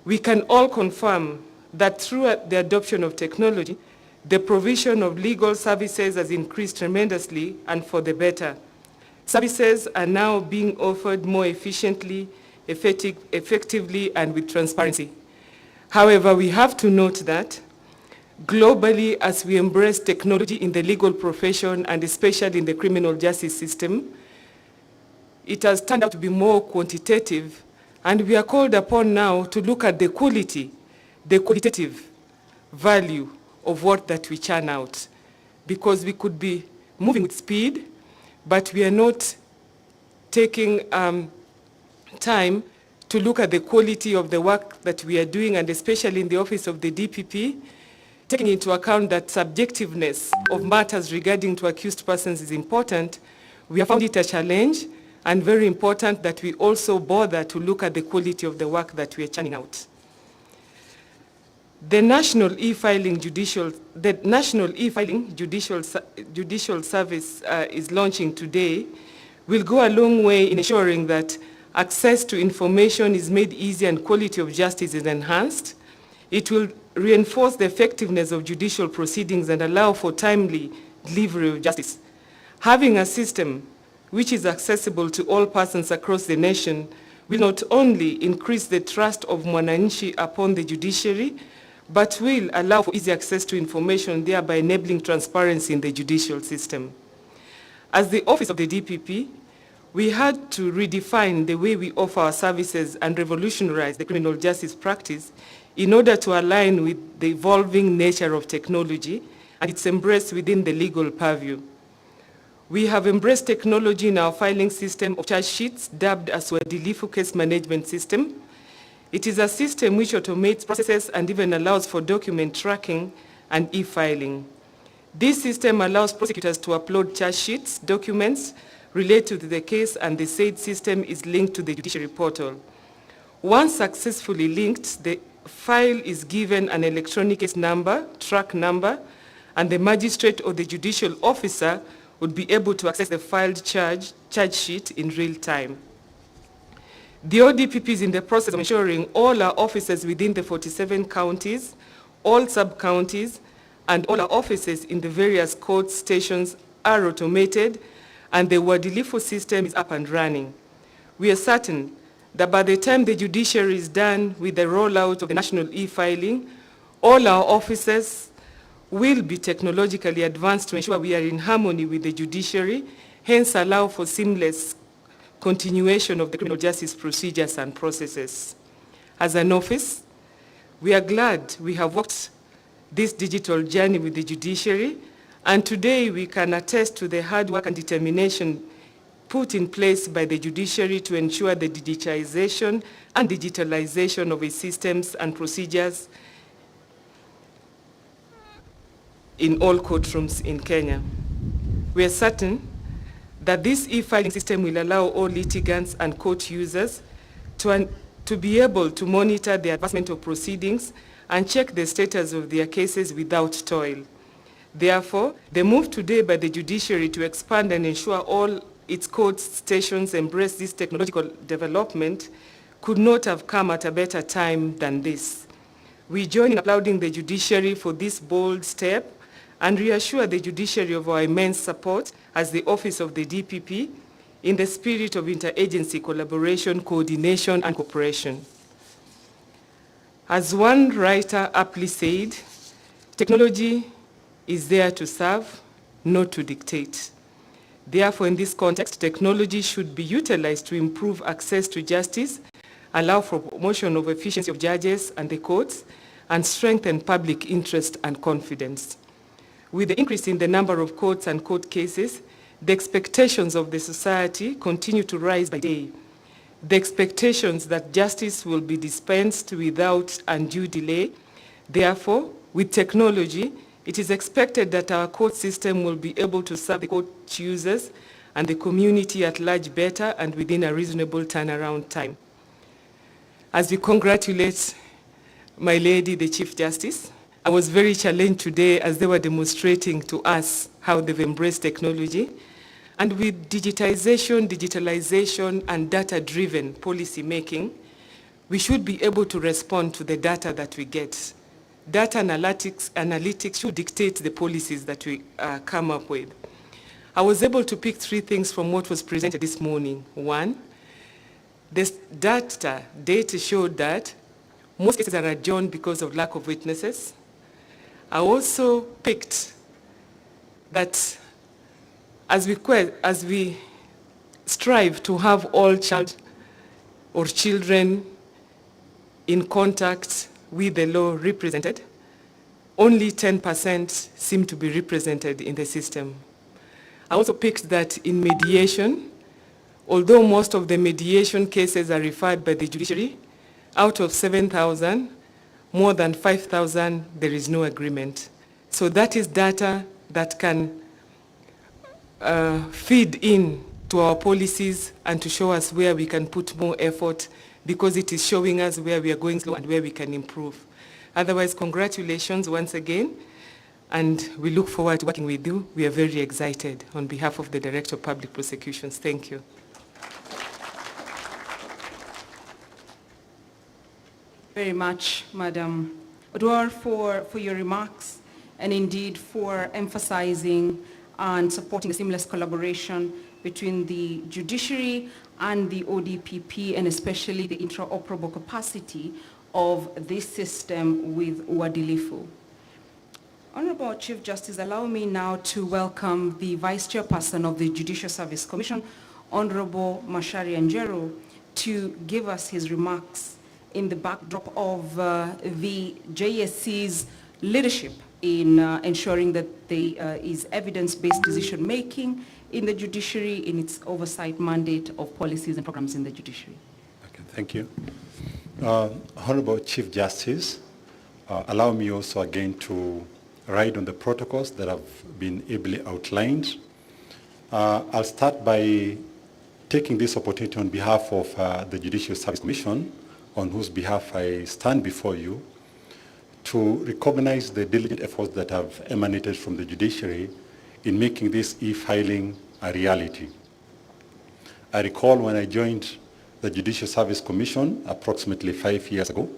We can all confirm that through the adoption of technology, the provision of legal services has increased tremendously and for the better. Services are now being offered more efficiently, effectively, and with transparency. However, we have to note that globally, as we embrace technology in the legal profession and especially in the criminal justice system, it has turned out to be more quantitative, and we are called upon now to look at the quality, the qualitative value of what that we churn out, because we could be moving with speed, but we are not taking time to look at the quality of the work that we are doing, and especially in the office of the DPP, taking into account that subjectiveness of matters regarding to accused persons is important. We have found it a challenge, and very important that we also bother to look at the quality of the work that we are churning out. The National E-Filing Judicial Service is launching today will go a long way in ensuring that access to information is made easy and quality of justice is enhanced. It will reinforce the effectiveness of judicial proceedings and allow for timely delivery of justice. Having a system which is accessible to all persons across the nation will not only increase the trust of Mwananchi upon the judiciary, but will allow for easy access to information, thereby enabling transparency in the judicial system. As the Office of the DPP, we had to redefine the way we offer our services and revolutionize the criminal justice practice in order to align with the evolving nature of technology and its embrace within the legal purview. We have embraced technology in our filing system of charge sheets, dubbed as our Delifu Case Management System. It is a system which automates processes and even allows for document tracking and e-filing. This system allows prosecutors to upload charge sheets, documents related to the case, and the said system is linked to the Judiciary portal. Once successfully linked, the file is given an electronic case number, track number, and the magistrate or the judicial officer would be able to access the filed charge sheet in real time. The ODPP is in the process of ensuring all our offices within the 47 counties, all sub-counties, and all our offices in the various court stations are automated, and the Wadilifu system is up and running. We are certain that by the time the judiciary is done with the rollout of the national e-filing, all our offices will be technologically advanced to ensure we are in harmony with the judiciary, hence allow for seamless continuation of the criminal justice procedures and processes. As an office, we are glad we have walked this digital journey with the judiciary, and today we can attest to the hard work and determination put in place by the judiciary to ensure the digitization and digitalization of its systems and procedures in all courtrooms in Kenya. We are certain that this e-filing system will allow all litigants and court users to be able to monitor the advancement of proceedings and check the status of their cases without toil. Therefore, the move today by the judiciary to expand and ensure all its court stations embrace this technological development could not have come at a better time than this. We join in applauding the judiciary for this bold step and reassure the judiciary of our immense support as the Office of the DPP in the spirit of interagency collaboration, coordination, and cooperation. As one writer aptly said, technology is there to serve, not to dictate. Therefore, in this context, technology should be utilized to improve access to justice, allow for promotion of efficiency of judges and the courts, and strengthen public interest and confidence. With the increase in the number of courts and court cases, the expectations of the society continue to rise by day. The expectations that justice will be dispensed without undue delay. Therefore, with technology, it is expected that our court system will be able to serve the court users and the community at large better and within a reasonable turnaround time. As we congratulate my lady, the Chief Justice, I was very challenged today as they were demonstrating to us how they've embraced technology. And with digitalization, and data-driven policy making, we should be able to respond to the data that we get. Data analytics should dictate the policies that we come up with. I was able to pick 3 things from what was presented this morning. 1, this data showed that most cases are adjourned because of lack of witnesses. I also picked that as we strive to have all children in contact with the law represented, only 10% seem to be represented in the system. I also picked that in mediation, although most of the mediation cases are referred by the judiciary, out of 7,000, more than 5,000, there is no agreement. So that is data that can feed in to our policies and to show us where we can put more effort, because it is showing us where we are going slow and where we can improve. Otherwise, congratulations once again, and we look forward to working with you. We are very excited on behalf of the Director of Public Prosecutions. Thank you. Very much, Madam Odwar, for your remarks, and indeed for emphasizing and supporting the seamless collaboration between the judiciary and the ODPP, and especially the interoperable capacity of this system with uadilifu. Honorable Chief Justice, allow me now to welcome the Vice Chairperson of the Judicial Service Commission, Honorable Mashari Anjero, to give us his remarks in the backdrop of the JSC's leadership in ensuring that there is evidence-based decision-making in the judiciary in its oversight mandate of policies and programs in the judiciary. Okay, thank you. Honorable Chief Justice, allow me also again to ride on the protocols that have been ably outlined. I'll start by taking this opportunity on behalf of the Judicial Service Commission, on whose behalf I stand before you, to recognize the diligent efforts that have emanated from the judiciary in making this e-filing a reality. I recall when I joined the Judicial Service Commission approximately 5 years ago,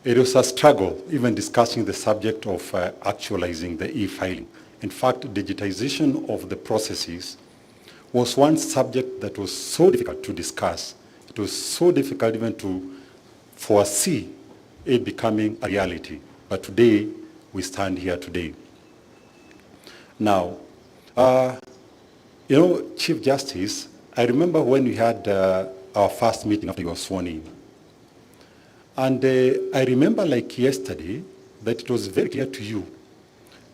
it was a struggle even discussing the subject of actualizing the e-filing. In fact, digitization of the processes was one subject that was so difficult to discuss. It was so difficult even to foresee it becoming a reality. But today, we stand here today. Now, Chief Justice, I remember when we had our first meeting after you were sworn in. And I remember like yesterday that it was very clear to you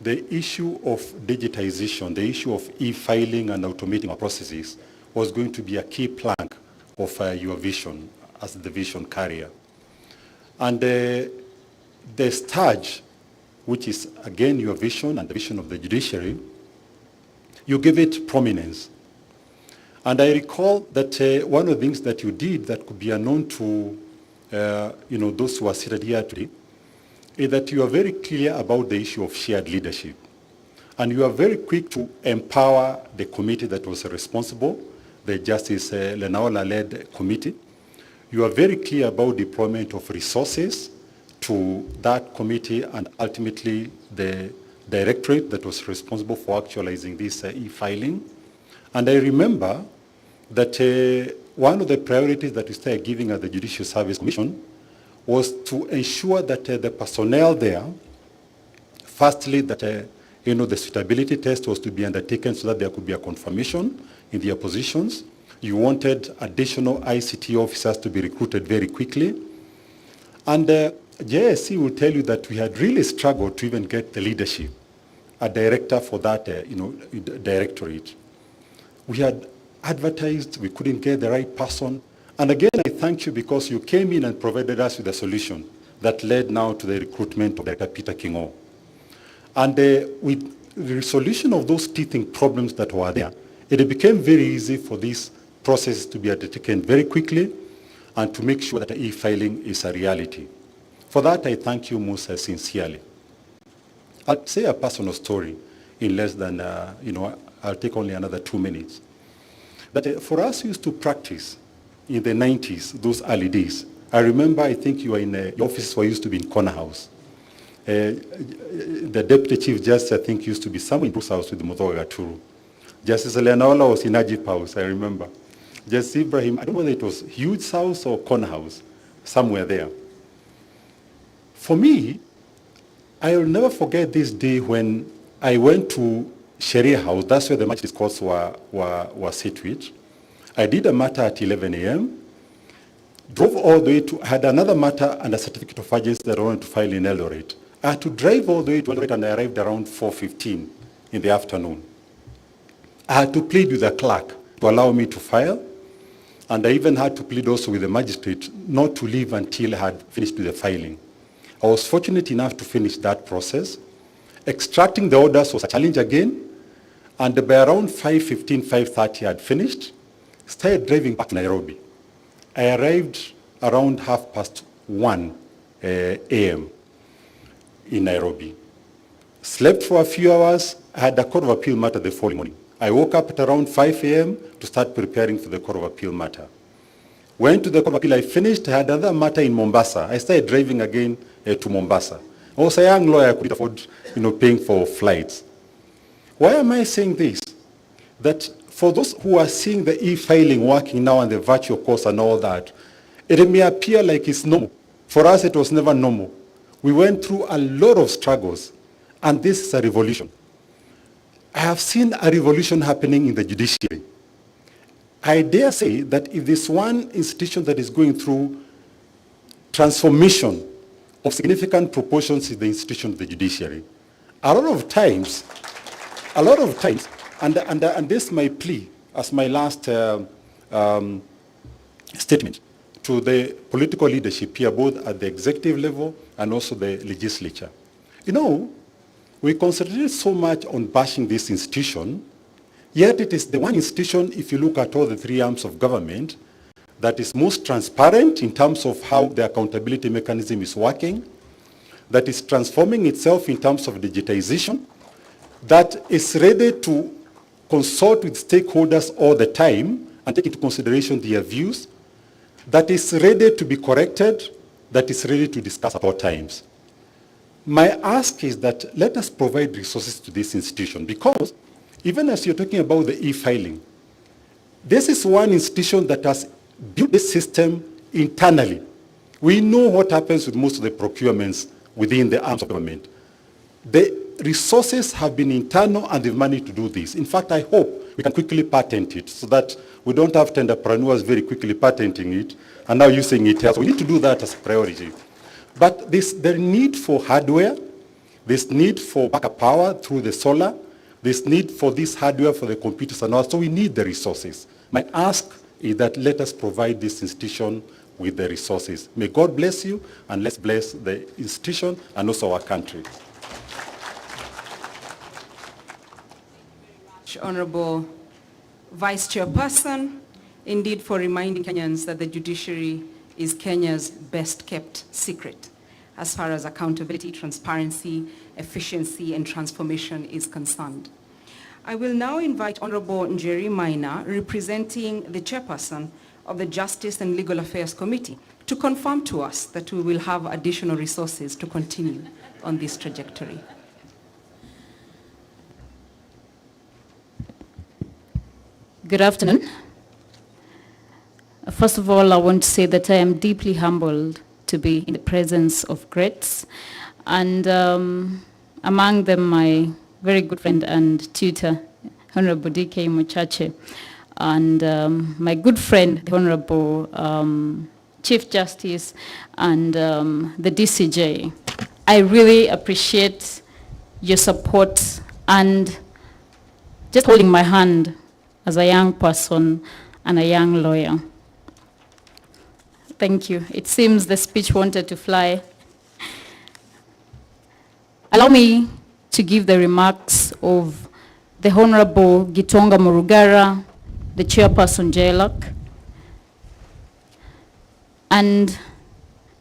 the issue of digitization, the issue of e-filing and automating our processes was going to be a key plank of your vision as the vision carrier. And the stage, which is again your vision and the vision of the judiciary, you give it prominence. And I recall that one of the things that you did that could be unknown to those who are seated here today, is that you are very clear about the issue of shared leadership. And you are very quick to empower the committee that was responsible, the Justice Lenaola-led committee. You are very clear about deployment of resources to that committee and ultimately the directorate that was responsible for actualizing this e-filing. And I remember that one of the priorities that we started giving at the Judicial Service Commission was to ensure that the personnel there, firstly, that the suitability test was to be undertaken so that there could be a confirmation in their positions. You wanted additional ICT officers to be recruited very quickly. And JSC will tell you that we had really struggled to even get the leadership, a director for that directorate. We had advertised, we couldn't get the right person. And again, I thank you because you came in and provided us with a solution that led now to the recruitment of Dr. Peter Kingo. And with the resolution of those teething problems that were there, it became very easy for this process to be undertaken very quickly and to make sure that the e-filing is a reality. For that, I thank you most sincerely. I'll say a personal story in less than, I'll take only another 2 minutes. But for us, we used to practice in the 90s, those early days. I remember, I think you were in your office where used to be in Corner House. The Deputy Chief Justice, I think, used to be somewhere in Bruce House with Muthoga Gaturu. Justice Lenaola was in Ajip House, I remember. Justice Ibrahim, I don't know whether it was Huge House or Corner House, somewhere there. For me, I will never forget this day when I went to Sharia House. That's where the magistrate courts were situated. I did a matter at 11 a.m., drove all the way to, had another matter and a certificate of urgency that I wanted to file in Eldoret. I had to drive all the way to Eldoret and I arrived around 4:15 in the afternoon. I had to plead with the clerk to allow me to file, and I even had to plead also with the magistrate not to leave until I had finished with the filing. I was fortunate enough to finish that process. Extracting the orders was a challenge again, and by around 5:15, 5:30 I had finished, started driving back to Nairobi. I arrived around 1:30 a.m. in Nairobi. Slept for a few hours. I had a Court of Appeal matter the following morning. I woke up at around 5 a.m. to start preparing for the Court of Appeal matter. Went to the Court of Appeal, I finished, I had another matter in Mombasa. I started driving again to Mombasa. I was a young lawyer, I couldn't afford, paying for flights. Why am I saying this? That for those who are seeing the e-filing working now and the virtual course and all that, it may appear like it's normal. For us, it was never normal. We went through a lot of struggles, and this is a revolution. I have seen a revolution happening in the judiciary. I dare say that if there's one institution that is going through transformation of significant proportions is the institution of the judiciary. A lot of times, and this is my plea as my last statement to the political leadership here, both at the executive level and also the legislature. We concentrate so much on bashing this institution, yet it is the one institution, if you look at all the three arms of government, that is most transparent in terms of how the accountability mechanism is working, that is transforming itself in terms of digitization, that is ready to consult with stakeholders all the time and take into consideration their views, that is ready to be corrected, that is ready to discuss at all times. My ask is that let us provide resources to this institution, because even as you're talking about the e-filing, this is one institution that has built this system internally. We know what happens with most of the procurements within the arms of government. The resources have been internal and they've managed to do this. In fact, I hope we can quickly patent it so that we don't have tenderpreneurs very quickly patenting it and now using it else. We need to do that as a priority. But the need for hardware, this need for backup power through the solar, this need for this hardware for the computers and all, so we need the resources. My ask is that let us provide this institution with the resources. May God bless you, and let's bless the institution and also our country. Honorable Vice Chairperson, indeed for reminding Kenyans that the judiciary is Kenya's best kept secret as far as accountability, transparency, efficiency, and transformation is concerned. I will now invite Honorable Njeri Maina, representing the Chairperson of the Justice and Legal Affairs Committee, to confirm to us that we will have additional resources to continue on this trajectory. Good afternoon. First of all, I want to say that I am deeply humbled to be in the presence of greats, and among them my very good friend and tutor, Honorable D.K. Muchache, and my good friend, the Honorable Chief Justice, and the DCJ. I really appreciate your support and just holding my hand as a young person and a young lawyer. Thank you. It seems the speech wanted to fly. Allow me to give the remarks of the Honorable Gitonga Murugara, the Chairperson JLAC. And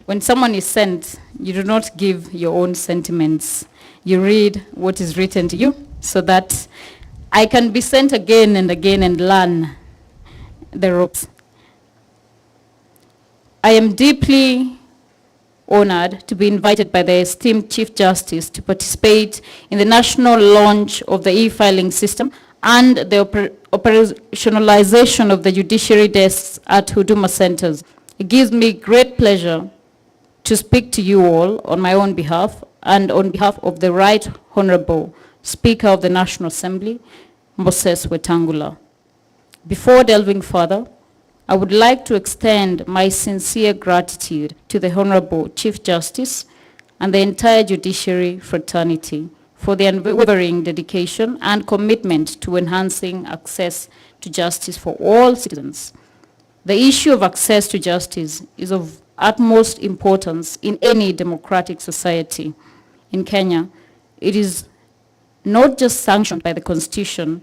when someone is sent, you do not give your own sentiments. You read what is written to you so that I can be sent again and again and learn the ropes. I am deeply honored to be invited by the esteemed Chief Justice to participate in the national launch of the e-filing system and the operationalization of the judiciary desks at Huduma centers. It gives me great pleasure to speak to you all on my own behalf and on behalf of the Right Honorable Speaker of the National Assembly, Moses Wetangula. Before delving further, I would like to extend my sincere gratitude to the Honorable Chief Justice and the entire judiciary fraternity for their unwavering dedication and commitment to enhancing access to justice for all citizens. The issue of access to justice is of utmost importance in any democratic society. In Kenya, it is not just sanctioned by the Constitution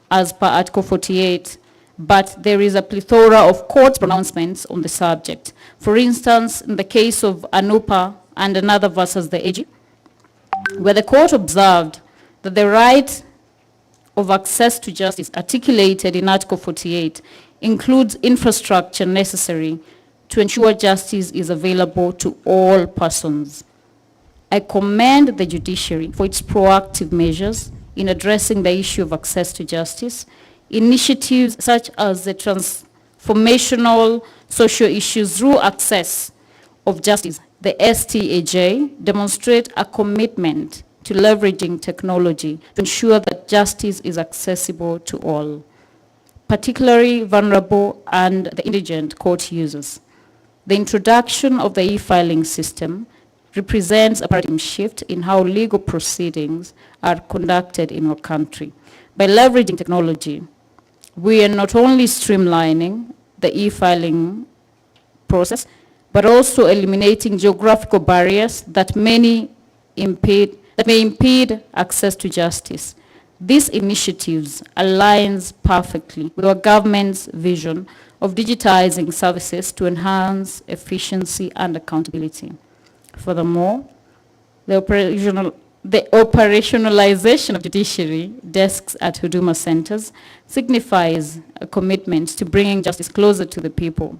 as per Article 48, but there is a plethora of court pronouncements on the subject. For instance, in the case of Anupa and another versus the AG, where the court observed that the right of access to justice articulated in Article 48 includes infrastructure necessary to ensure justice is available to all persons. I commend the Judiciary for its proactive measures in addressing the issue of access to justice. Initiatives such as the transformational social issues through access of justice, the STAJ, demonstrate a commitment to leveraging technology to ensure that justice is accessible to all, particularly vulnerable and the indigent court users. The introduction of the e-filing system represents a paradigm shift in how legal proceedings are conducted in our country. By leveraging technology, we are not only streamlining the e-filing process, but also eliminating geographical barriers that may impede access to justice. These initiatives aligns perfectly with our government's vision of digitizing services to enhance efficiency and accountability. Furthermore, the operationalization of judiciary desks at Huduma centers signifies a commitment to bringing justice closer to the people.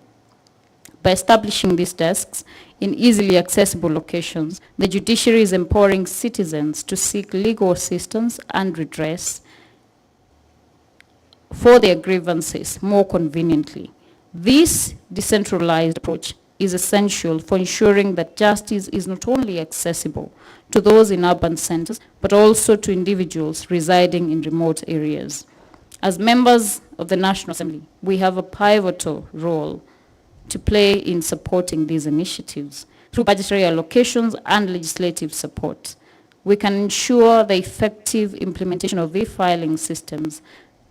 By establishing these desks in easily accessible locations, the judiciary is empowering citizens to seek legal assistance and redress for their grievances more conveniently. This decentralized approach is essential for ensuring that justice is not only accessible to those in urban centers, but also to individuals residing in remote areas. As members of the National Assembly, we have a pivotal role to play in supporting these initiatives. Through budgetary allocations and legislative support, we can ensure the effective implementation of e-filing systems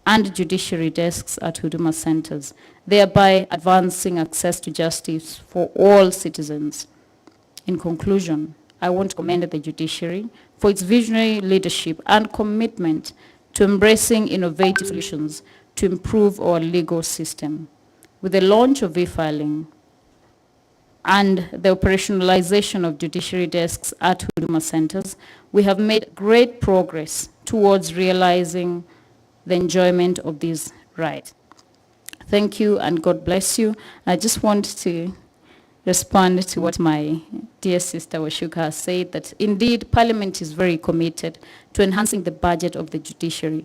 and judiciary desks at Huduma centers, thereby advancing access to justice for all citizens. In conclusion, I want to commend the judiciary for its visionary leadership and commitment to embracing innovative solutions to improve our legal system. With the launch of e-filing and the operationalization of judiciary desks at Huduma centers, we have made great progress towards realizing the enjoyment of these rights. Thank you and God bless you. I just want to respond to what my dear sister Washuka has said, that indeed Parliament is very committed to enhancing the budget of the judiciary.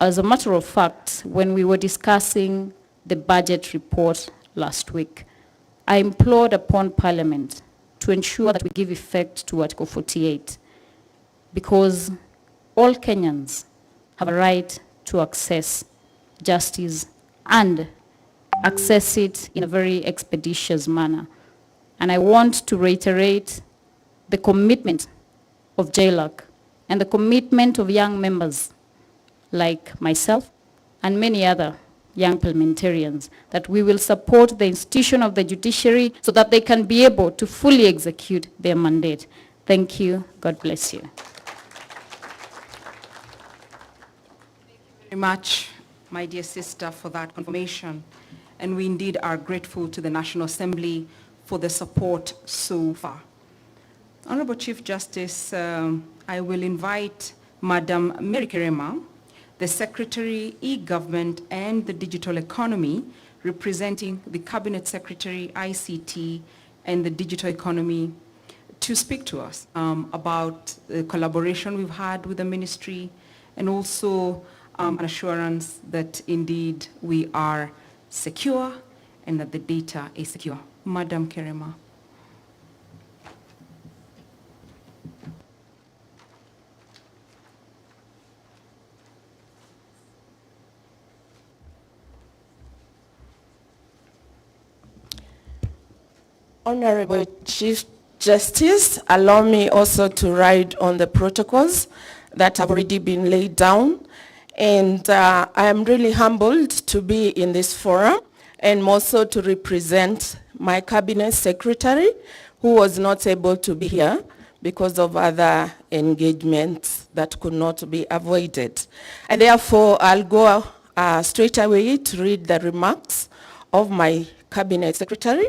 As a matter of fact, when we were discussing the budget report last week, I implored upon Parliament to ensure that we give effect to Article 48, because all Kenyans have a right to access justice and access it in a very expeditious manner. And I want to reiterate the commitment of JLAC and the commitment of young members like myself and many other young parliamentarians, that we will support the institution of the judiciary so that they can be able to fully execute their mandate. Thank you. God bless you. Thank you very much, my dear sister, for that confirmation. And we indeed are grateful to the National Assembly for the support so far. Honorable Chief Justice, I will invite Madam Mary Kerema, the Secretary, E-Government and the Digital Economy, representing the Cabinet Secretary, ICT, and the Digital Economy, to speak to us about the collaboration we've had with the Ministry, and also an assurance that indeed we are secure and that the data is secure. Madam Kerema. Honorable Chief Justice, allow me also to ride on the protocols that have already been laid down. And I am really humbled to be in this forum and also to represent my Cabinet Secretary, who was not able to be here because of other engagements that could not be avoided. And therefore, I'll go straight away to read the remarks of my Cabinet Secretary.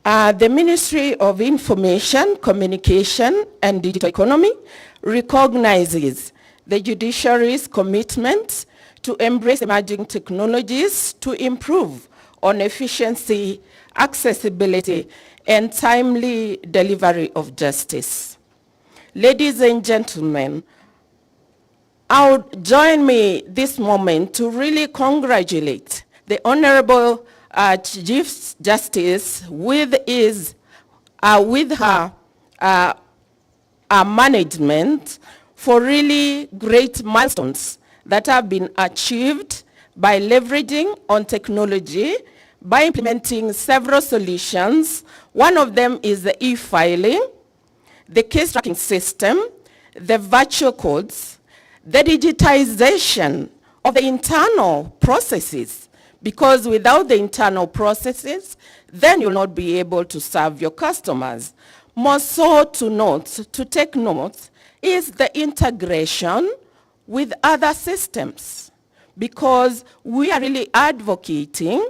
The Ministry of Information, Communication and Digital Economy recognizes the Judiciary's commitment to embrace emerging technologies to improve on efficiency, accessibility, and timely delivery of justice. Ladies and gentlemen, I would join me this moment to really congratulate the Honorable Chief Justice with her management for really great milestones that have been achieved by leveraging on technology, by implementing several solutions. One of them is the e-filing, the case tracking system, the virtual codes, the digitization of the internal processes, because without the internal processes, then you'll not be able to serve your customers. More so to take note, is the integration with other systems, because we are really advocating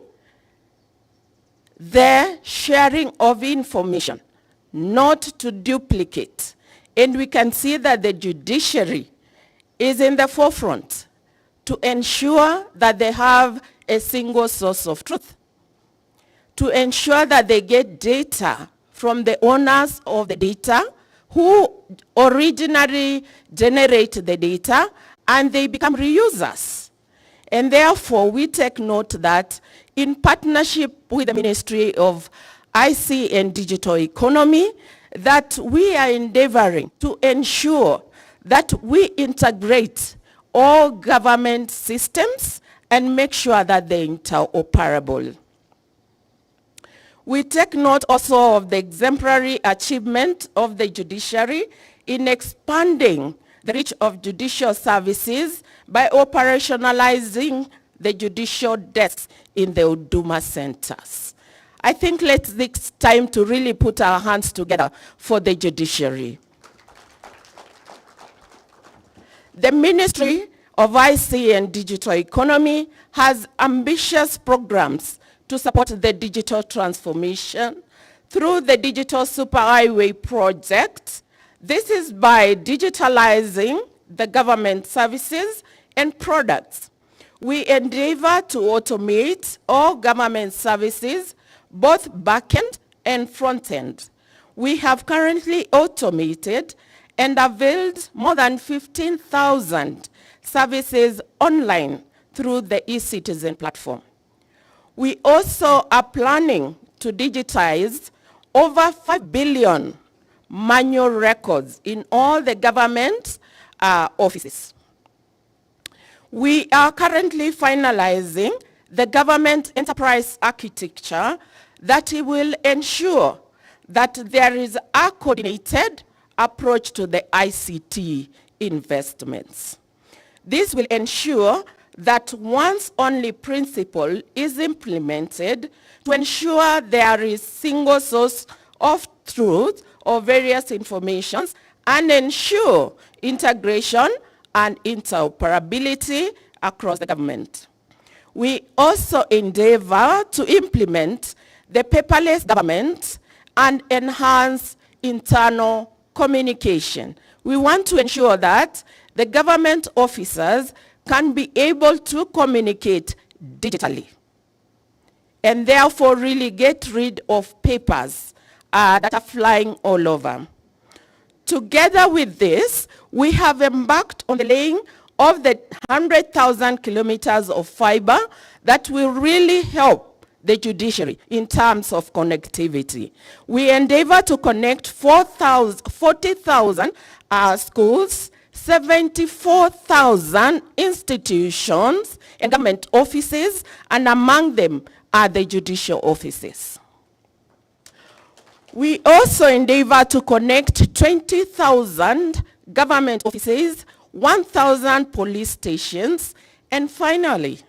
the sharing of information, not to duplicate. And we can see that the judiciary is in the forefront to ensure that they have a single source of truth, to ensure that they get data from the owners of the data who originally generate the data, and they become reusers. And therefore, we take note that in partnership with the Ministry of IC and Digital Economy, that we are endeavoring to ensure that we integrate all government systems and make sure that they're interoperable. We take note also of the exemplary achievement of the judiciary in expanding the reach of judicial services by operationalizing the judicial desks in the Huduma centers. I think it's time to really put our hands together for the judiciary. The Ministry of IC and Digital Economy has ambitious programs to support the digital transformation through the Digital Superhighway project. This is by digitalizing the government services and products. We endeavor to automate all government services, both back-end and front-end. We have currently automated and availed more than 15,000 services online through the eCitizen platform. We also are planning to digitize over 5 billion manual records in all the government offices. We are currently finalizing the government enterprise architecture that will ensure that there is a coordinated approach to the ICT investments. This will ensure that once only principle is implemented to ensure there is single source of truth of various informations and ensure integration and interoperability across the government. We also endeavor to implement the paperless government and enhance internal communication. We want to ensure that the government officers can be able to communicate digitally and therefore really get rid of papers that are flying all over. Together with this, we have embarked on the laying of the 100,000 kilometers of fiber that will really help the judiciary in terms of connectivity. We endeavor to connect 40,000 schools, 74,000 institutions and government offices, and among them are the judicial offices. We also endeavor to connect 20,000 government offices, 1,000 police stations, and finally,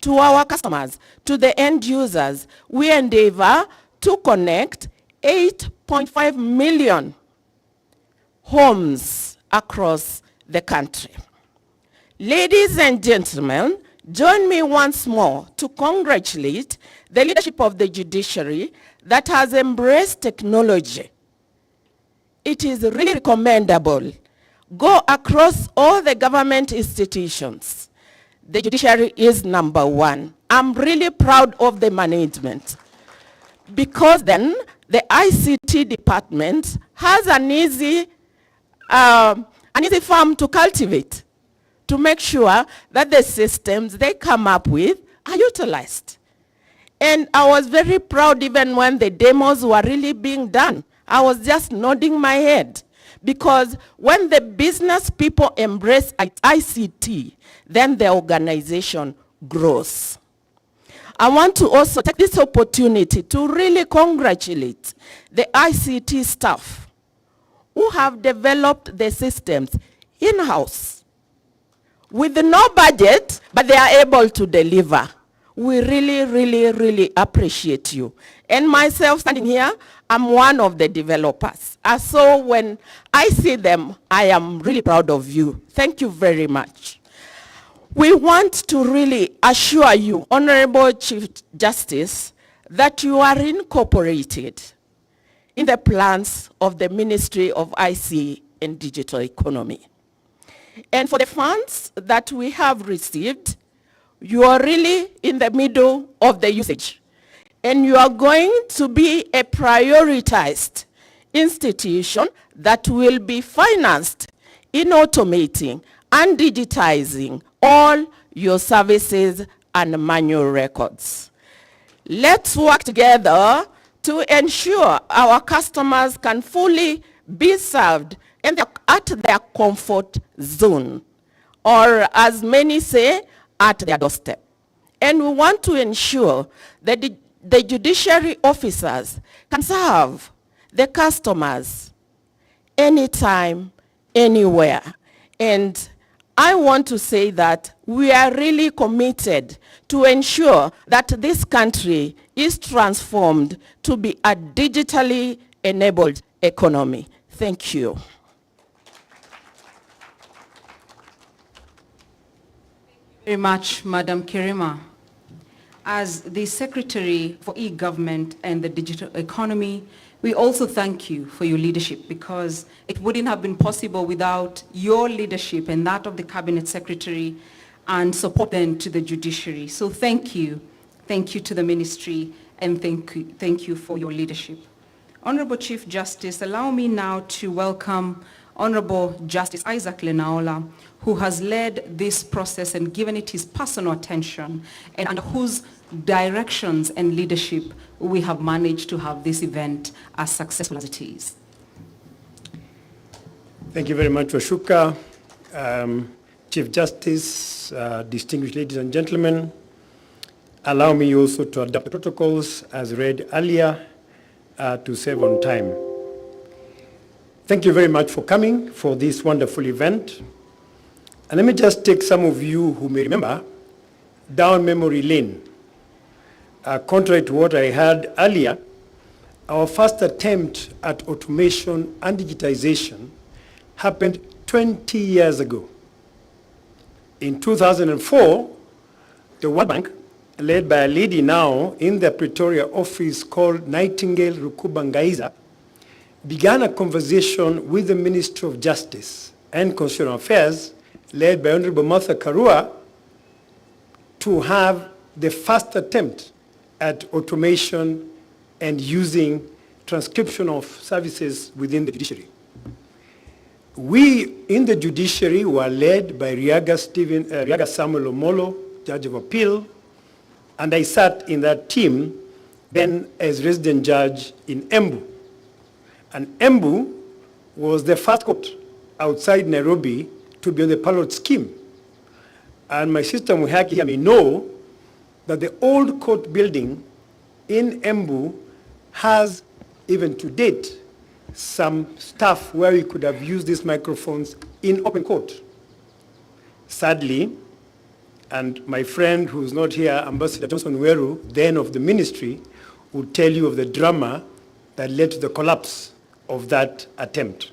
to our customers, to the end users, we endeavor to connect 8.5 million homes across the country. Ladies and gentlemen, join me once more to congratulate the leadership of the judiciary that has embraced technology, it is really recommendable. Go across all the government institutions. The judiciary is number one. I'm really proud of the management, because then the ICT department has an easy farm to cultivate, to make sure that the systems they come up with are utilized. And I was very proud even when the demos were really being done. I was just nodding my head, because when the business people embrace ICT, then the organization grows. I want to also take this opportunity to really congratulate the ICT staff who have developed the systems in-house with no budget, but they are able to deliver. We really, really, really appreciate you. And myself standing here, I'm one of the developers. So when I see them, I am really proud of you. Thank you very much. We want to really assure you, Honorable Chief Justice, that you are incorporated in the plans of the Ministry of IC and Digital Economy. And for the funds that we have received, you are really in the middle of the usage. And you are going to be a prioritized institution that will be financed in automating and digitizing all your services and manual records. Let's work together to ensure our customers can fully be served and at their comfort zone, or as many say, at their doorstep. And we want to ensure that the judiciary officers can serve the customers anytime, anywhere. And I want to say that we are really committed to ensure that this country is transformed to be a digitally enabled economy. Thank you. Very much, Madam Kirima. As the Secretary for E-Government and the Digital Economy, we also thank you for your leadership, because it wouldn't have been possible without your leadership and that of the Cabinet Secretary and support then to the Judiciary. So thank you to the Ministry, and thank you for your leadership. Honorable Chief Justice, allow me now to welcome Honorable Justice Isaac Lenaola, who has led this process and given it his personal attention, and under whose directions and leadership we have managed to have this event as successful as it is. Thank you very much, Washuka. Chief Justice, distinguished ladies and gentlemen, allow me also to adopt the protocols as read earlier to save on time. Thank you very much for coming for this wonderful event. And let me just take some of you who may remember down memory lane. Contrary to what I heard earlier, our first attempt at automation and digitization happened 20 years ago. In 2004, the World Bank, led by a lady now in the Pretoria office called Nightingale Rukubangaiza, began a conversation with the Ministry of Justice and Constitutional Affairs, led by Honorable Martha Karua, to have the first attempt at automation and using transcription of services within the judiciary. We in the judiciary were led by Riaga Samuel Omolo, Judge of Appeal, and I sat in that team then as resident judge in Embu. And Embu was the first court outside Nairobi to be on the pilot scheme. And my sister Muhaki may know that the old court building in Embu has, even to date, some stuff where we could have used these microphones in open court. Sadly, and my friend who's not here, Ambassador Johnson Weru, then of the ministry, will tell you of the drama that led to the collapse of that attempt.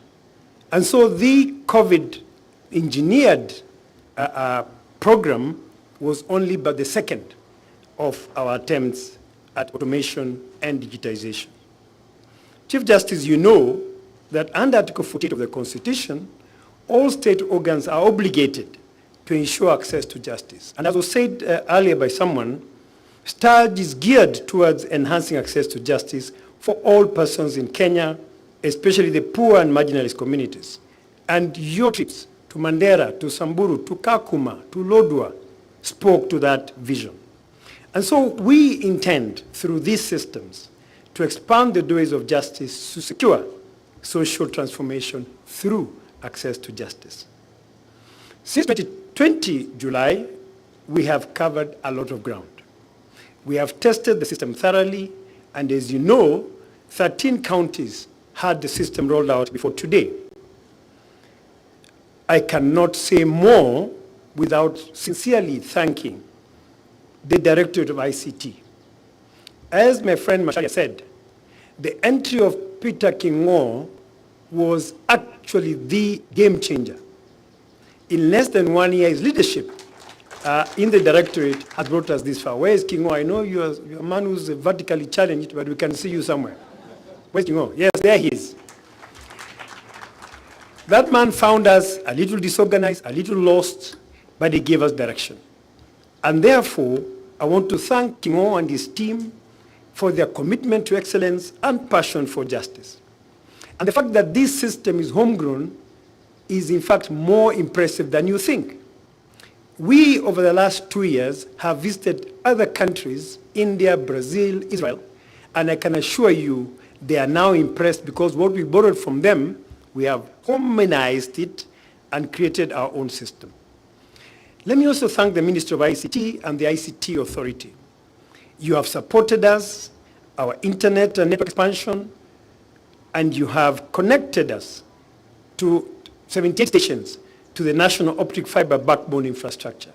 And so the COVID engineered program was only but the second of our attempts at automation and digitization. Chief Justice, you know that under Article 48 of the Constitution, all state organs are obligated to ensure access to justice. And as was said earlier by someone, STARG is geared towards enhancing access to justice for all persons in Kenya, especially the poor and marginalized communities. And your trips to Mandera, to Samburu, to Kakuma, to Lodwar spoke to that vision. And so we intend, through these systems, to expand the doors of justice to secure social transformation through access to justice. Since 2020 July, we have covered a lot of ground. We have tested the system thoroughly, and as you know, 13 counties had the system rolled out before today. I cannot say more without sincerely thanking the Directorate of ICT. As my friend Masharia said, the entry of Peter Kingo was actually the game changer. In less than 1 year, his leadership in the Directorate has brought us this far. Where is Kingo? I know you're a man who's vertically challenged, but we can see you somewhere. Where's Kingo? Yes, there he is. That man found us a little disorganized, a little lost, but he gave us direction. And therefore, I want to thank Kingo and his team for their commitment to excellence and passion for justice. And the fact that this system is homegrown is in fact more impressive than you think. We, over the last 2 years, have visited other countries, India, Brazil, Israel, and I can assure you they are now impressed because what we borrowed from them, we have homogenized it and created our own system. Let me also thank the Ministry of ICT and the ICT Authority. You have supported us, our internet and network expansion, and you have connected us to 78 stations to the national optic fiber backbone infrastructure.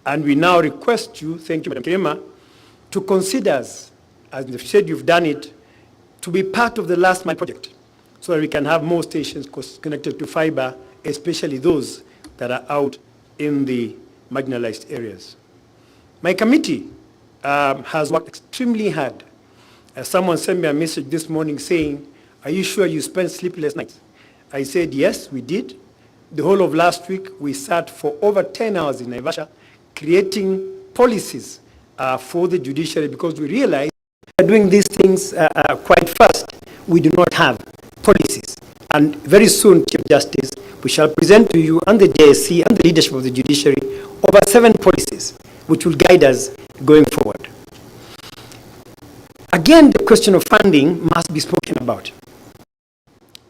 And we now request you, thank you, Madam Kirema, to consider us, as you said you've done it, to be part of the last mile project so that we can have more stations connected to fiber, especially those that are out in the marginalized areas. My committee has worked extremely hard. Someone sent me a message this morning saying, are you sure you spent sleepless nights? I said, yes, we did. The whole of last week, we sat for over 10 hours in Naivasha creating policies for the judiciary because we realized we are doing these things quite fast. We do not have policies. And very soon, Chief Justice, we shall present to you and the JSC and the leadership of the judiciary over 7 policies which will guide us going forward. Again, the question of funding must be spoken about.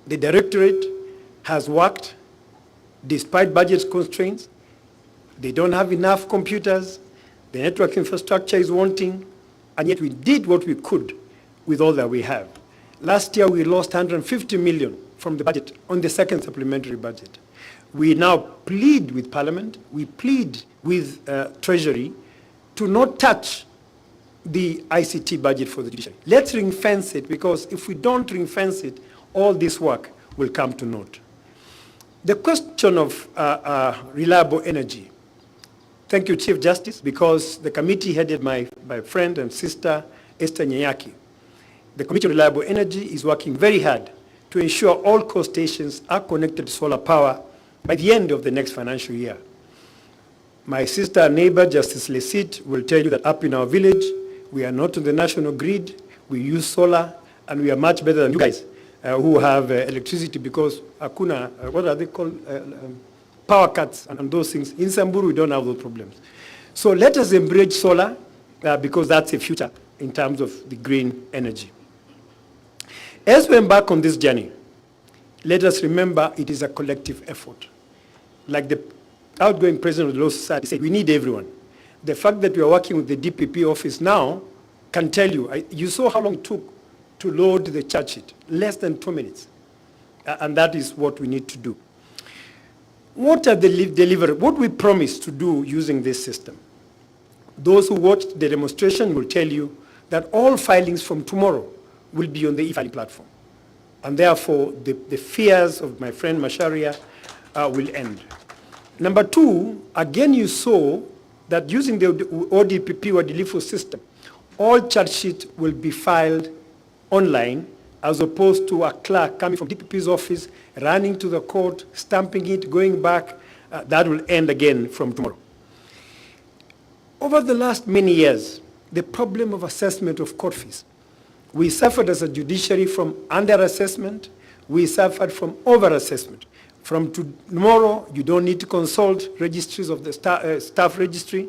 The Directorate has worked despite budget constraints. They don't have enough computers. The network infrastructure is wanting, and yet we did what we could with all that we have. Last year, we lost 150 million from the budget on the second supplementary budget. We now plead with Parliament, we plead with Treasury to not touch the ICT budget for the judiciary. Let's ring fence it, because if we don't ring fence it, all this work will come to naught. The question of reliable energy. Thank you, Chief Justice, because the committee headed by my friend and sister, Esther Nyayaki. The Committee on Reliable Energy is working very hard to ensure all core stations are connected to solar power by the end of the next financial year. My sister and neighbor, Justice Lesit, will tell you that up in our village, we are not on the national grid, we use solar, and we are much better than you guys who have electricity because hakuna, what are they called, power cuts and those things. In Samburu, we don't have those problems. So let us embrace solar because that's the future in terms of the green energy. As we embark on this journey, let us remember it is a collective effort. Like the outgoing president of the Law Society said, we need everyone. The fact that we are working with the DPP office now can tell you, you saw how long it took to load the charge sheet, less than 2 minutes. And that is what we need to do. What are the deliverables? What we promise to do using this system? Those who watched the demonstration will tell you that all filings from tomorrow will be on the e-filing platform. And therefore, the fears of my friend Masharia will end. Number 2, again you saw that using the ODPP or delivery system, all charge sheets will be filed online, as opposed to a clerk coming from DPP's office, running to the court, stamping it, going back. That will end again from tomorrow. Over the last many years, the problem of assessment of court fees, we suffered as a judiciary from under-assessment, we suffered from over-assessment. From tomorrow, you don't need to consult registries of the staff registry.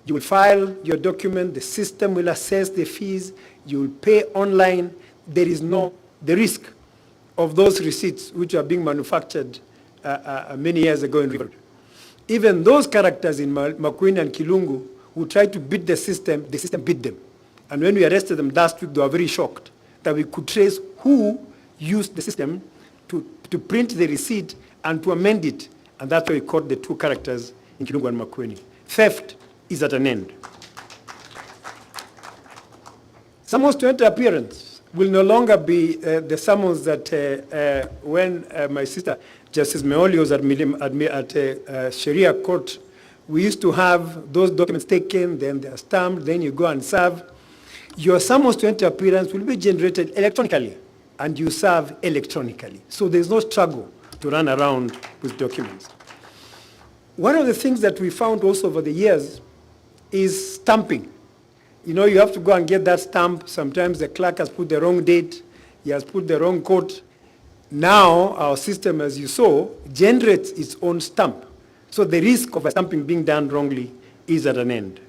You will file your document, the system will assess the fees, you will pay online. There is no the risk of those receipts which are being manufactured many years ago in River. Even those characters in Makueni and Kilungu who tried to beat the system beat them. And when we arrested them last week, they were very shocked that we could trace who used the system to print the receipt and to amend it. And that's why we caught the two characters in Kilungu and Makueni. Theft is at an end. Summons to enter appearance will no longer be the summons that when my sister, Justice Meoli, was at Sharia court, we used to have those documents taken, then they are stamped, then you go and serve. Your summons to enter appearance will be generated electronically, and you serve electronically. So there's no struggle to run around with documents. One of the things that we found also over the years is stamping. You know, you have to go and get that stamp. Sometimes the clerk has put the wrong date, he has put the wrong code. Now, our system, as you saw, generates its own stamp. So the risk of a stamping being done wrongly is at an end.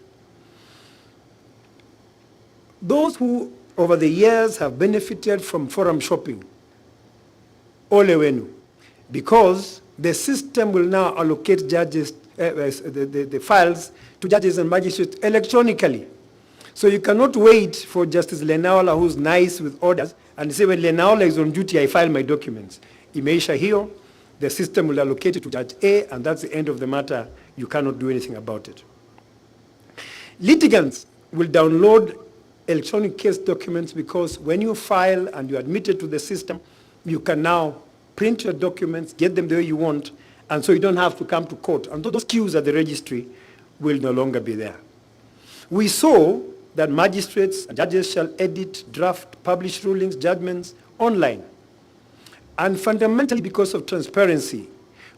Those who, over the years, have benefited from forum shopping, ole wenu, because the system will now allocate judges, the files to judges and magistrates electronically. So you cannot wait for Justice Lenaola, who's nice with orders, and say, when Lenaola is on duty, I file my documents. Imeisha here, the system will allocate it to Judge A, and that's the end of the matter. You cannot do anything about it. Litigants will download electronic case documents because when you file and you admit it to the system, you can now print your documents, get them the way you want, and so you don't have to come to court. And those queues at the registry will no longer be there. We saw that magistrates and judges shall edit, draft, publish rulings, judgments online. And fundamentally, because of transparency,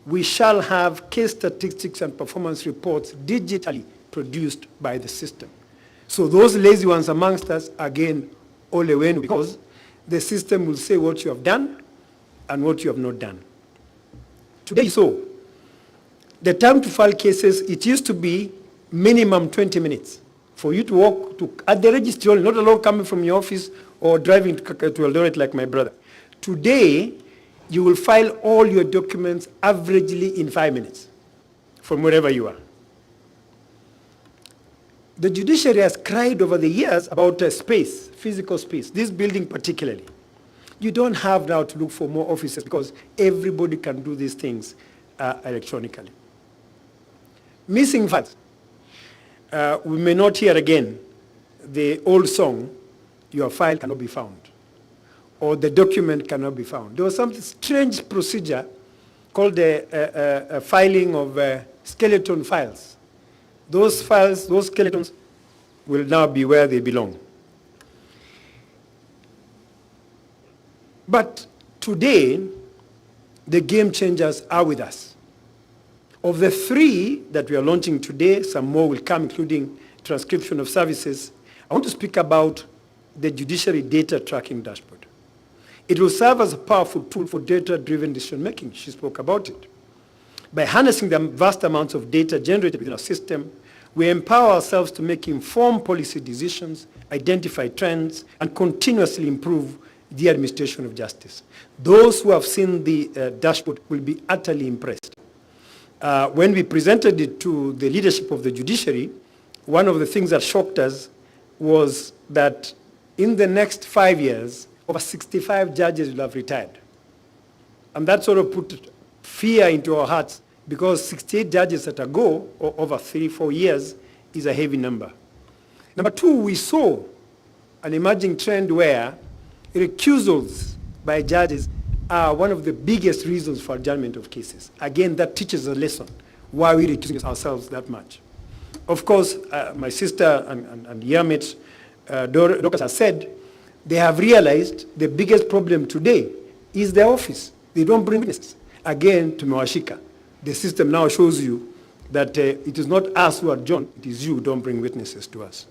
we shall have case statistics and performance reports digitally produced by the system. So those lazy ones amongst us, again, ole wenu, because the system will say what you have done and what you have not done. Today, so, the time to file cases, it used to be minimum 20 minutes. For you to walk at the registry only, not alone coming from your office or driving to Eldoret like my brother. Today, you will file all your documents averagely in 5 minutes from wherever you are. The judiciary has cried over the years about space, physical space, this building particularly. You don't have now to look for more offices because everybody can do these things electronically. Missing files. We may not hear again the old song, your file cannot be found, or the document cannot be found. There was some strange procedure called the filing of skeleton files. Those files, those skeletons, will now be where they belong. But today, the game changers are with us. Of the 3 that we are launching today, some more will come, including transcription of services. I want to speak about the Judiciary Data Tracking Dashboard. It will serve as a powerful tool for data-driven decision-making. She spoke about it. By harnessing the vast amounts of data generated within our system, we empower ourselves to make informed policy decisions, identify trends, and continuously improve the administration of justice. Those who have seen the dashboard will be utterly impressed. When we presented it to the leadership of the judiciary, one of the things that shocked us was that in the next 5 years, over 65 judges will have retired. And that sort of put fear into our hearts because 68 judges at a go, or over 3-4 years, is a heavy number. Number 2, we saw an emerging trend where recusals by judges are one of the biggest reasons for adjournment of cases. Again, that teaches a lesson why we recuse ourselves that much. Of course, my sister and Yamit Dorcas has said, they have realized the biggest problem today is their office. They don't bring witnesses. Again, tumewashika. The system now shows you that it is not us who are John, it is you who don't bring witnesses to us.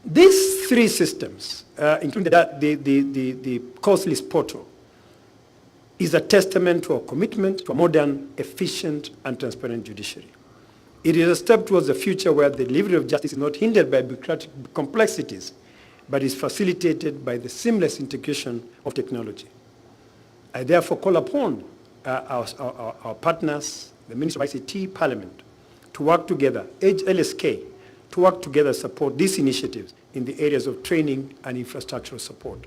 These three systems, including the Causelist Portal, is a testament to our commitment to a modern, efficient, and transparent judiciary. It is a step towards a future where the delivery of justice is not hindered by bureaucratic complexities, but is facilitated by the seamless integration of technology. I therefore call upon our partners, the Ministry of ICT, Parliament, to work together, urge LSK to work together to support these initiatives in the areas of training and infrastructural support.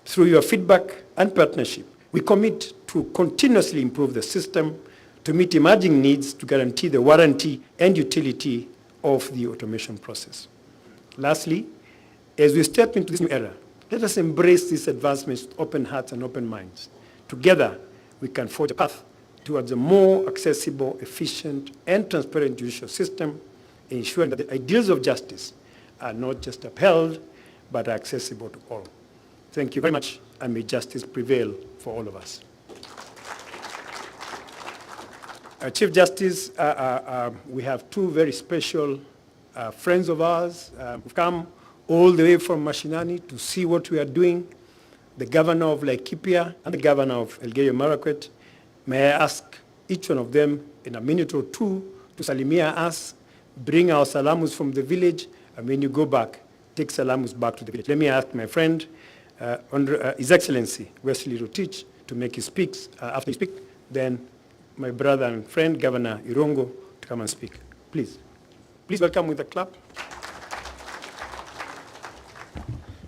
Through your feedback and partnership, we commit to continuously improve the system to meet emerging needs to guarantee the warranty and utility of the automation process. Lastly, as we step into this new era, let us embrace these advancements with open hearts and open minds. Together, we can forge a path towards a more accessible, efficient, and transparent judicial system, ensuring that the ideals of justice are not just upheld, but are accessible to all. Thank you very much, and may justice prevail for all of us. Chief Justice, we have two very special friends of ours who've come all the way from Mashinani to see what we are doing, the governor of Laikipia and the governor of Elgeyo Marakwet. May I ask each one of them in a minute or two to salimia us, bring our salamus from the village, and when you go back, take salamus back to the village. Let me ask my friend, His Excellency Wesley Rotich, to make his speaks. After he speaks, then my brother and friend, Governor Irongo, to come and speak. Please. Please welcome with a clap.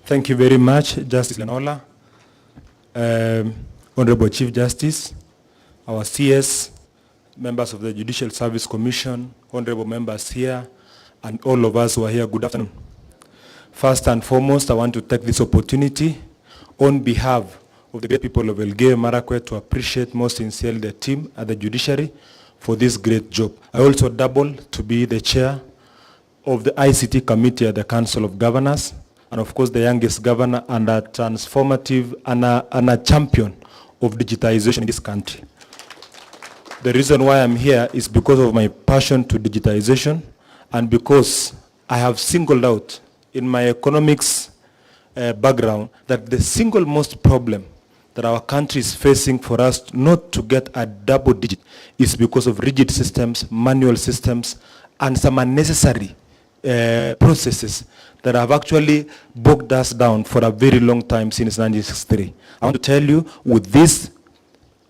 Thank you very much, Justice Lenola, Honorable Chief Justice, our CS, members of the Judicial Service Commission, honorable members here, and all of us who are here, good afternoon. First and foremost, I want to take this opportunity on behalf of the great people of Elgeyo Marakwet to appreciate most sincerely the team at the Judiciary for this great job. I also double to be the chair of the ICT Committee at the Council of Governors, and of course the youngest governor and a transformative and a champion of digitization in this country. The reason why I'm here is because of my passion to digitization and because I have singled out in my economics background that the single most problem that our country is facing for us not to get a double digit is because of rigid systems, manual systems, and some unnecessary processes that have actually bogged us down for a very long time since 1963. I want to tell you, with this,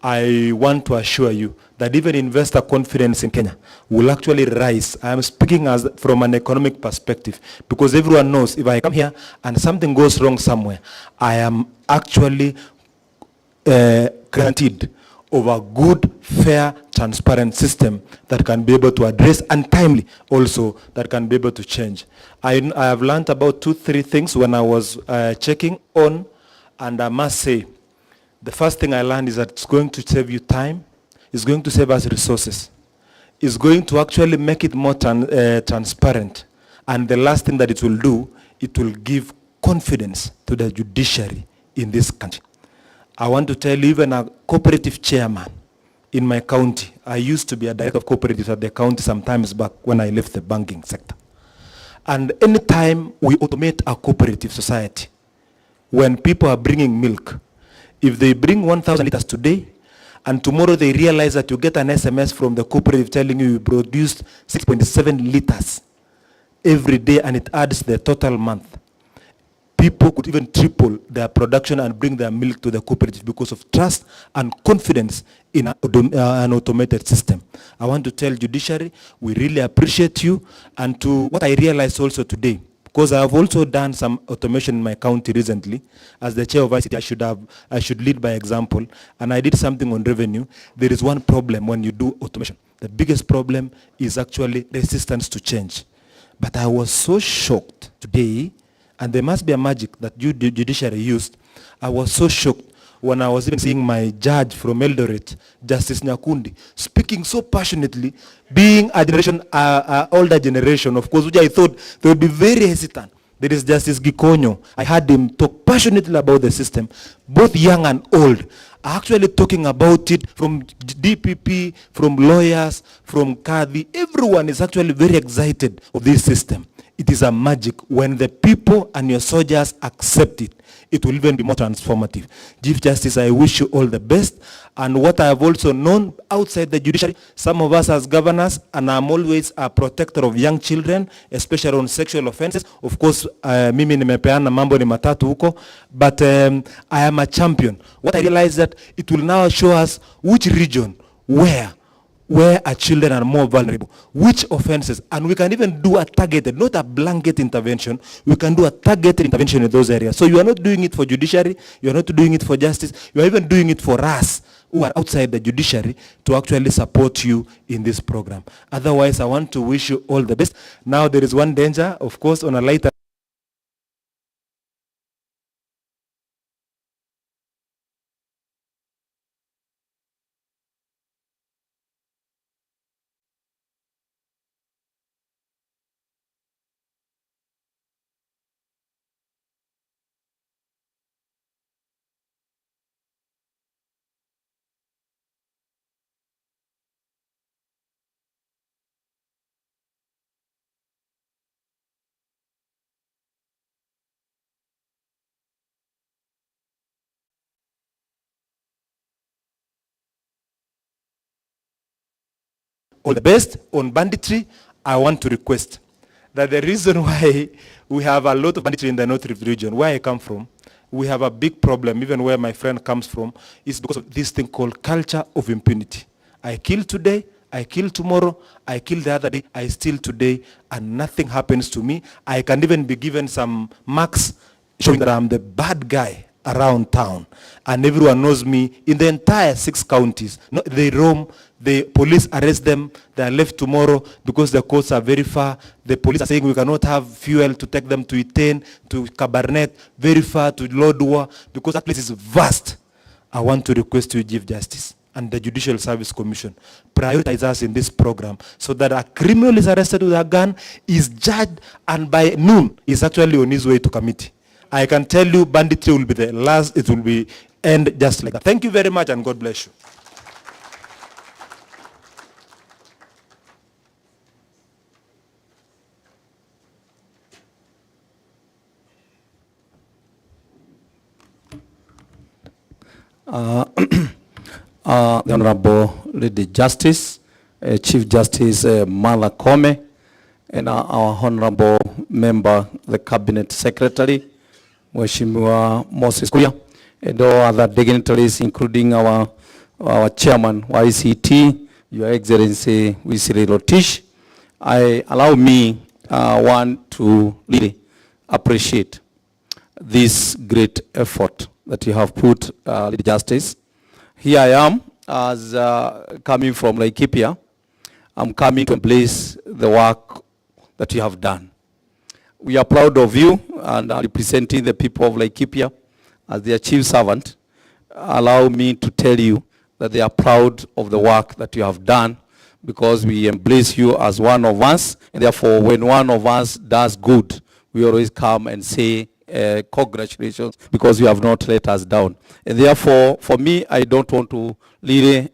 I want to assure you that even investor confidence in Kenya will actually rise. I am speaking from an economic perspective because everyone knows if I come here and something goes wrong somewhere, I am actually guaranteed of a good, fair, transparent system that can be able to address and timely also that can be able to change. I have learned about 2-3 things when I was checking on, and I must say, the first thing I learned is that it's going to save you time, it's going to save us resources, it's going to actually make it more transparent, and the last thing that it will do, it will give confidence to the judiciary in this country. I want to tell you, even a cooperative chairman in my county, I used to be a director of cooperatives at the county some times back when I left the banking sector. And anytime we automate a cooperative society, when people are bringing milk, if they bring 1,000 liters today, and tomorrow they realize that you get an SMS from the cooperative telling you produced 6.7 liters every day, and it adds the total month. People could even triple their production and bring their milk to the cooperative because of trust and confidence in an automated system. I want to tell Judiciary, we really appreciate you. And to what I realized also today, because I have also done some automation in my county recently, as the chair of ICT, I should lead by example, and I did something on revenue. There is one problem when you do automation. The biggest problem is actually resistance to change. But I was so shocked today, and there must be a magic that Judiciary used. I was so shocked when I was even seeing my judge from Eldoret, Justice Nyakundi, speaking so passionately, being a generation, older generation, of course, which I thought they would be very hesitant. There is Justice Gikonyo. I heard him talk passionately about the system. Both young and old are actually talking about it, from DPP, from lawyers, from Kadhi. Everyone is actually very excited of this system. It is a magic. When the people and your soldiers accept it, it will even be more transformative. Chief Justice, I wish you all the best. And what I have also known outside the judiciary, some of us as governors, and I'm always a protector of young children, especially on sexual offenses. Of course, mimi nimepeana mambo ni matatu huko, but I am a champion. What I realize that it will now show us which region, where our children are more vulnerable, which offenses, and we can even do a targeted, not a blanket intervention. We can do a targeted intervention in those areas. So you are not doing it for judiciary, you are not doing it for justice, you are even doing it for us who are outside the judiciary to actually support you in this program. Otherwise, I want to wish you all the best. Now there is one danger, of course, on a lighter all the best. On banditry, I want to request that the reason why we have a lot of banditry in the North Rift region, where I come from, we have a big problem, even where my friend comes from, is because of this thing called culture of impunity. I kill today, I kill tomorrow, I kill the other day, I steal today, and nothing happens to me. I can even be given some marks showing that I'm the bad guy around town, and everyone knows me in the entire 6 counties. No, they roam, the police arrest them, they are left tomorrow because the courts are very far. The police are saying we cannot have fuel to take them to Iten, to Cabernet, very far, to Lodwar, because that place is vast. I want to request you, Chief Justice, and the Judicial Service Commission, prioritize us in this program so that a criminal is arrested with a gun, is judged, and by noon is actually on his way to committee. I can tell you banditry will be the last, it will be end just like that. Thank you very much and God bless you. The Honorable Lady Justice, Chief Justice Martha Koome, and our Honorable Member, the Cabinet Secretary, Mheshimiwa Moses Kuria, and all other dignitaries, including our Chairman, ICT, Your Excellency Wisiri Rotish. Allow me want to really appreciate this great effort that you have put, Lady Justice. Here I am, as coming from Laikipia. I'm coming to embrace the work that you have done. We are proud of you and representing the people of Laikipia as their chief servant. Allow me to tell you that they are proud of the work that you have done, because we embrace you as one of us, and therefore when one of us does good, we always come and say congratulations, because you have not let us down. And therefore, for me, I don't want to really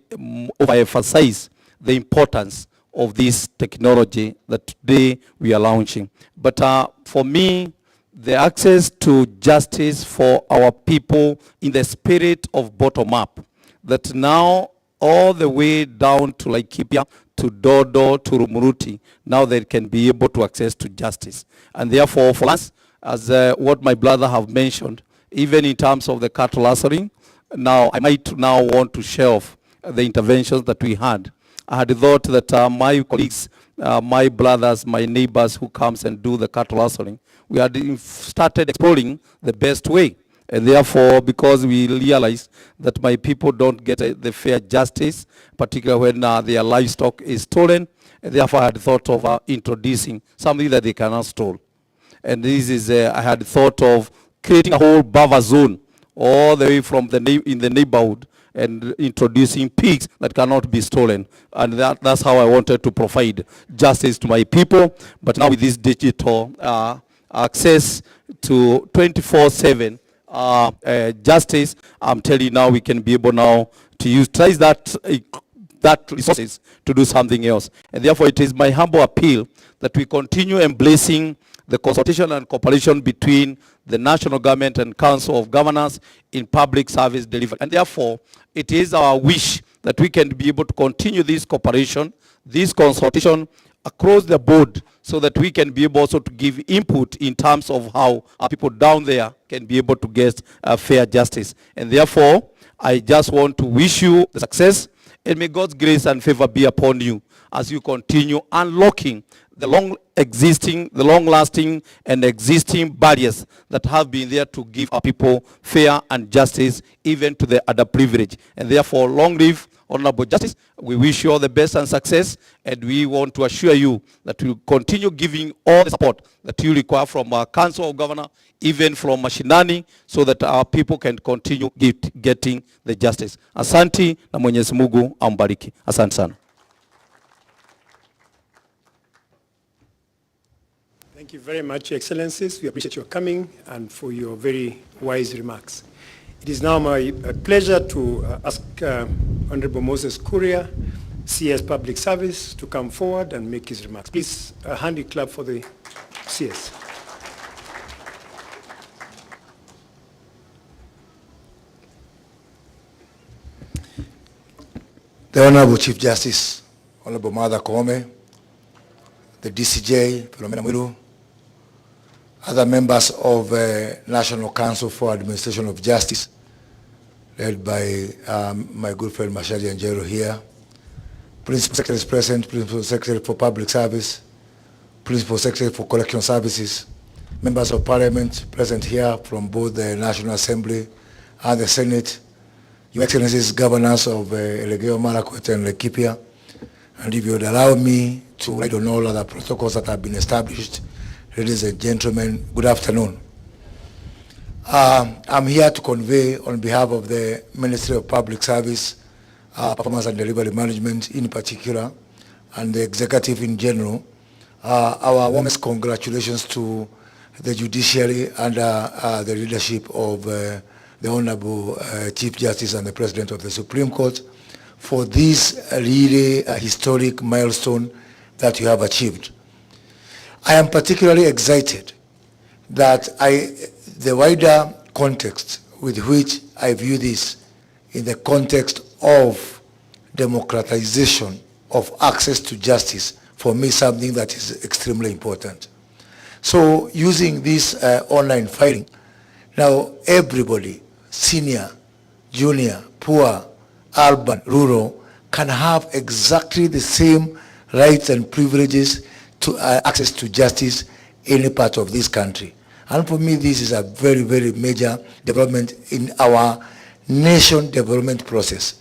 overemphasize the importance of this technology that today we are launching. But for me, the access to justice for our people in the spirit of bottom-up, that now all the way down to Laikipia, to Dodo, to Rumuruti, now they can be able to access to justice. And therefore, for us, as what my brother have mentioned, even in terms of the cattle rustling, now I might now want to shelve the interventions that we had. I had thought that my colleagues, my brothers, my neighbors who comes and do the cattle rustling, we had started exploring the best way. And therefore, because we realized that my people don't get the fair justice, particularly when their livestock is stolen, and therefore I had thought of introducing something that they cannot steal. And this is, I had thought of creating a whole buffer zone all the way from in the neighborhood, and introducing pigs that cannot be stolen. And that's how I wanted to provide justice to my people. But now with this digital access to 24/7 justice, I'm telling you now we can be able now to utilize that resources to do something else. And therefore it is my humble appeal that we continue embracing the consultation and cooperation between the national government and Council of Governors in public service delivery. And therefore, it is our wish that we can be able to continue this cooperation, this consultation across the board, so that we can be able also to give input in terms of how our people down there can be able to get fair justice. And therefore, I just want to wish you the success, and may God's grace and favor be upon you as you continue unlocking the long-lasting and existing barriers that have been there to give our people fair and justice, even to the underprivileged. And therefore, long live Honorable Justice. We wish you all the best and success, and we want to assure you that we will continue giving all the support that you require from our Council of Governors, even from mashinani, so that our people can continue getting the justice. Asante na Mwenyezi Mungu ambariki. Asante sana. Thank you very much, Your Excellencies. We appreciate your coming and for your very wise remarks. It is now my pleasure to ask Honorable Moses Kuria, CS Public Service, to come forward and make his remarks. Please, a handy clap for the CS. The Honorable Chief Justice, Honorable Martha Koome, the DCJ, Philomena Mwilu, other members of National Council for Administration of Justice, led by my good friend Mashadi Anjero here, Principal Secretary present, Principal Secretary for Public Service, Principal Secretary for Correctional Services, members of Parliament present here from both the National Assembly and the Senate, Your Excellencies, Governors of Elegeo, Marakwet and Laikipia, and if you would allow me to write on all other protocols that have been established, ladies and gentlemen, good afternoon. I'm here to convey on behalf of the Ministry of Public Service, Performance and Delivery Management in particular, and the Executive in general, our warmest congratulations to the Judiciary under the leadership of the Honorable Chief Justice and the President of the Supreme Court for this really historic milestone that you have achieved. I am particularly excited that the wider context with which I view this in the context of democratization of access to justice, for me something that is extremely important. So using this online filing, now everybody, senior, junior, poor, urban, rural, can have exactly the same rights and privileges to access to justice any part of this country. And for me, this is a very, very major development in our nation development process.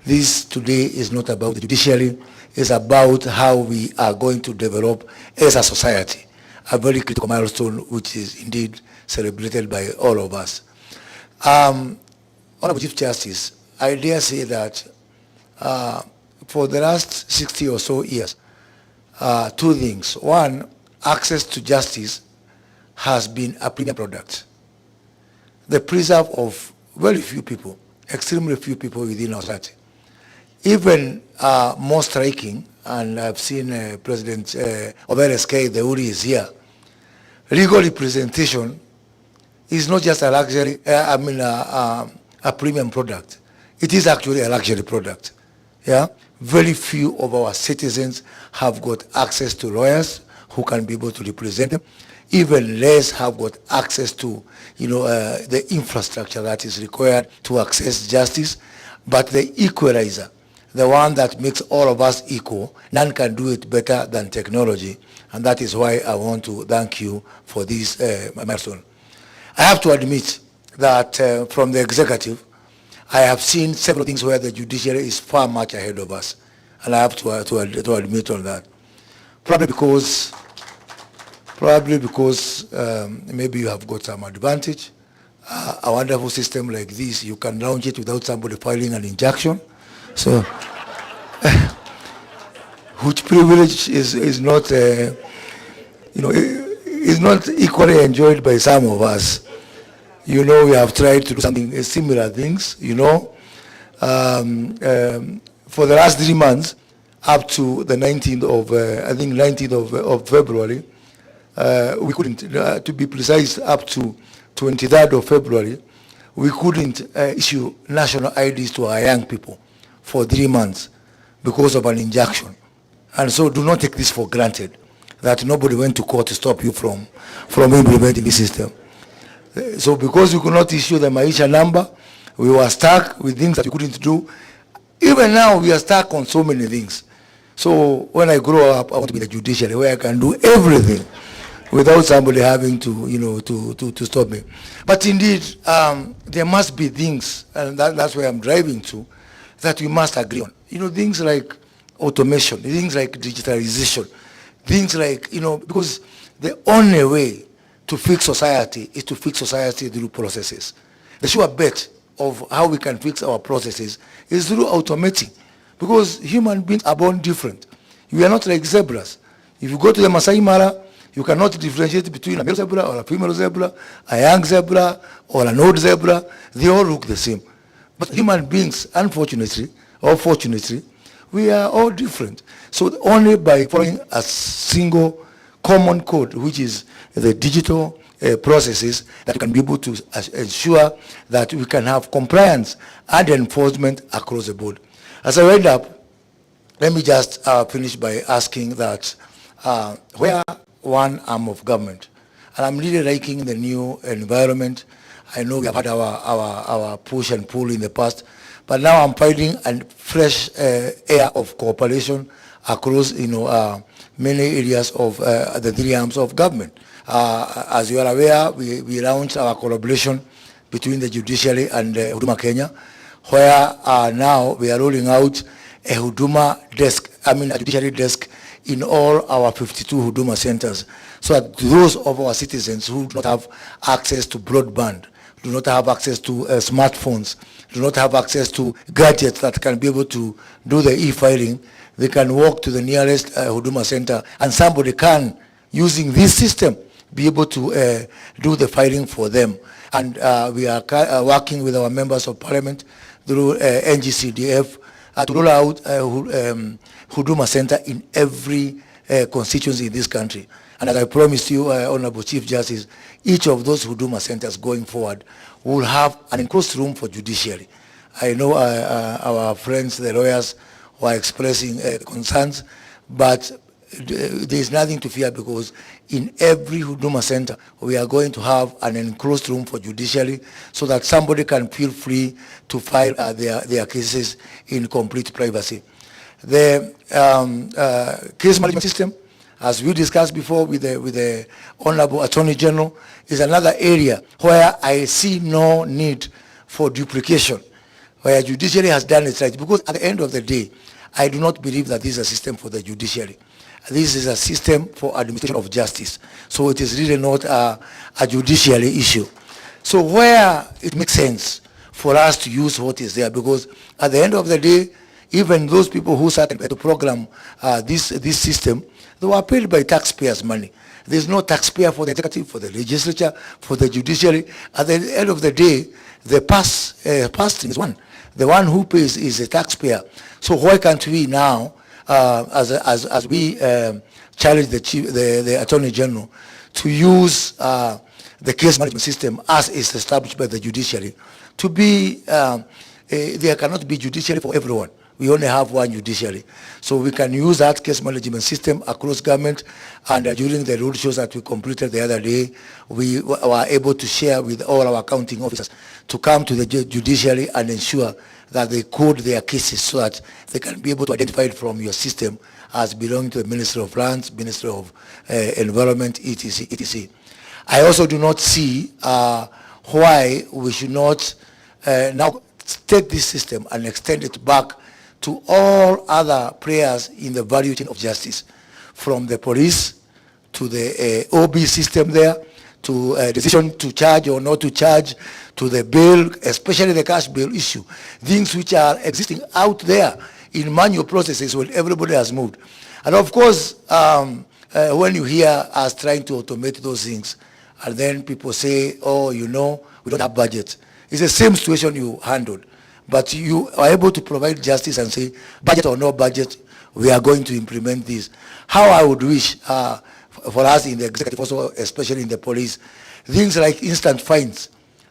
This today is not about the judiciary, it's about how we are going to develop as a society. A very critical milestone which is indeed celebrated by all of us. Honorable Chief Justice, I dare say that for the last 60 or so years, two things. One, access to justice has been a premium product. The preserve of very few people, extremely few people within our society. Even more striking, and I've seen President of LSK, the Uri is here, legal representation is not just a luxury, a premium product. It is actually a luxury product. Yeah? Very few of our citizens have got access to lawyers who can be able to represent them. Even less have got access to, the infrastructure that is required to access justice. But the equalizer, the one that makes all of us equal, none can do it better than technology. And that is why I want to thank you for this milestone. I have to admit that from the executive, I have seen several things where the judiciary is far much ahead of us. And I have to admit on that. Probably because maybe you have got some advantage. A wonderful system like this, you can launch it without somebody filing an injunction. So, which privilege is not, is not equally enjoyed by some of us. You know, we have tried to do something similar things, you know. For the last 3 months, up to the 19th of, I think 19th of February, we couldn't, to be precise, up to 23rd of February, we couldn't issue national IDs to our young people for 3 months because of an injunction. And so do not take this for granted, that nobody went to court to stop you from implementing the system. So because we could not issue the Maisha number, we were stuck with things that we couldn't do. Even now, we are stuck on so many things. So when I grow up, I want to be the judiciary where I can do everything without somebody having to, you know, to stop me. But indeed, there must be things, and that's where I'm driving to, that we must agree on. You know, things like automation, things like digitalization, things like, you know, because the only way to fix society is to fix society through processes. The sure bet of how we can fix our processes is through automating, because human beings are born different. We are not like zebras. If you go to the Masai Mara, you cannot differentiate between a male zebra or a female zebra, a young zebra or an old zebra. They all look the same. But human beings, unfortunately, or fortunately, we are all different. So only by following a single common code, which is the digital processes, that we can be able to ensure that we can have compliance and enforcement across the board. As I wind up, let me just finish by asking that where one arm of government, and I'm really liking the new environment. I know we have had our push and pull in the past, but now I'm finding a fresh air of cooperation across, you know, many areas of the 3 arms of government. As you are aware, we launched our collaboration between the Judiciary and Huduma Kenya, where now we are rolling out a Huduma desk, a Judiciary desk in all our 52 Huduma centers, so that those of our citizens who do not have access to broadband, do not have access to smartphones, do not have access to gadgets that can be able to do the e-filing, they can walk to the nearest Huduma center, and somebody can, using this system, be able to do the filing for them. And we are working with our members of parliament through NGCDF to roll out Huduma Center in every constituency in this country. And as I promised you, Honorable Chief Justice, each of those Huduma centers going forward will have an enclosed room for judiciary. I know our friends, the lawyers, were expressing concerns, but there is nothing to fear, because in every Huduma center, we are going to have an enclosed room for judiciary, so that somebody can feel free to file their cases in complete privacy. The case management system, as we discussed before with the Honorable Attorney General, is another area where I see no need for duplication, where judiciary has done it right. Because at the end of the day, I do not believe that this is a system for the judiciary. This is a system for administration of justice. So it is really not a judiciary issue. So where it makes sense for us to use what is there, because at the end of the day, even those people who started to program this system, they were paid by taxpayers' money. There's no taxpayer for the executive, for the legislature, for the judiciary. At the end of the day, the pass is one. The one who pays is the taxpayer. So why can't we now, as we challenge the Attorney General to use the case management system as is established by the judiciary to be, there cannot be judiciary for everyone. We only have one judiciary. So we can use that case management system across government, and during the road shows that we completed the other day, we were able to share with all our accounting officers to come to the judiciary and ensure that they code their cases so that they can be able to identify it from your system as belonging to the Ministry of Lands, Ministry of Environment, etc., etc. I also do not see why we should not now take this system and extend it back to all other players in the value chain of justice, from the police to the OB system there, to a decision to charge or not to charge, to the bail, especially the cash bail issue, things which are existing out there in manual processes when everybody has moved. And of course, when you hear us trying to automate those things, and then people say, oh, you know, we don't have budget. It's the same situation you handled. But you are able to provide justice and say, budget or no budget, we are going to implement this. How I would wish for us in the executive, also especially in the police, things like instant fines.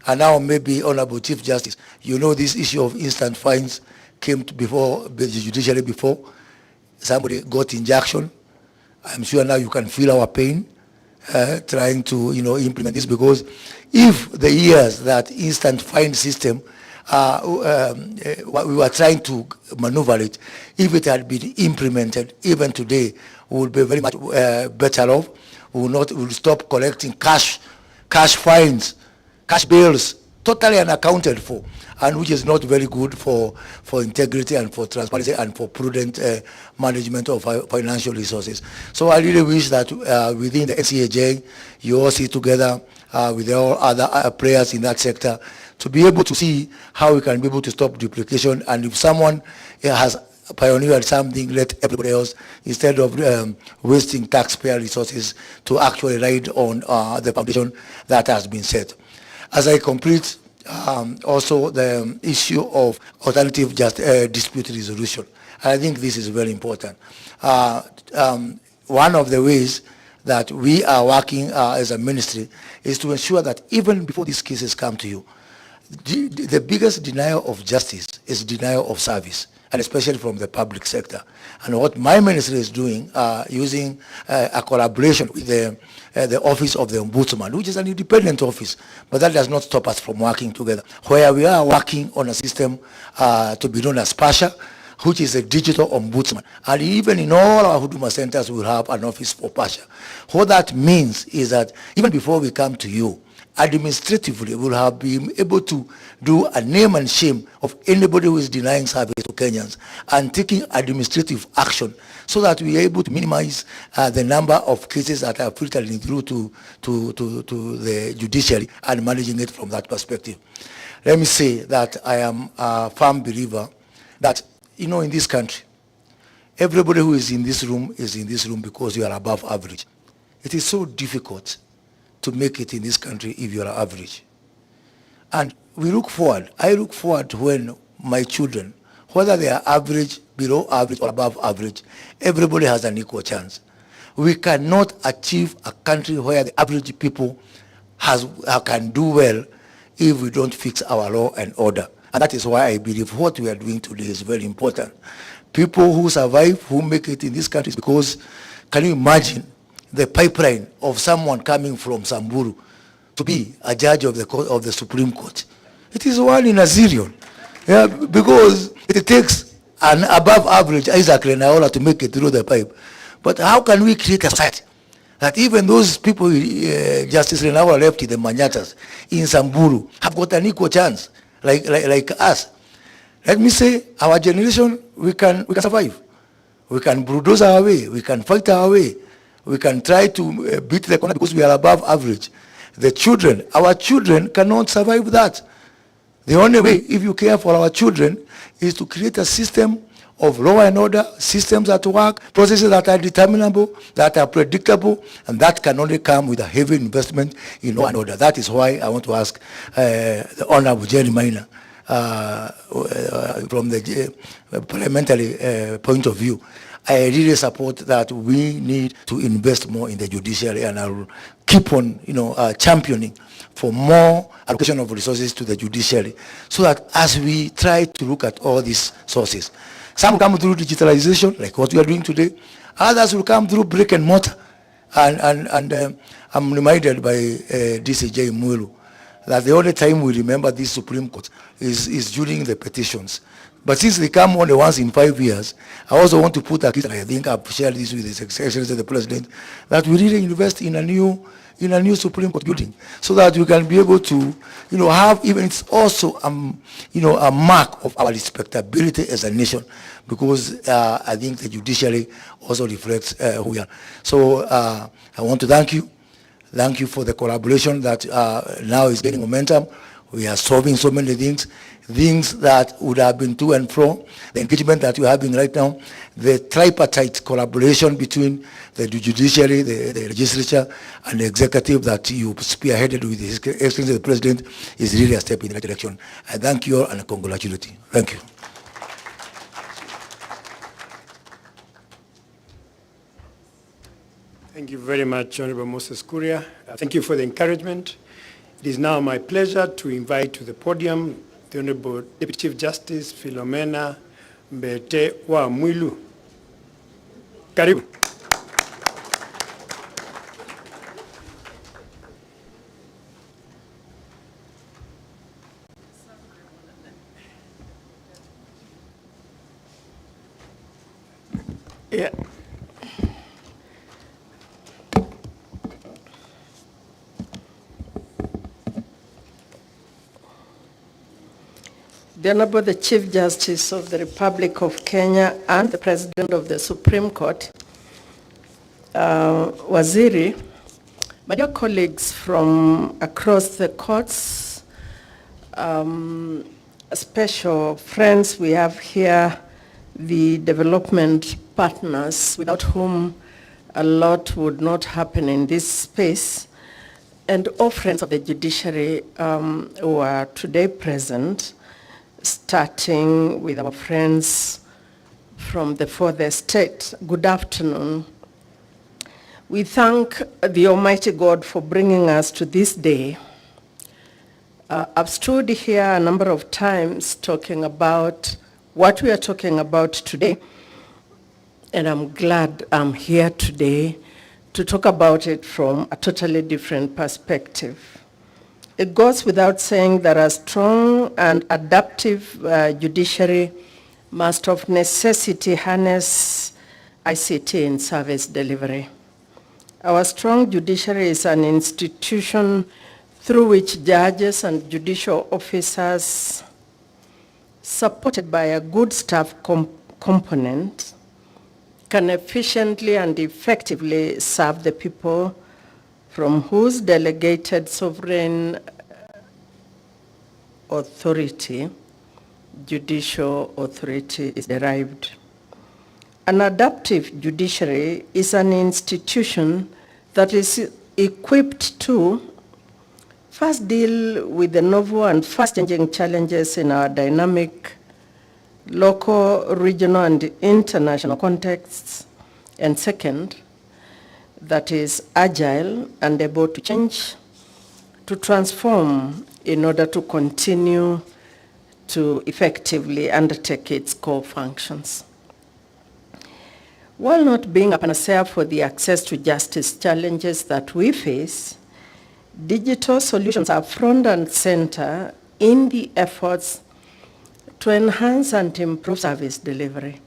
And now maybe Honorable Chief Justice, you know this issue of instant fines came to before the judiciary before. Somebody got injunction. I'm sure now you can feel our pain trying to implement this, because if the years that instant fine system we were trying to maneuver it, if it had been implemented, even today, we would be very much better off. We will stop collecting cash fines, cash bills, totally unaccounted for, and which is not very good for integrity and for transparency and for prudent management of financial resources. So I really wish that within the NCAJ, you all see together with all other players in that sector to be able to see how we can be able to stop duplication. And if someone has pioneered something, let everybody else, instead of wasting taxpayer resources to actually ride on the foundation that has been set. As I complete, also the issue of alternative dispute resolution. I think this is very important. One of the ways that we are working as a ministry is to ensure that even before these cases come to you, the biggest denial of justice is denial of service, and especially from the public sector. And what my ministry is doing, using a collaboration with the Office of the Ombudsman, which is an independent office, but that does not stop us from working together, where we are working on a system to be known as PASHA, which is a digital ombudsman. And even in all our Huduma centers, we'll have an office for PASHA. What that means is that even before we come to you, administratively, we'll have been able to do a name and shame of anybody who is denying service to Kenyans and taking administrative action so that we are able to minimize the number of cases that are filtering through to the judiciary and managing it from that perspective. Let me say that I am a firm believer that, in this country, everybody who is in this room because you are above average. It is so difficult to make it in this country if you are average. And I look forward to when my children, whether they are average, below average, or above average, everybody has an equal chance. We cannot achieve a country where the average people can do well if we don't fix our law and order. And that is why I believe what we are doing today is very important. People who survive, who make it in this country, because can you imagine the pipeline of someone coming from Samburu to be a judge of the Supreme Court? It is one in a zillion. Yeah, because it takes an above average Isaac Renaola to make it through the pipe. But how can we create a society that even those people Justice Renaola left in the Manyatas in Samburu have got an equal chance like us? Let me say, our generation, we can survive. We can bulldoze our way. We can fight our way. We can try to beat the corner because we are above average. Our children cannot survive that. The only way, if you care for our children, is to create a system of law and order, systems at work, processes that are determinable, that are predictable, and that can only come with a heavy investment in law and order. That is why I want to ask the Honorable Jerry Minor, from the parliamentary point of view, I really support that we need to invest more in the judiciary, and I will keep on, championing for more allocation of resources to the judiciary, so that as we try to look at all these sources, some come through digitalization, like what we are doing today. Others will come through brick and mortar. And I'm reminded by DCJ Mwelu that the only time we remember this Supreme Court is during the petitions. But since they come only once in 5 years, I also want to put a case, and I think I've shared this with His Excellency the President, that we really invest in a new Supreme Court building, so that we can be able to, have, even it's also, a mark of our respectability as a nation, because I think the judiciary also reflects who we are. So I want to thank you. Thank you for the collaboration that now is gaining momentum. We are solving so many things that would have been to and fro. The engagement that we're having right now, the tripartite collaboration between the judiciary, the legislature, and the executive that you spearheaded with His Excellency the President is really a step in the right direction. I thank you all and congratulate you. Thank you. Thank you very much, Honorable Moses Kuria. Thank you for the encouragement. It is now my pleasure to invite to the podium the Honorable Deputy Chief Justice Philomena Mbete wa Mwilu. Karibu. Yeah. The Honorable the Chief Justice of the Republic of Kenya and the President of the Supreme Court, Waziri, my dear colleagues from across the courts, special friends we have here, the development partners without whom a lot would not happen in this space, and all friends of the judiciary who are today present, starting with our friends from the fourth estate. Good afternoon. We thank the Almighty God for bringing us to this day. I've stood here a number of times talking about what we are talking about today, and I'm glad I'm here today to talk about it from a totally different perspective. It goes without saying that a strong and adaptive judiciary must of necessity harness ICT in service delivery. Our strong judiciary is an institution through which judges and judicial officers, supported by a good staff component, can efficiently and effectively serve the people from whose delegated sovereign authority, judicial authority, is derived. An adaptive judiciary is an institution that is equipped to first deal with the novel and fast-changing challenges in our dynamic local, regional, and international contexts, and second, that is agile and able to change, to transform in order to continue to effectively undertake its core functions. While not being a panacea for the access to justice challenges that we face, digital solutions are front and center in the efforts to enhance and improve service delivery.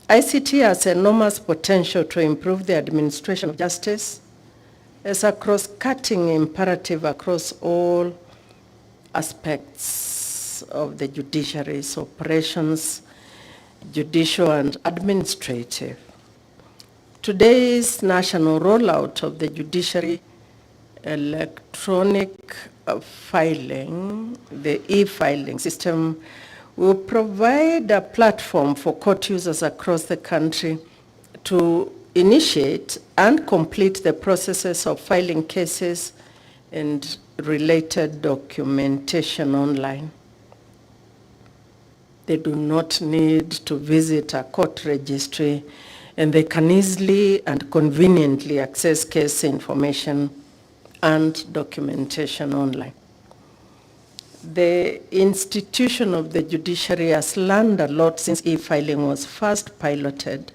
ICT has enormous potential to improve the administration of justice as a cross-cutting imperative across all aspects of the judiciary's operations, judicial and administrative. Today's national rollout of the judiciary electronic filing, the e-filing system, will provide a platform for court users across the country to initiate and complete the processes of filing cases and related documentation online. They do not need to visit a court registry, and they can easily and conveniently access case information and documentation online. The institution of the judiciary has learned a lot since e-filing was first piloted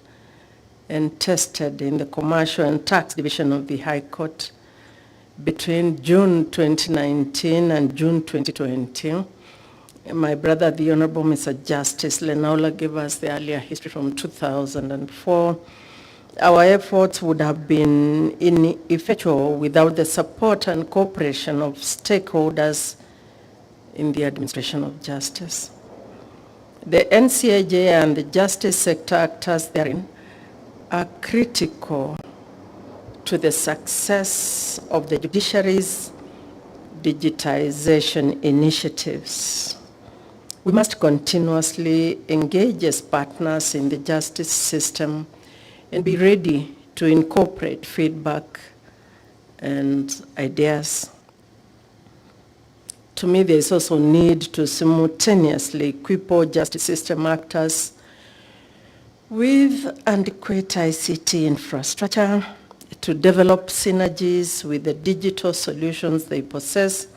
and tested in the Commercial and Tax Division of the High Court between June 2019 and June 2020. My brother, the Honorable Mr. Justice Lenaula, gave us the earlier history from 2004. Our efforts would have been ineffectual without the support and cooperation of stakeholders in the administration of justice. The NCAJ and the justice sector actors therein are critical to the success of the judiciary's digitization initiatives. We must continuously engage as partners in the justice system and be ready to incorporate feedback and ideas. To me, there is also need to simultaneously equip all justice system actors with adequate ICT infrastructure to develop synergies with the digital solutions they possess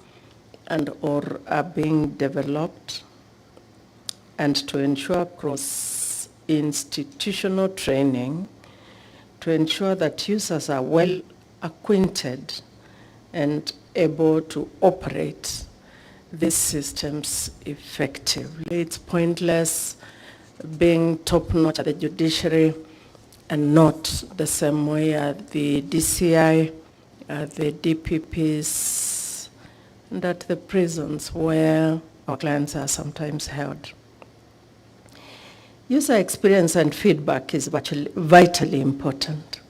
and or are being developed, and to ensure cross-institutional training to ensure that users are well acquainted and able to operate these systems effectively. It's pointless being top-notch at the judiciary and not the same way at the DCI, at the DPPs, and at the prisons where our clients are sometimes held. User experience and feedback is vitally important.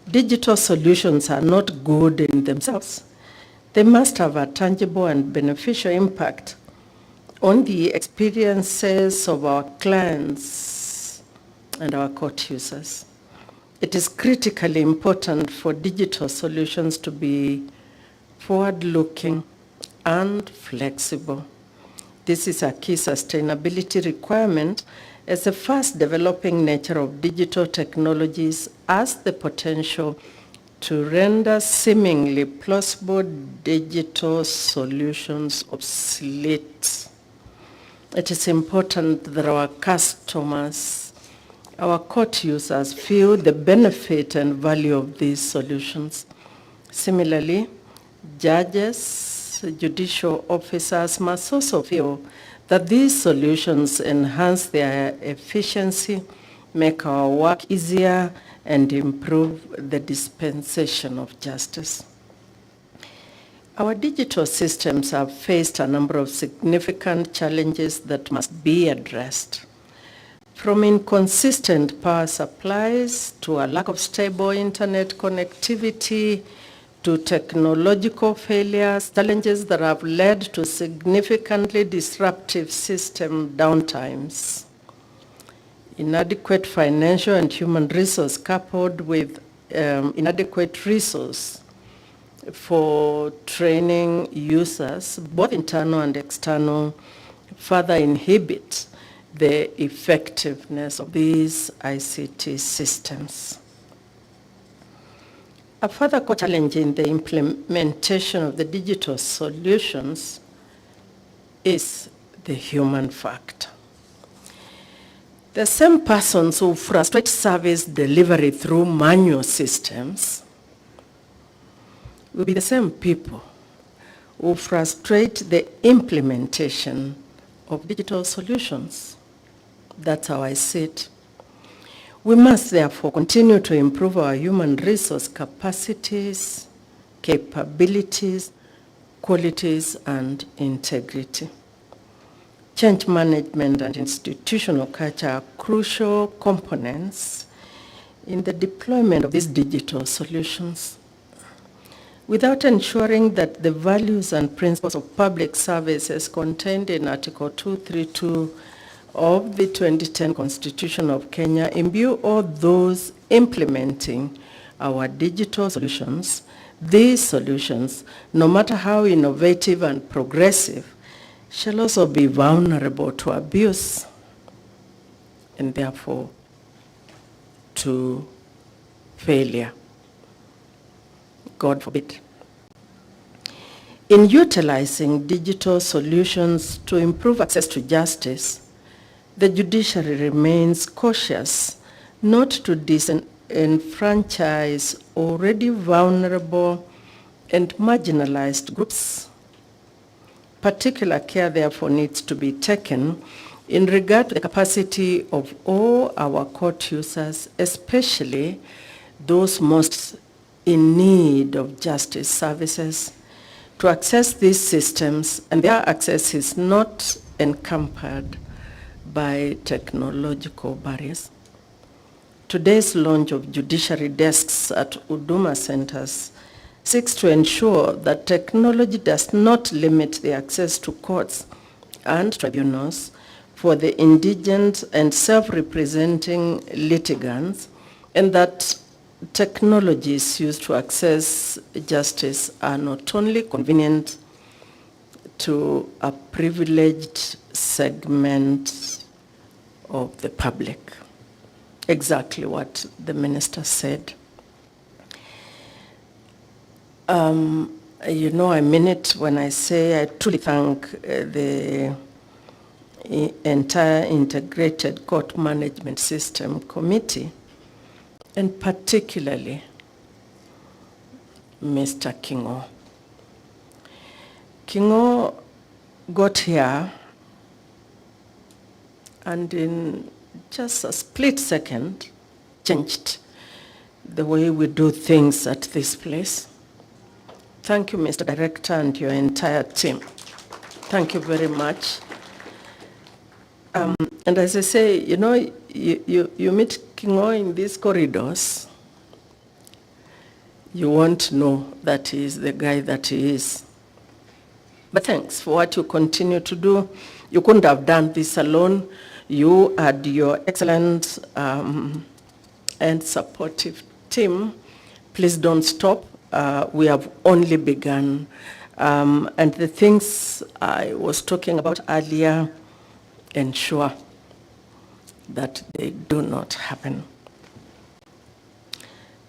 Digital solutions are not good in themselves. They must have a tangible and beneficial impact on the experiences of our clients and our court users. It is critically important for digital solutions to be forward-looking and flexible. This is a key sustainability requirement, as the fast-developing nature of digital technologies has the potential to render seemingly plausible digital solutions obsolete. It is important that our customers, our court users, feel the benefit and value of these solutions. Similarly, judges, judicial officers must also feel that these solutions enhance their efficiency, make our work easier, and improve the dispensation of justice. Our digital systems have faced a number of significant challenges that must be addressed. From inconsistent power supplies to a lack of stable internet connectivity to technological failures, challenges that have led to significantly disruptive system downtimes. Inadequate financial and human resource coupled with inadequate resource for training users, both internal and external, further inhibit the effectiveness of these ICT systems. A further core challenge in the implementation of the digital solutions is the human factor. The same persons who frustrate service delivery through manual systems will be the same people who frustrate the implementation of digital solutions. That's how I see it. We must therefore continue to improve our human resource capacities, capabilities, qualities, and integrity. Change management and institutional culture are crucial components in the deployment of these digital solutions. Without ensuring that the values and principles of public service as contained in Article 232 of the 2010 Constitution of Kenya imbue all those implementing our digital solutions, these solutions, no matter how innovative and progressive, shall also be vulnerable to abuse and therefore to failure. God forbid. In utilizing digital solutions to improve access to justice, the judiciary remains cautious not to disenfranchise already vulnerable and marginalized groups. Particular care, therefore, needs to be taken in regard to the capacity of all our court users, especially those most in need of justice services, to access these systems, and their access is not encumbered by technological barriers. Today's launch of judiciary desks at Huduma centers seeks to ensure that technology does not limit the access to courts and tribunals for the indigent and self-representing litigants, and that technologies used to access justice are not only convenient to a privileged segment of the public. Exactly what the minister said. You know, I mean it when I say I truly thank the entire Integrated Court Management System Committee, and particularly Mr. Kingo. Kingo got here and in just a split second changed the way we do things at this place. Thank you, Mr. Director, and your entire team. Thank you very much. And as I say, you know, you meet Kingo in these corridors, you won't know that he is the guy that he is. But thanks for what you continue to do. You couldn't have done this alone. You and your excellent and supportive team, please don't stop. We have only begun. And the things I was talking about earlier, ensure that they do not happen.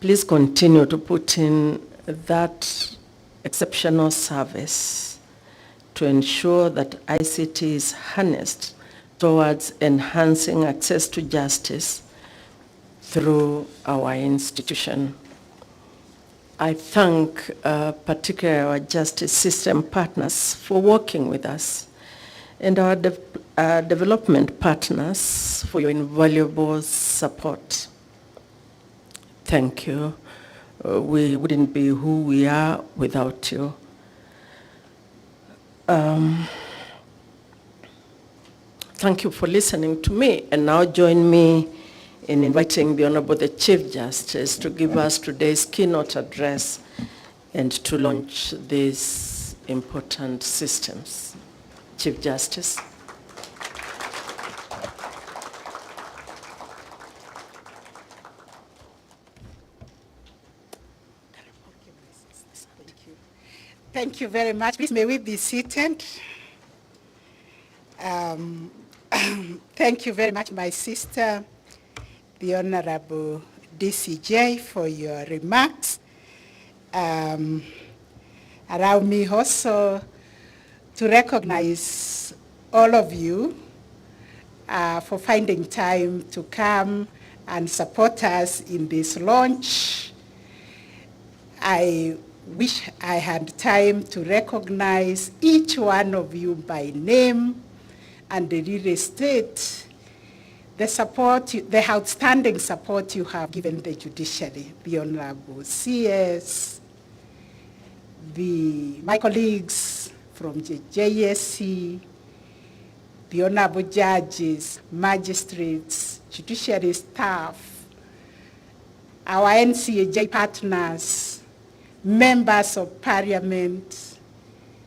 Please continue to put in that exceptional service to ensure that ICT is harnessed towards enhancing access to justice through our institution. I thank particularly our justice system partners for working with us, and our development partners for your invaluable support. Thank you. We wouldn't be who we are without you. Thank you for listening to me, and now join me in inviting the Honorable the Chief Justice to give us today's keynote address and to launch these important systems. Chief Justice. Thank you very much. Please, may we be seated? Thank you very much, my sister, the Honorable DCJ, for your remarks. Allow me also to recognize all of you for finding time to come and support us in this launch. I wish I had time to recognize each one of you by name and really state the support, the outstanding support you have given the judiciary, the Honorable CS, my colleagues from the JSC, the Honorable judges, magistrates, judiciary staff, our NCAJ partners, members of parliament.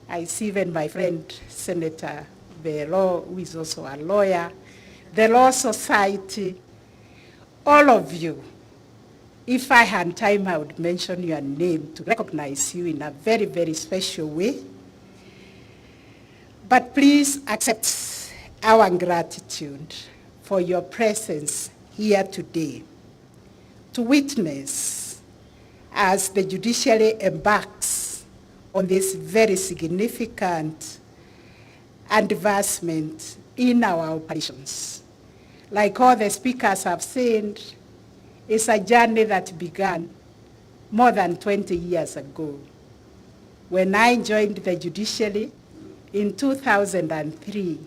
I see even my friend, Senator Velo, who is also a lawyer, the Law Society, all of you. If I had time, I would mention your name to recognize you in a very, very special way. But please accept our gratitude for your presence here today to witness as the judiciary embarks on this very significant advancement in our operations. Like all the speakers have said, it's a journey that began more than 20 years ago. When I joined the judiciary in 2003,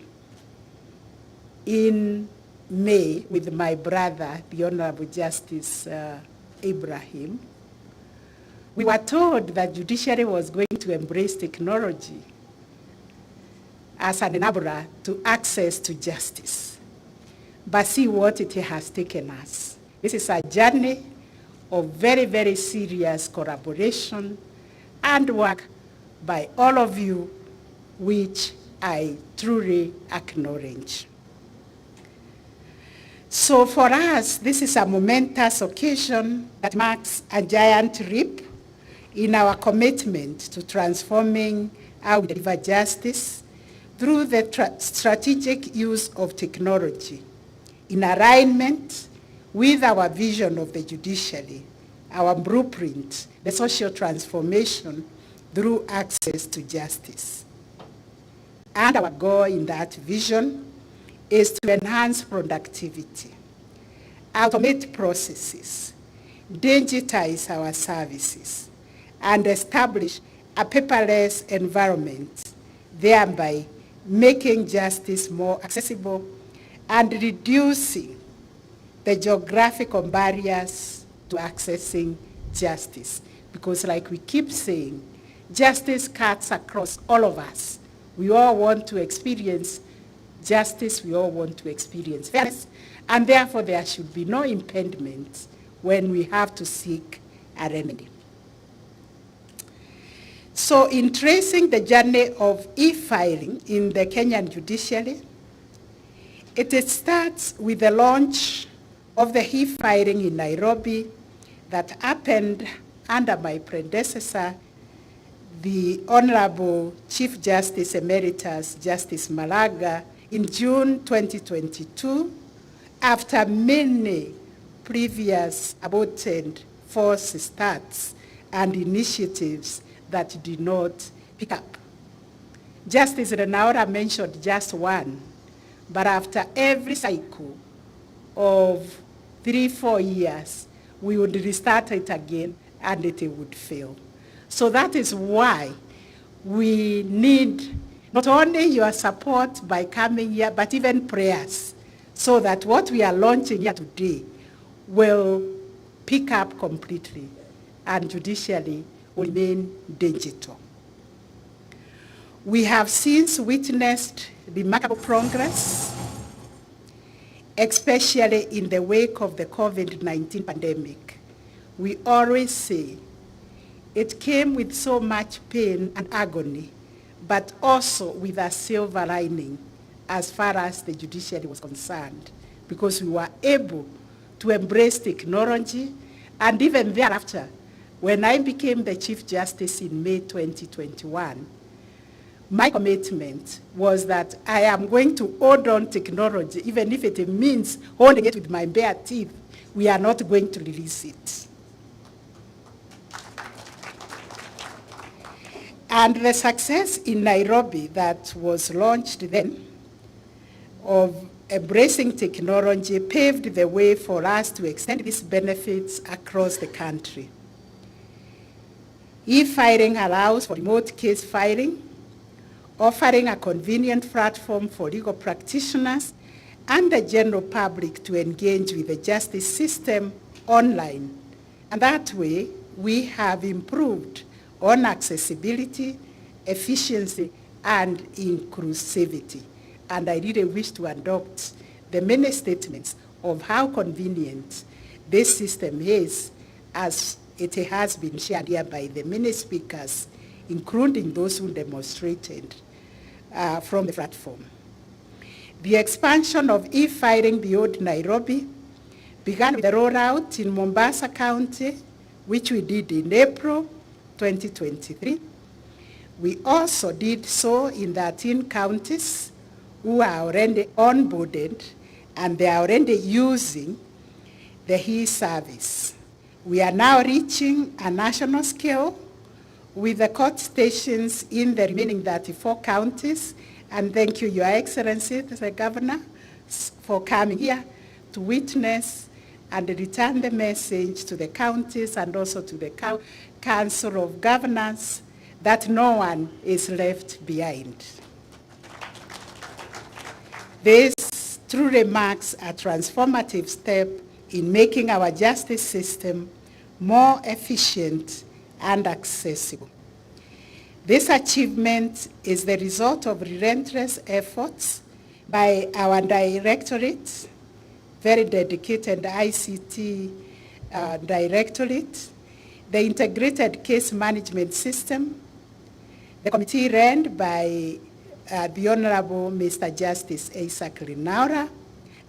in May, with my brother, the Honorable Justice Ibrahim, we were told that judiciary was going to embrace technology as an enabler to access to justice. But see what it has taken us. This is a journey of very, very serious collaboration and work by all of you, which I truly acknowledge. So for us, this is a momentous occasion that marks a giant leap in our commitment to transforming how we deliver justice through the strategic use of technology in alignment with our vision of the judiciary, our blueprint, the social transformation through access to justice. And our goal in that vision is to enhance productivity, automate processes, digitize our services, and establish a paperless environment, thereby making justice more accessible and reducing the geographical barriers to accessing justice. Because like we keep saying, justice cuts across all of us. We all want to experience justice, we all want to experience fairness, and therefore there should be no impediment when we have to seek a remedy. So in tracing the journey of e-filing in the Kenyan judiciary, it starts with the launch of the e-filing in Nairobi that happened under my predecessor, the Honorable Chief Justice Emeritus Justice Malaga, in June 2022, after many previous aborted false starts and initiatives that did not pick up. Justice Renaura mentioned just one, but after every cycle of 3-4 years, we would restart it again and it would fail. So that is why we need not only your support by coming here, but even prayers, so that what we are launching here today will pick up completely and judicially will remain digital. We have since witnessed remarkable progress, especially in the wake of the COVID-19 pandemic. We always say it came with so much pain and agony, but also with a silver lining as far as the judiciary was concerned, because we were able to embrace technology, and even thereafter, when I became the Chief Justice in May 2021, my commitment was that I am going to hold on technology, even if it means holding it with my bare teeth. We are not going to release it. And the success in Nairobi that was launched then of embracing technology paved the way for us to extend these benefits across the country. E-filing allows for remote case filing, offering a convenient platform for legal practitioners and the general public to engage with the justice system online. And that way, we have improved on accessibility, efficiency, and inclusivity. And I really wish to adopt the many statements of how convenient this system is, as it has been shared here by the many speakers, including those who demonstrated from the platform. The expansion of e-filing beyond Nairobi began with the rollout in Mombasa County, which we did in April 2023. We also did so in 13 counties who are already onboarded and they are already using the e-service. We are now reaching a national scale with the court stations in the remaining 34 counties. And thank you, Your Excellency, the Governor, for coming here to witness and return the message to the counties and also to the Council of Governors that no one is left behind. This truly marks a transformative step in making our justice system more efficient and accessible. This achievement is the result of relentless efforts by our directorate, very dedicated ICT Directorate, the integrated case management system, the committee led by the Honorable Mr. Justice Isaac Linaura,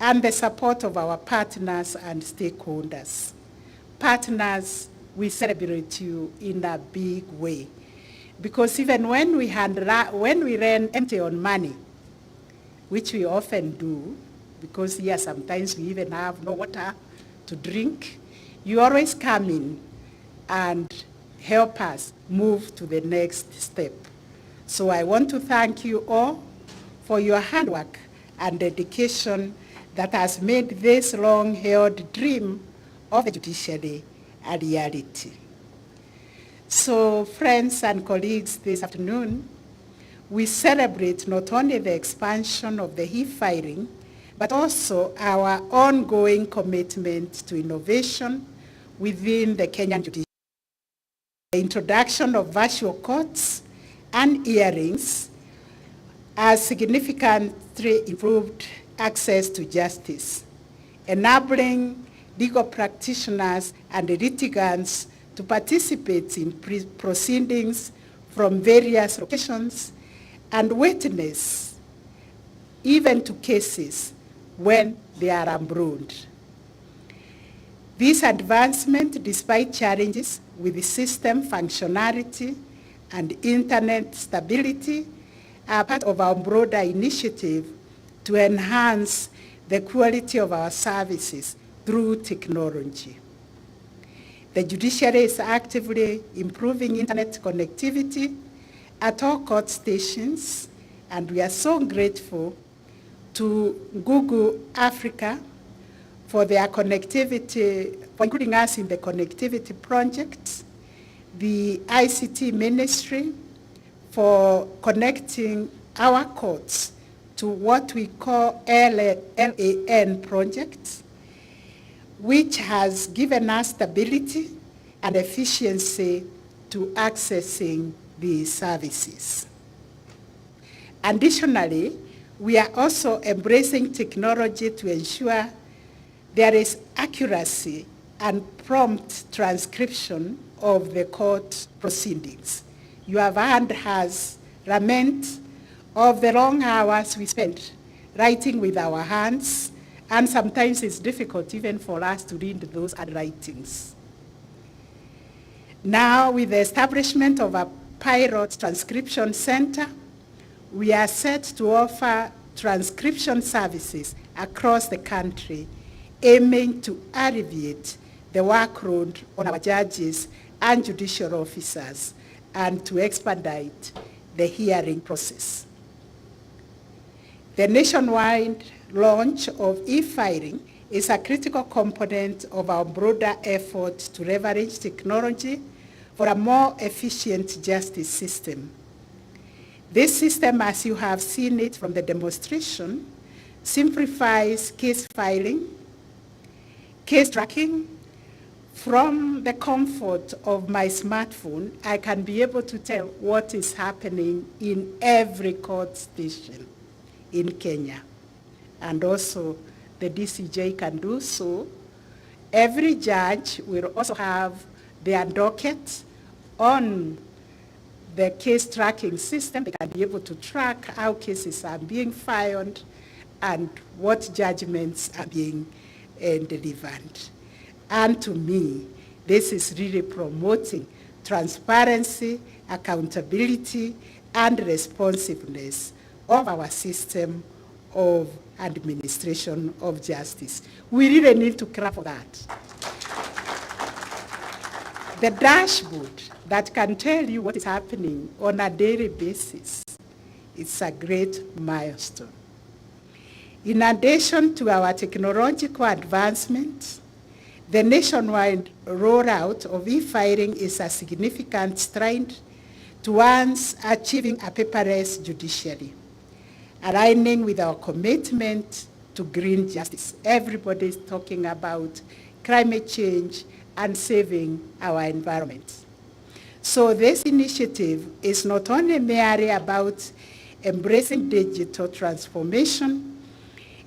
and the support of our partners and stakeholders. Partners, we celebrate you in a big way, because even when we ran empty on money, which we often do, because here sometimes we even have no water to drink, you always come in and help us move to the next step. So I want to thank you all for your hard work and dedication that has made this long-held dream of the judiciary a reality. So friends and colleagues, this afternoon, we celebrate not only the expansion of the e-filing, but also our ongoing commitment to innovation within the Kenyan judiciary. The introduction of virtual courts and hearings has significantly improved access to justice, enabling legal practitioners and litigants to participate in proceedings from various locations and witness even to cases when they are abroad. This advancement, despite challenges with the system functionality and internet stability, are part of our broader initiative to enhance the quality of our services through technology. The judiciary is actively improving internet connectivity at all court stations, and we are so grateful to Google Africa for their connectivity, for including us in the connectivity project, the ICT Ministry for connecting our courts to what we call LAN project, which has given us stability and efficiency to accessing these services. Additionally, we are also embracing technology to ensure there is accuracy and prompt transcription of the court proceedings. You have heard us lament of the long hours we spend writing with our hands, and sometimes it's difficult even for us to read those handwritings. Now, with the establishment of a pilot transcription center, we are set to offer transcription services across the country, aiming to alleviate the workload on our judges and judicial officers and to expedite the hearing process. The nationwide launch of e-filing is a critical component of our broader effort to leverage technology for a more efficient justice system. This system, as you have seen it from the demonstration, simplifies case filing, case tracking. From the comfort of my smartphone, I can be able to tell what is happening in every court station in Kenya. And also the DCJ can do so. Every judge will also have their docket on the case tracking system. They can be able to track how cases are being filed and what judgments are being delivered. And to me, this is really promoting transparency, accountability, and responsiveness of our system of administration of justice. We really need to clap for that. The dashboard that can tell you what is happening on a daily basis is a great milestone. In addition to our technological advancements, the nationwide rollout of e-filing is a significant stride towards achieving a paperless judiciary, aligning with our commitment to green justice. Everybody is talking about climate change and saving our environment. So this initiative is not only merely about embracing digital transformation,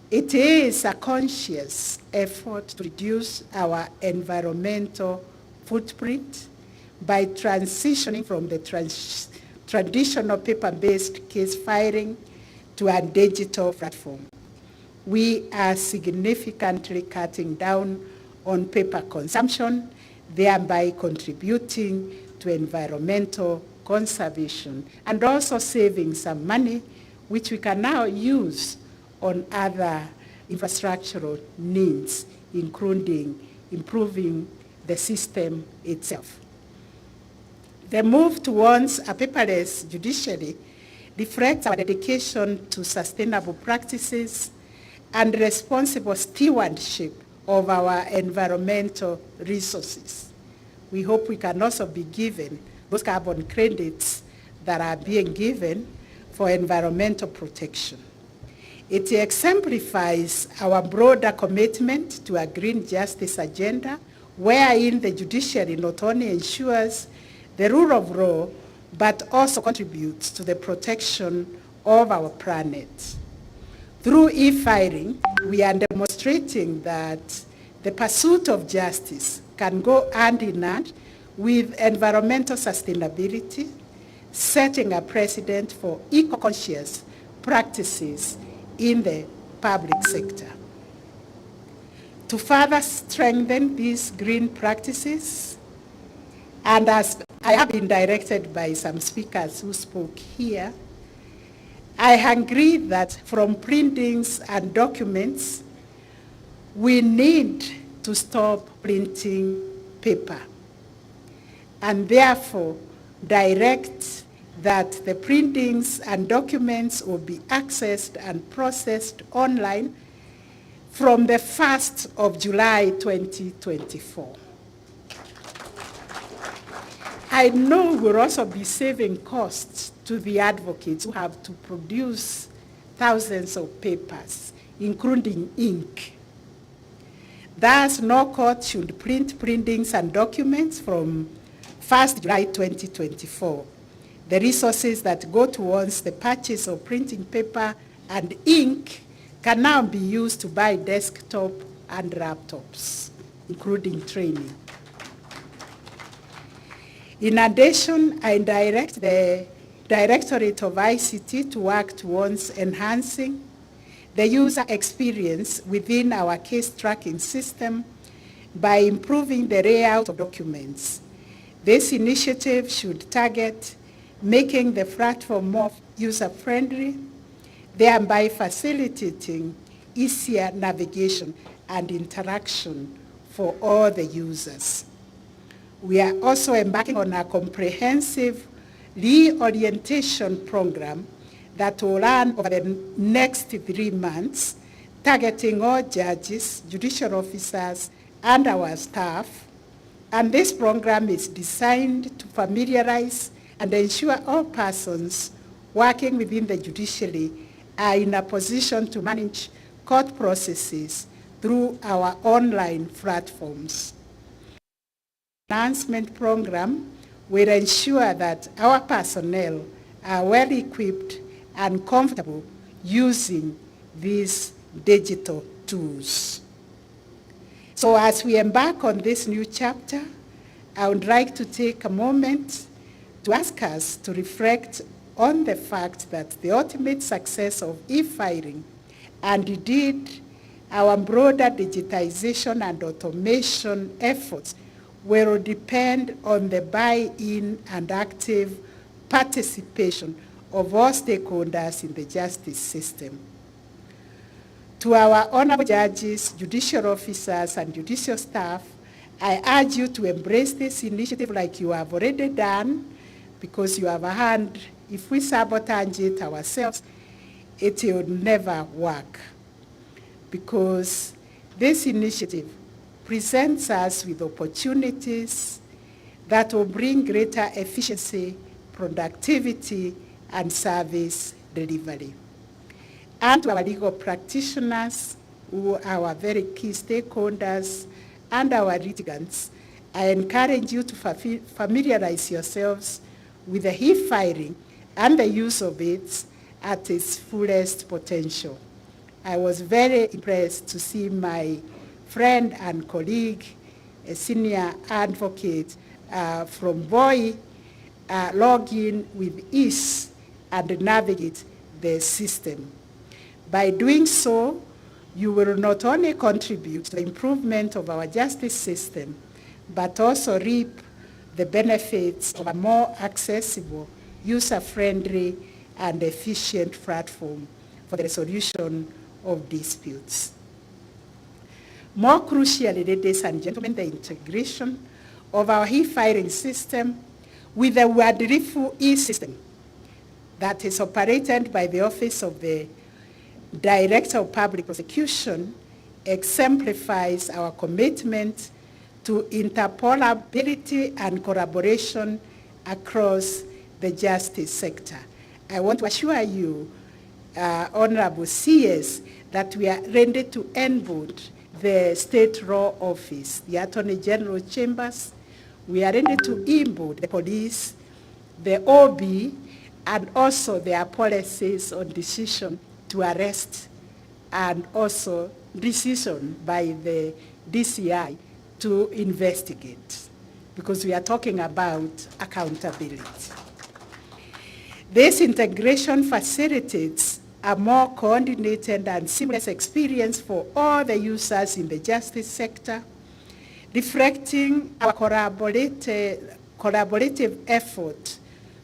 it is a conscious effort to reduce our environmental footprint by transitioning from the traditional paper-based case filing to a digital platform. We are significantly cutting down on paper consumption, thereby contributing to environmental conservation and also saving some money, which we can now use on other infrastructural needs, including improving the system itself. The move towards a paperless judiciary reflects our dedication to sustainable practices and responsible stewardship of our environmental resources. We hope we can also be given those carbon credits that are being given for environmental protection. It exemplifies our broader commitment to a green justice agenda, wherein the judiciary not only ensures the rule of law, but also contributes to the protection of our planet. Through e-filing, we are demonstrating that the pursuit of justice can go hand in hand with environmental sustainability, setting a precedent for eco-conscious practices in the public sector. To further strengthen these green practices, and as I have been directed by some speakers who spoke here, I agree that from printings and documents, we need to stop printing paper, and therefore direct that the printings and documents will be accessed and processed online from the 1st of July 2024. I know we'll also be saving costs to the advocates who have to produce thousands of papers, including ink. Thus, no court should print printings and documents from 1st July 2024. The resources that go towards the purchase of printing paper and ink can now be used to buy desktop and laptops, including training. In addition, I direct the Directorate of ICT to work towards enhancing the user experience within our case tracking system by improving the layout of documents. This initiative should target making the platform more user-friendly, thereby facilitating easier navigation and interaction for all the users. We are also embarking on a comprehensive reorientation program that will run over the next 3 months, targeting all judges, judicial officers, and our staff. And this program is designed to familiarize and ensure all persons working within the judiciary are in a position to manage court processes through our online platforms. The enhancement program will ensure that our personnel are well equipped and comfortable using these digital tools. So as we embark on this new chapter, I would like to take a moment to ask us to reflect on the fact that the ultimate success of e-filing and indeed our broader digitization and automation efforts will depend on the buy-in and active participation of all stakeholders in the justice system. To our honorable judges, judicial officers, and judicial staff, I urge you to embrace this initiative like you have already done, because you have a hand. If we sabotage it ourselves, it will never work. Because this initiative presents us with opportunities that will bring greater efficiency, productivity, and service delivery. And to our legal practitioners, who are our very key stakeholders, and our litigants, I encourage you to familiarize yourselves with the e-filing and the use of it at its fullest potential. I was very impressed to see my friend and colleague, a senior advocate, from Voi log in with ease and navigate the system. By doing so, you will not only contribute to the improvement of our justice system, but also reap the benefits of a more accessible, user-friendly, and efficient platform for the resolution of disputes. More crucially, ladies and gentlemen, the integration of our e-filing system with the Uadilifu e-system that is operated by the Office of the Director of Public Prosecution exemplifies our commitment to interoperability and collaboration across the justice sector. I want to assure you, Honorable CS, that we are ready to onboard the State Law Office, the Attorney General Chambers. We are ready to onboard the police, the OB, and also their policies on decision to arrest, and also decision by the DCI to investigate, because we are talking about accountability. This integration facilitates a more coordinated and seamless experience for all the users in the justice sector, reflecting our collaborative effort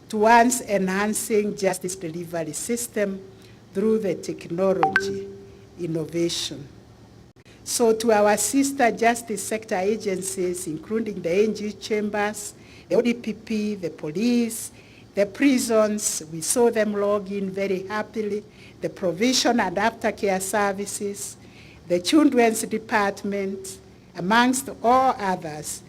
towards enhancing justice delivery system through the technology innovation. So to our sister justice sector agencies, including the ANG chambers, the ODPP, the police, the prisons, we saw them log in very happily, the provision and aftercare services, the children's department, amongst all others.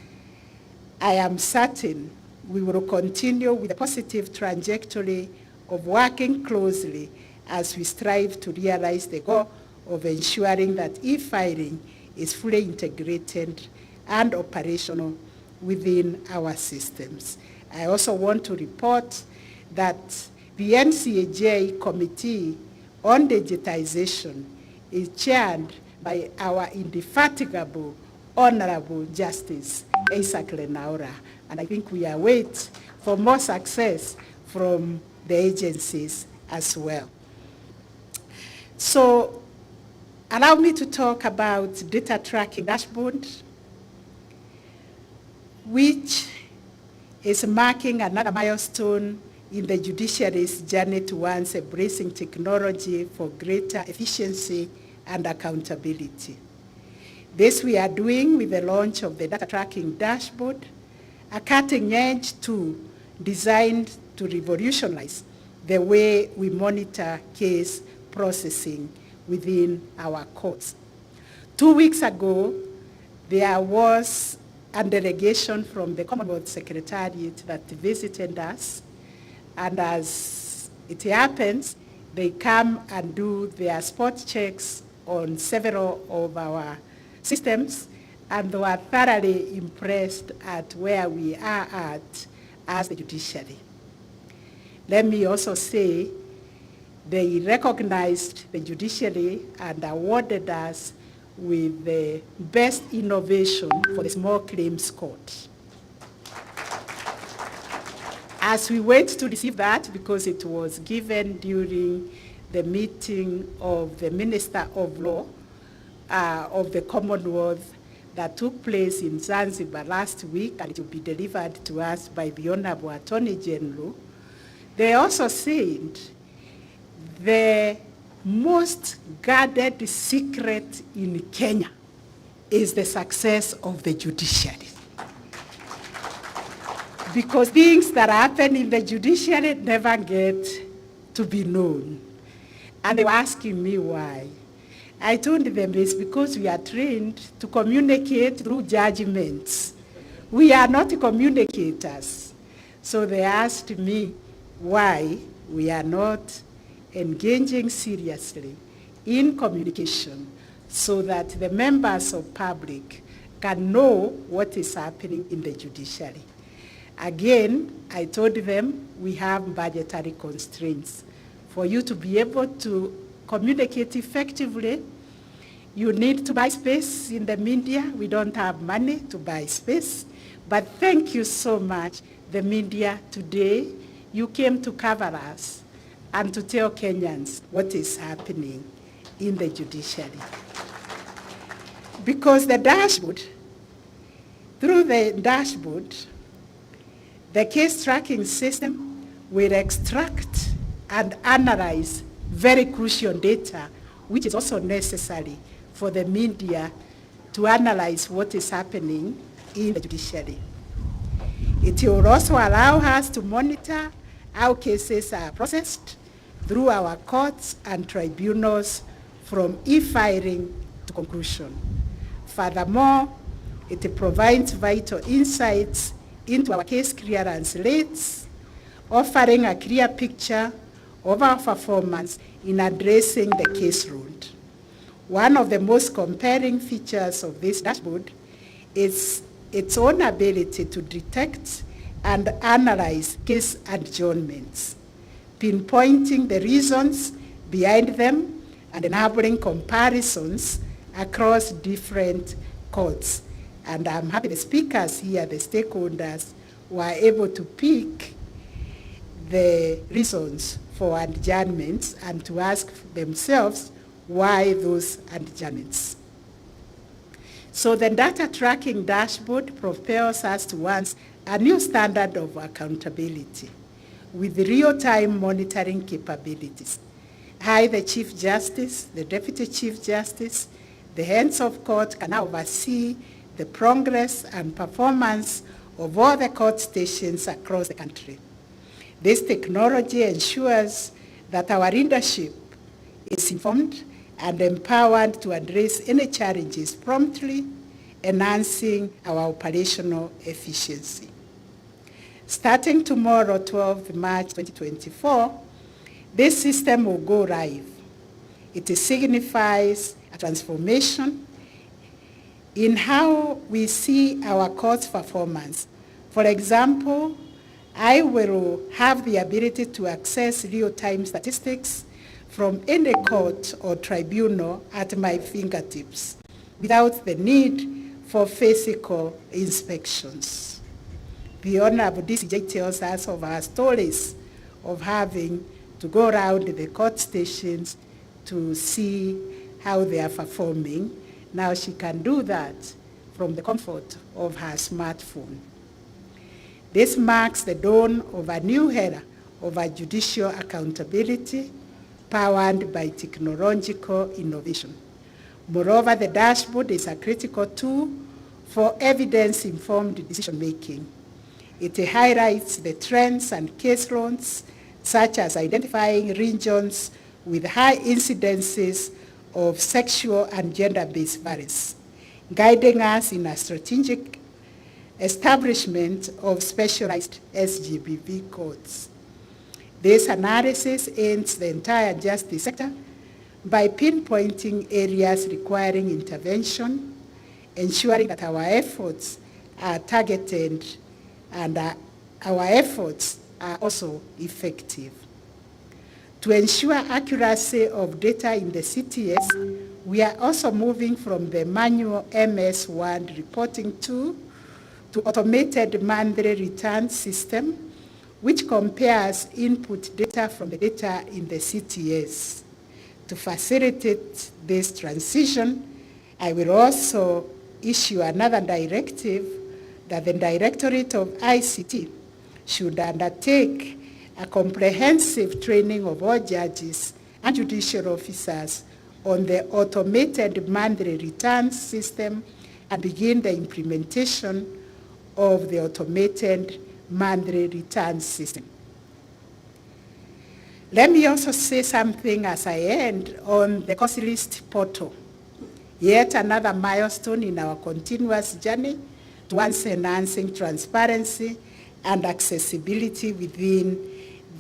I am certain we will continue with a positive trajectory of working closely as we strive to realize the goal of ensuring that e-filing is fully integrated and operational within our systems. I also want to report that the NCAJ Committee on Digitization is chaired by our indefatigable Honorable Justice Isaac Lenaura, and I think we await for more success from the agencies as well. So allow me to talk about data tracking dashboard, which is marking another milestone in the judiciary's journey towards embracing technology for greater efficiency and accountability. This we are doing with the launch of the data tracking dashboard, a cutting-edge tool designed to revolutionize the way we monitor case processing within our courts. 2 weeks ago, there was a delegation from the Commonwealth Secretariat that visited us, and as it happens, they come and do their spot checks on several of our systems, and they were thoroughly impressed at where we are at as the judiciary. Let me also say they recognized the judiciary and awarded us with the best innovation for the small claims court. As we wait to receive that, because it was given during the meeting of the Minister of Law of the Commonwealth that took place in Zanzibar last week, and it will be delivered to us by the Honorable Attorney General, they also said the most guarded secret in Kenya is the success of the judiciary. Because things that happen in the judiciary never get to be known. And they were asking me why. I told them it's because we are trained to communicate through judgments. We are not communicators. So they asked me why we are not engaging seriously in communication so that the members of public can know what is happening in the judiciary. Again, I told them we have budgetary constraints. For you to be able to communicate effectively, you need to buy space in the media. We don't have money to buy space. But thank you so much, the media today. You came to cover us and to tell Kenyans what is happening in the judiciary. Because the dashboard, through the dashboard, the case tracking system will extract and analyze very crucial data, which is also necessary for the media to analyze what is happening in the judiciary. It will also allow us to monitor how cases are processed through our courts and tribunals from e-filing to conclusion. Furthermore, it provides vital insights into our case clearance rates, offering a clear picture of our performance in addressing the case load. One of the most compelling features of this dashboard is its own ability to detect and analyze case adjournments, pinpointing the reasons behind them and enabling comparisons across different courts. And I'm happy the speakers here, the stakeholders, were able to pick the reasons for adjournments and to ask themselves why those adjournments. So the data tracking dashboard propels us towards a new standard of accountability with real-time monitoring capabilities. I, the Chief Justice, the Deputy Chief Justice, the heads of court can now oversee the progress and performance of all the court stations across the country. This technology ensures that our leadership is informed and empowered to address any challenges promptly, enhancing our operational efficiency. Starting tomorrow, 12th March 2024, this system will go live. It signifies a transformation in how we see our court's performance. For example, I will have the ability to access real-time statistics from any court or tribunal at my fingertips without the need for physical inspections. The Honorable DCJ tells us of our stories of having to go around the court stations to see how they are performing. Now she can do that from the comfort of her smartphone. This marks the dawn of a new era of a judicial accountability powered by technological innovation. Moreover, the dashboard is a critical tool for evidence-informed decision-making. It highlights the trends and case loads, such as identifying regions with high incidences of sexual and gender-based violence, guiding us in a strategic establishment of specialized SGBV courts. This analysis aids the entire justice sector by pinpointing areas requiring intervention, ensuring that our efforts are targeted and our efforts are also effective. To ensure accuracy of data in the CTS, we are also moving from the manual MS Word reporting tool to automated monthly return system, which compares input data from the data in the CTS. To facilitate this transition, I will also issue another directive that the Directorate of ICT should undertake a comprehensive training of all judges and judicial officers on the automated monthly return system and begin the implementation of the automated monthly return system. Let me also say something as I end on the Causelist Portal, yet another milestone in our continuous journey towards enhancing transparency and accessibility within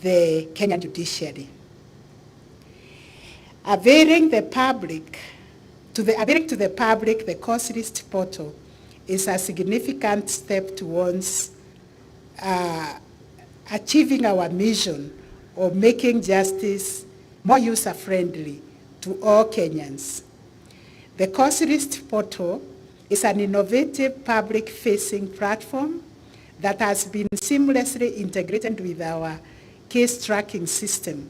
the Kenyan judiciary. Availing to the public, the Causelist Portal is a significant step towards achieving our mission of making justice more user-friendly to all Kenyans. The Causelist Portal is an innovative public-facing platform that has been seamlessly integrated with our case tracking system.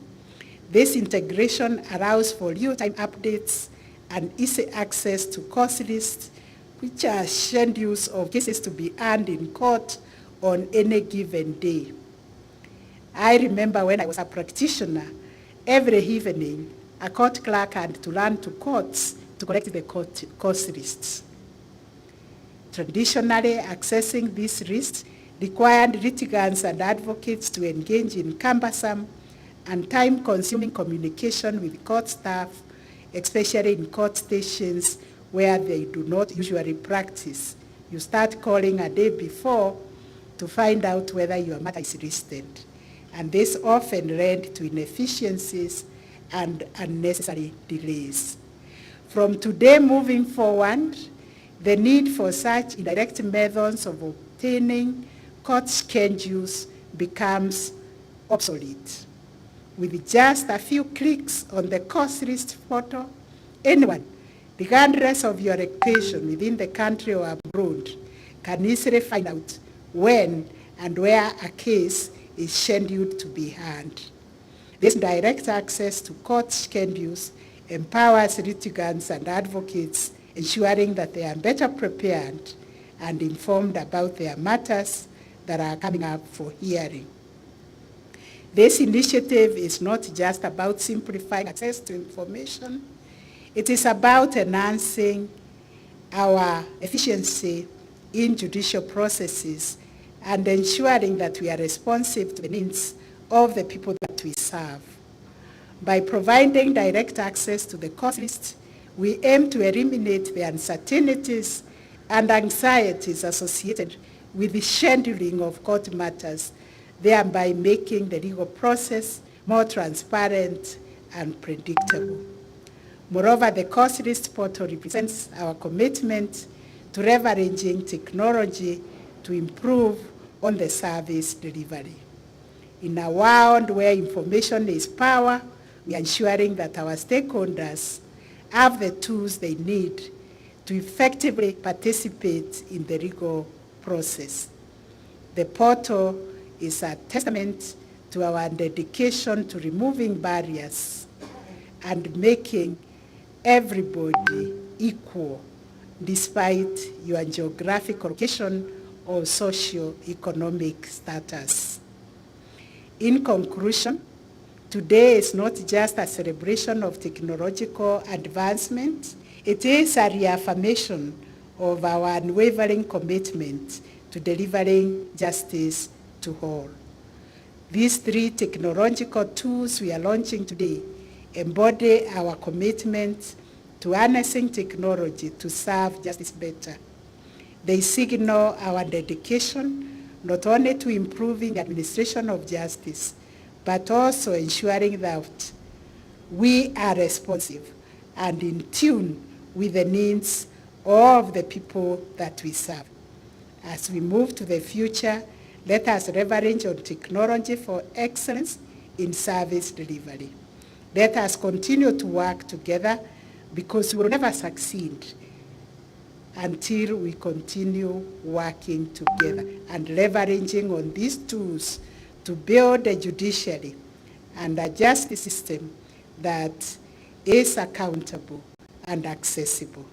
This integration allows for real-time updates and easy access to course lists, which are schedules of cases to be heard in court on any given day. I remember when I was a practitioner, every evening, a court clerk had to run to courts to collect the course lists. Traditionally, accessing these lists required litigants and advocates to engage in cumbersome and time-consuming communication with court staff, especially in court stations where they do not usually practice. You start calling a day before to find out whether your matter is listed. And this often led to inefficiencies and unnecessary delays. From today moving forward, the need for such indirect methods of obtaining court schedules becomes obsolete. With just a few clicks on the Causelist Portal, anyone, regardless of your location within the country or abroad, can easily find out when and where a case is scheduled to be heard. This direct access to court schedules empowers litigants and advocates, ensuring that they are better prepared and informed about their matters that are coming up for hearing. This initiative is not just about simplifying access to information, it is about enhancing our efficiency in judicial processes and ensuring that we are responsive to the needs of the people that we serve. By providing direct access to the court list, we aim to eliminate the uncertainties and anxieties associated with the scheduling of court matters, thereby making the legal process more transparent and predictable. Moreover, the Causelist Portal represents our commitment to leveraging technology to improve on the service delivery. In a world where information is power, we are ensuring that our stakeholders have the tools they need to effectively participate in the legal process. The portal is a testament to our dedication to removing barriers and making everybody equal despite your geographic location or socio-economic status. In conclusion, today is not just a celebration of technological advancement, it is a reaffirmation of our unwavering commitment to delivering justice to all. These three technological tools we are launching today embody our commitment to harnessing technology to serve justice better. They signal our dedication not only to improving the administration of justice, but also ensuring that we are responsive and in tune with the needs of the people that we serve. As we move to the future, let us leverage on technology for excellence in service delivery. Let us continue to work together because we will never succeed until we continue working together and leveraging on these tools to build a judiciary and a justice system that is accountable and accessible.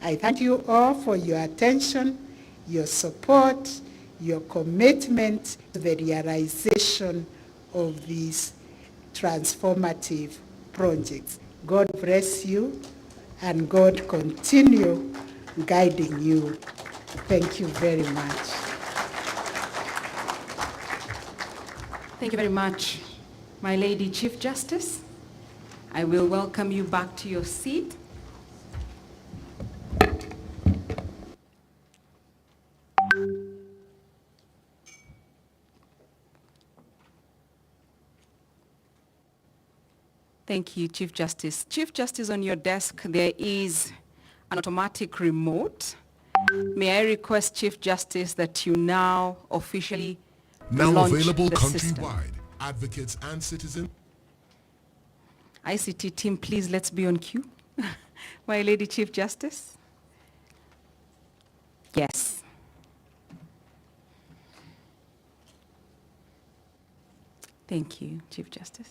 I thank you all for your attention, your support, your commitment to the realization of these transformative projects. God bless you and God continue guiding you. Thank you very much. Thank you very much, my Lady Chief Justice. I will welcome you back to your seat. Thank you, Chief Justice. Chief Justice, on your desk, there is an automatic remote. May I request, Chief Justice, that you now officially launch available the system. countrywide, advocates and citizens. ICT team, please let's be on cue. My Lady Chief Justice. Yes. Thank you, Chief Justice.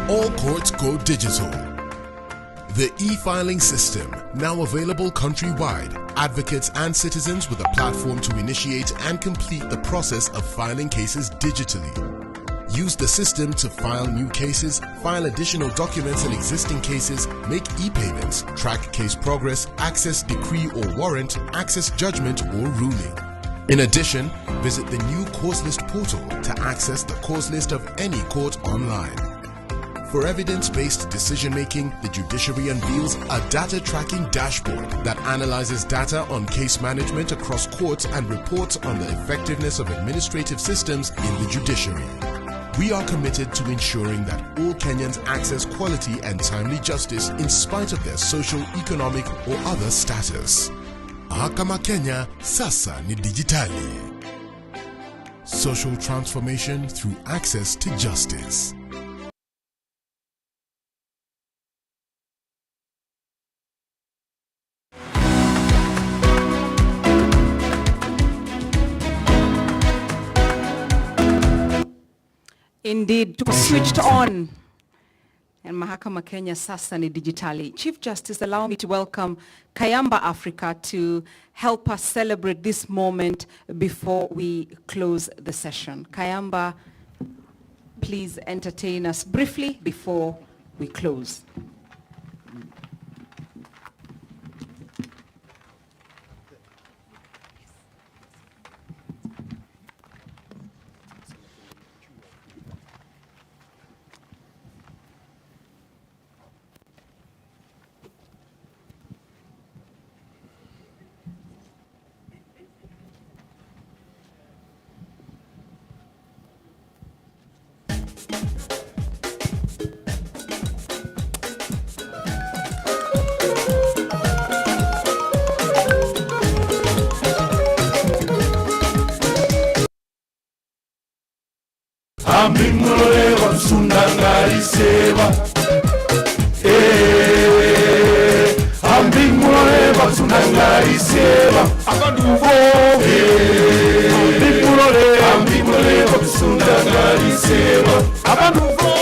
All courts go digital. The e-filing system, now available countrywide, advocates and citizens with a platform to initiate and complete the process of filing cases digitally. Use the system to file new cases, file additional documents in existing cases, make e-payments, track case progress, access decree or warrant, access judgment or ruling. In addition, visit the new Causelist Portal to access the cause list of any court online. For evidence-based decision-making, the Judiciary unveils a data tracking dashboard that analyzes data on case management across courts and reports on the effectiveness of administrative systems in the Judiciary. We are committed to ensuring that all Kenyans access quality and timely justice in spite of their social, economic, or other status. Mahakama Kenya sasa ni dijitali. Social transformation through access to justice. Indeed, to be switched on. And Mahakama Kenya sasa ni digitali. Chief Justice, allow me to welcome Kayamba Africa to help us celebrate this moment before we close the session. Kayamba, please entertain us briefly before we close. Ambimole wabsundangari seva. Ambimole wabsundangari seva. Abanduvo. Ambimole wabsundangari seva. Abanduvo.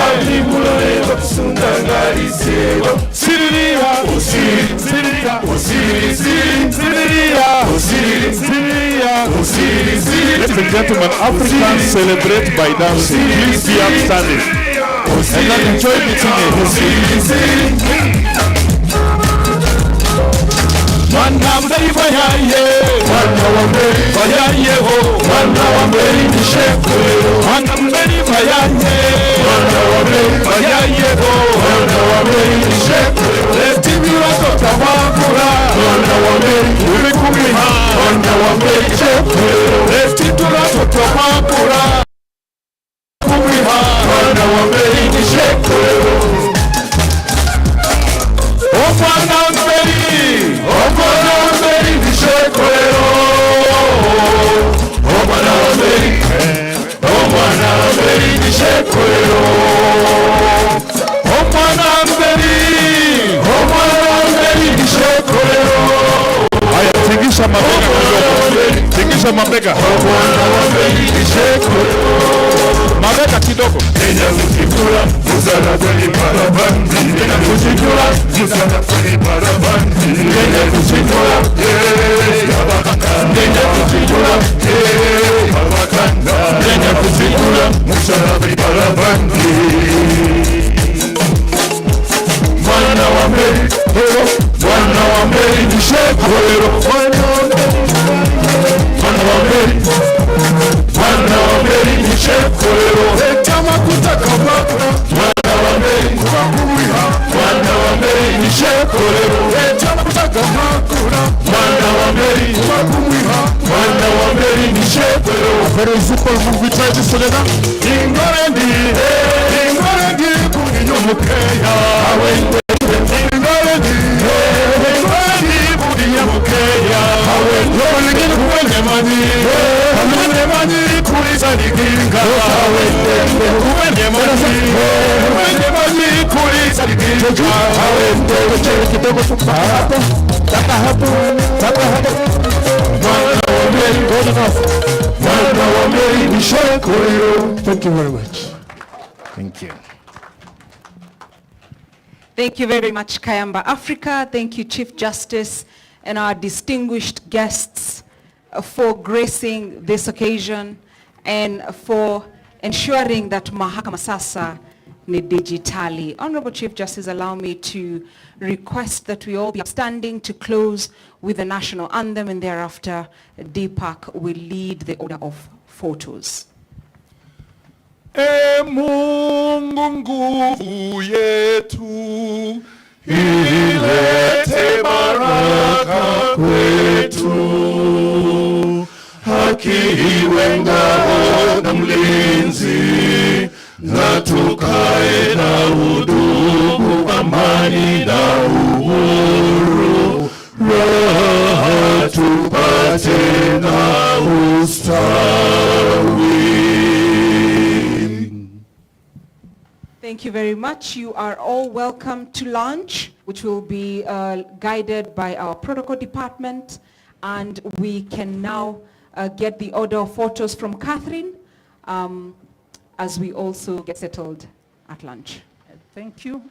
Ambimole wabsundangari seva. Siriya, Osiri, Siriya, Osiri, Siriya, Osiri, Siriya, Osiri, Siriya. Ladies and gentlemen, Africans celebrate by dancing. Please be upstanding and not enjoy meeting a Mwana mberi bayaye, mwana wa mberi bayaye ho, mwana wa mberi ni shefu. Mwana mberi bayaye, mwana wa mberi bayaye ho, mwana wa mberi ni shefu. Leti biwato tawakura, mwana wa mberi uri kumiha, mwana wa mberi shefu. Leti tulato tawakura, kumiha, mwana wa mberi ni shefu. O mwana wa mberi, o mwana wa mberi ni shefu. O mwana wa mberi, o mwana wa mberi ni shefu. O mwana wa mberi, o mwana wa mberi ni shefu. Haya, tingisha mabega kidogo. Tingisha mabega. O mwana wa mberi ni shefu. Mabega kidogo. Kenya kujikura, muzana kwenye parabandi. Kenya kujikura, muzana kwenye parabandi. Kenya kujikura, yabakanda. Kenya kujikura, yabakanda. Kenya kujikura, muzana kwenye parabandi. Mwana wa mberi, mwana wa mberi ni shefu. Mwana wa mberi, mwana wa mberi ni shefu. Chama kutaka makura, mwana wa mberi kukumiha, mwana wa mberi ni shefu. Chama kutaka makura, mwana wa mberi kukumiha, mwana wa mberi ni shefu. Very simple movie title together. Ingorendi, ingorendi kunyomukeya, awende. Ingorendi, ingorendi kunyomukeya, awende. Lingine kuwele Thank you very much. Thank you. Thank you very much, Kayamba Africa. Thank you, Chief Justice, and our distinguished guests for gracing this occasion and for ensuring that Mahakama Sasa ni digitali. Honorable Chief Justice, allow me to request that we all be upstanding to close with the national anthem, and thereafter Deepak will lead the order of photos. Mungu nguvu yetu, ilete baraka kwetu, haki iwe ngao na mlinzi, na tukae na udugu, amani na uhuru, raha tupate na ustawi. Thank you very much. You are all welcome to lunch, which will be guided by our protocol department. And we can now get the order of photos from Catherine as we also get settled at lunch. Thank you.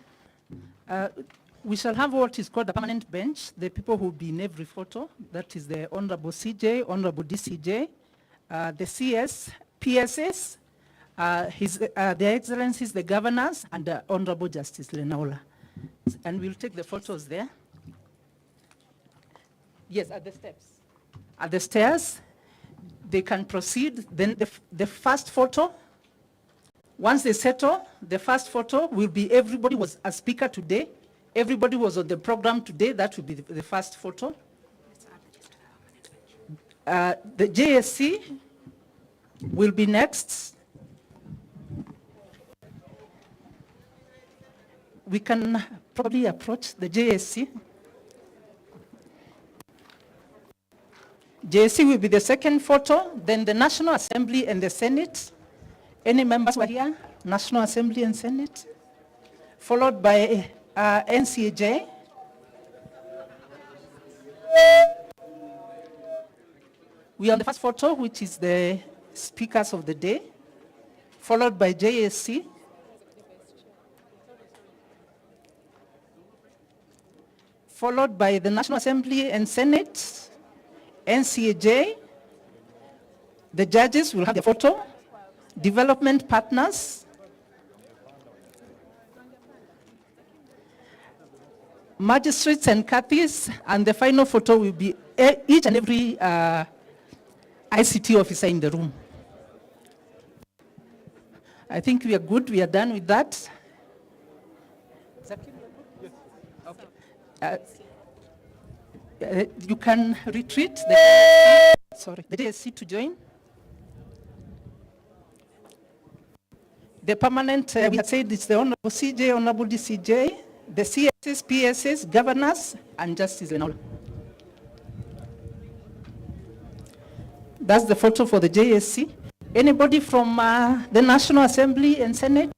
We shall have what is called a permanent bench, the people who will be in every photo. That is the Honorable CJ, Honorable DCJ, the CS, PSS, Their Excellencies, the Governors, and Honorable Justice Lenaola. And we'll take the photos there. Yes, at the steps. At the stairs, they can proceed. Then the first photo, once they settle, the first photo will be everybody was a speaker today. Everybody was on the program today. That will be the first photo. The JSC will be next. We can probably approach the JSC. JSC will be the second photo, then the National Assembly and the Senate. Any members who are here? National Assembly and Senate. Followed by NCAJ. We are on the first photo, which is the speakers of the day, followed by JSC. Followed by the National Assembly and Senate, NCAJ. The judges will have the photo. Development partners. Magistrates and Cathys, and the final photo will be each and every ICT officer in the room. I think we are good, we are done with that. You can retreat the JSC to join. The permanent, we had said it's the Honorable CJ, Honorable DCJ, the CSS, PSS, Governors, and Justice Lenaola. That's the photo for the JSC. Anybody from the National Assembly and Senate?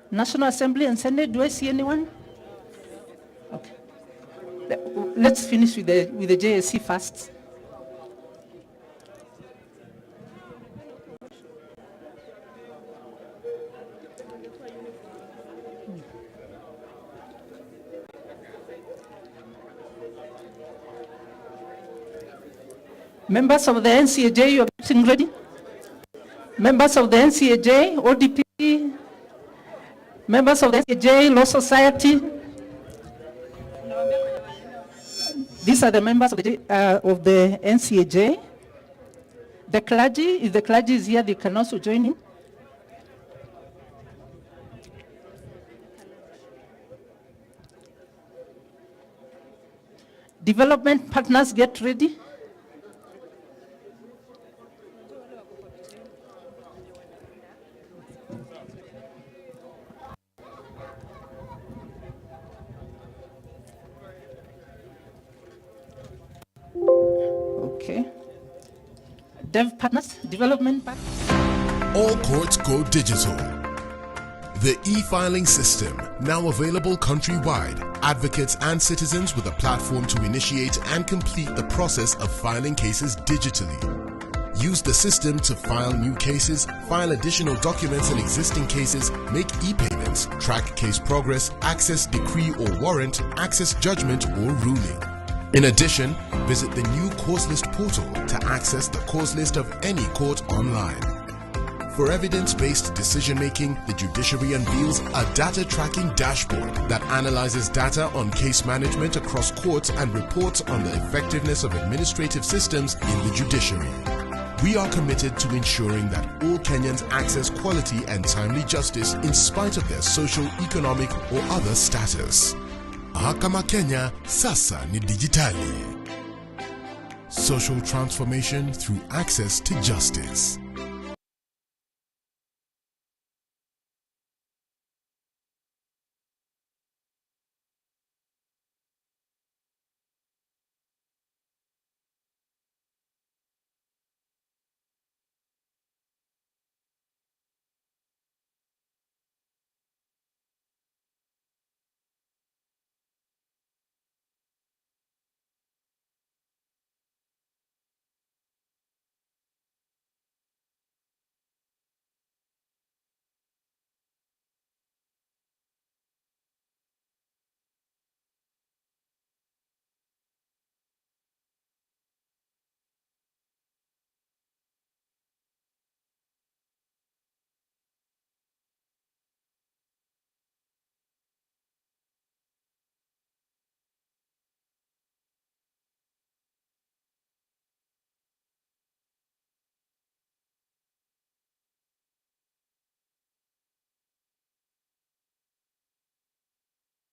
National Assembly and Senate, do I see anyone? Okay. Let's finish with the JSC first. Members of the NCAJ, you are getting ready? Members of the NCAJ, ODPP, members of the NCAJ, Law Society. These are the members of the NCAJ. The clergy, if the clergy is here, they can also join in. Development partners, get ready. Okay. Dev partners, development partners. All courts go digital. The e-filing system, now available countrywide, advocates and citizens with a platform to initiate and complete the process of filing cases digitally. Use the system to file new cases, file additional documents in existing cases, make e-payments, track case progress, access decree or warrant, access judgment or ruling. In addition, visit the new Causelist Portal to access the cause list of any court online. For evidence-based decision-making, the Judiciary unveils a data tracking dashboard that analyzes data on case management across courts and reports on the effectiveness of administrative systems in the Judiciary. We are committed to ensuring that all Kenyans access quality and timely justice in spite of their social, economic, or other status. Mahakama Kenya sasa ni dijitali. Social transformation through access to justice.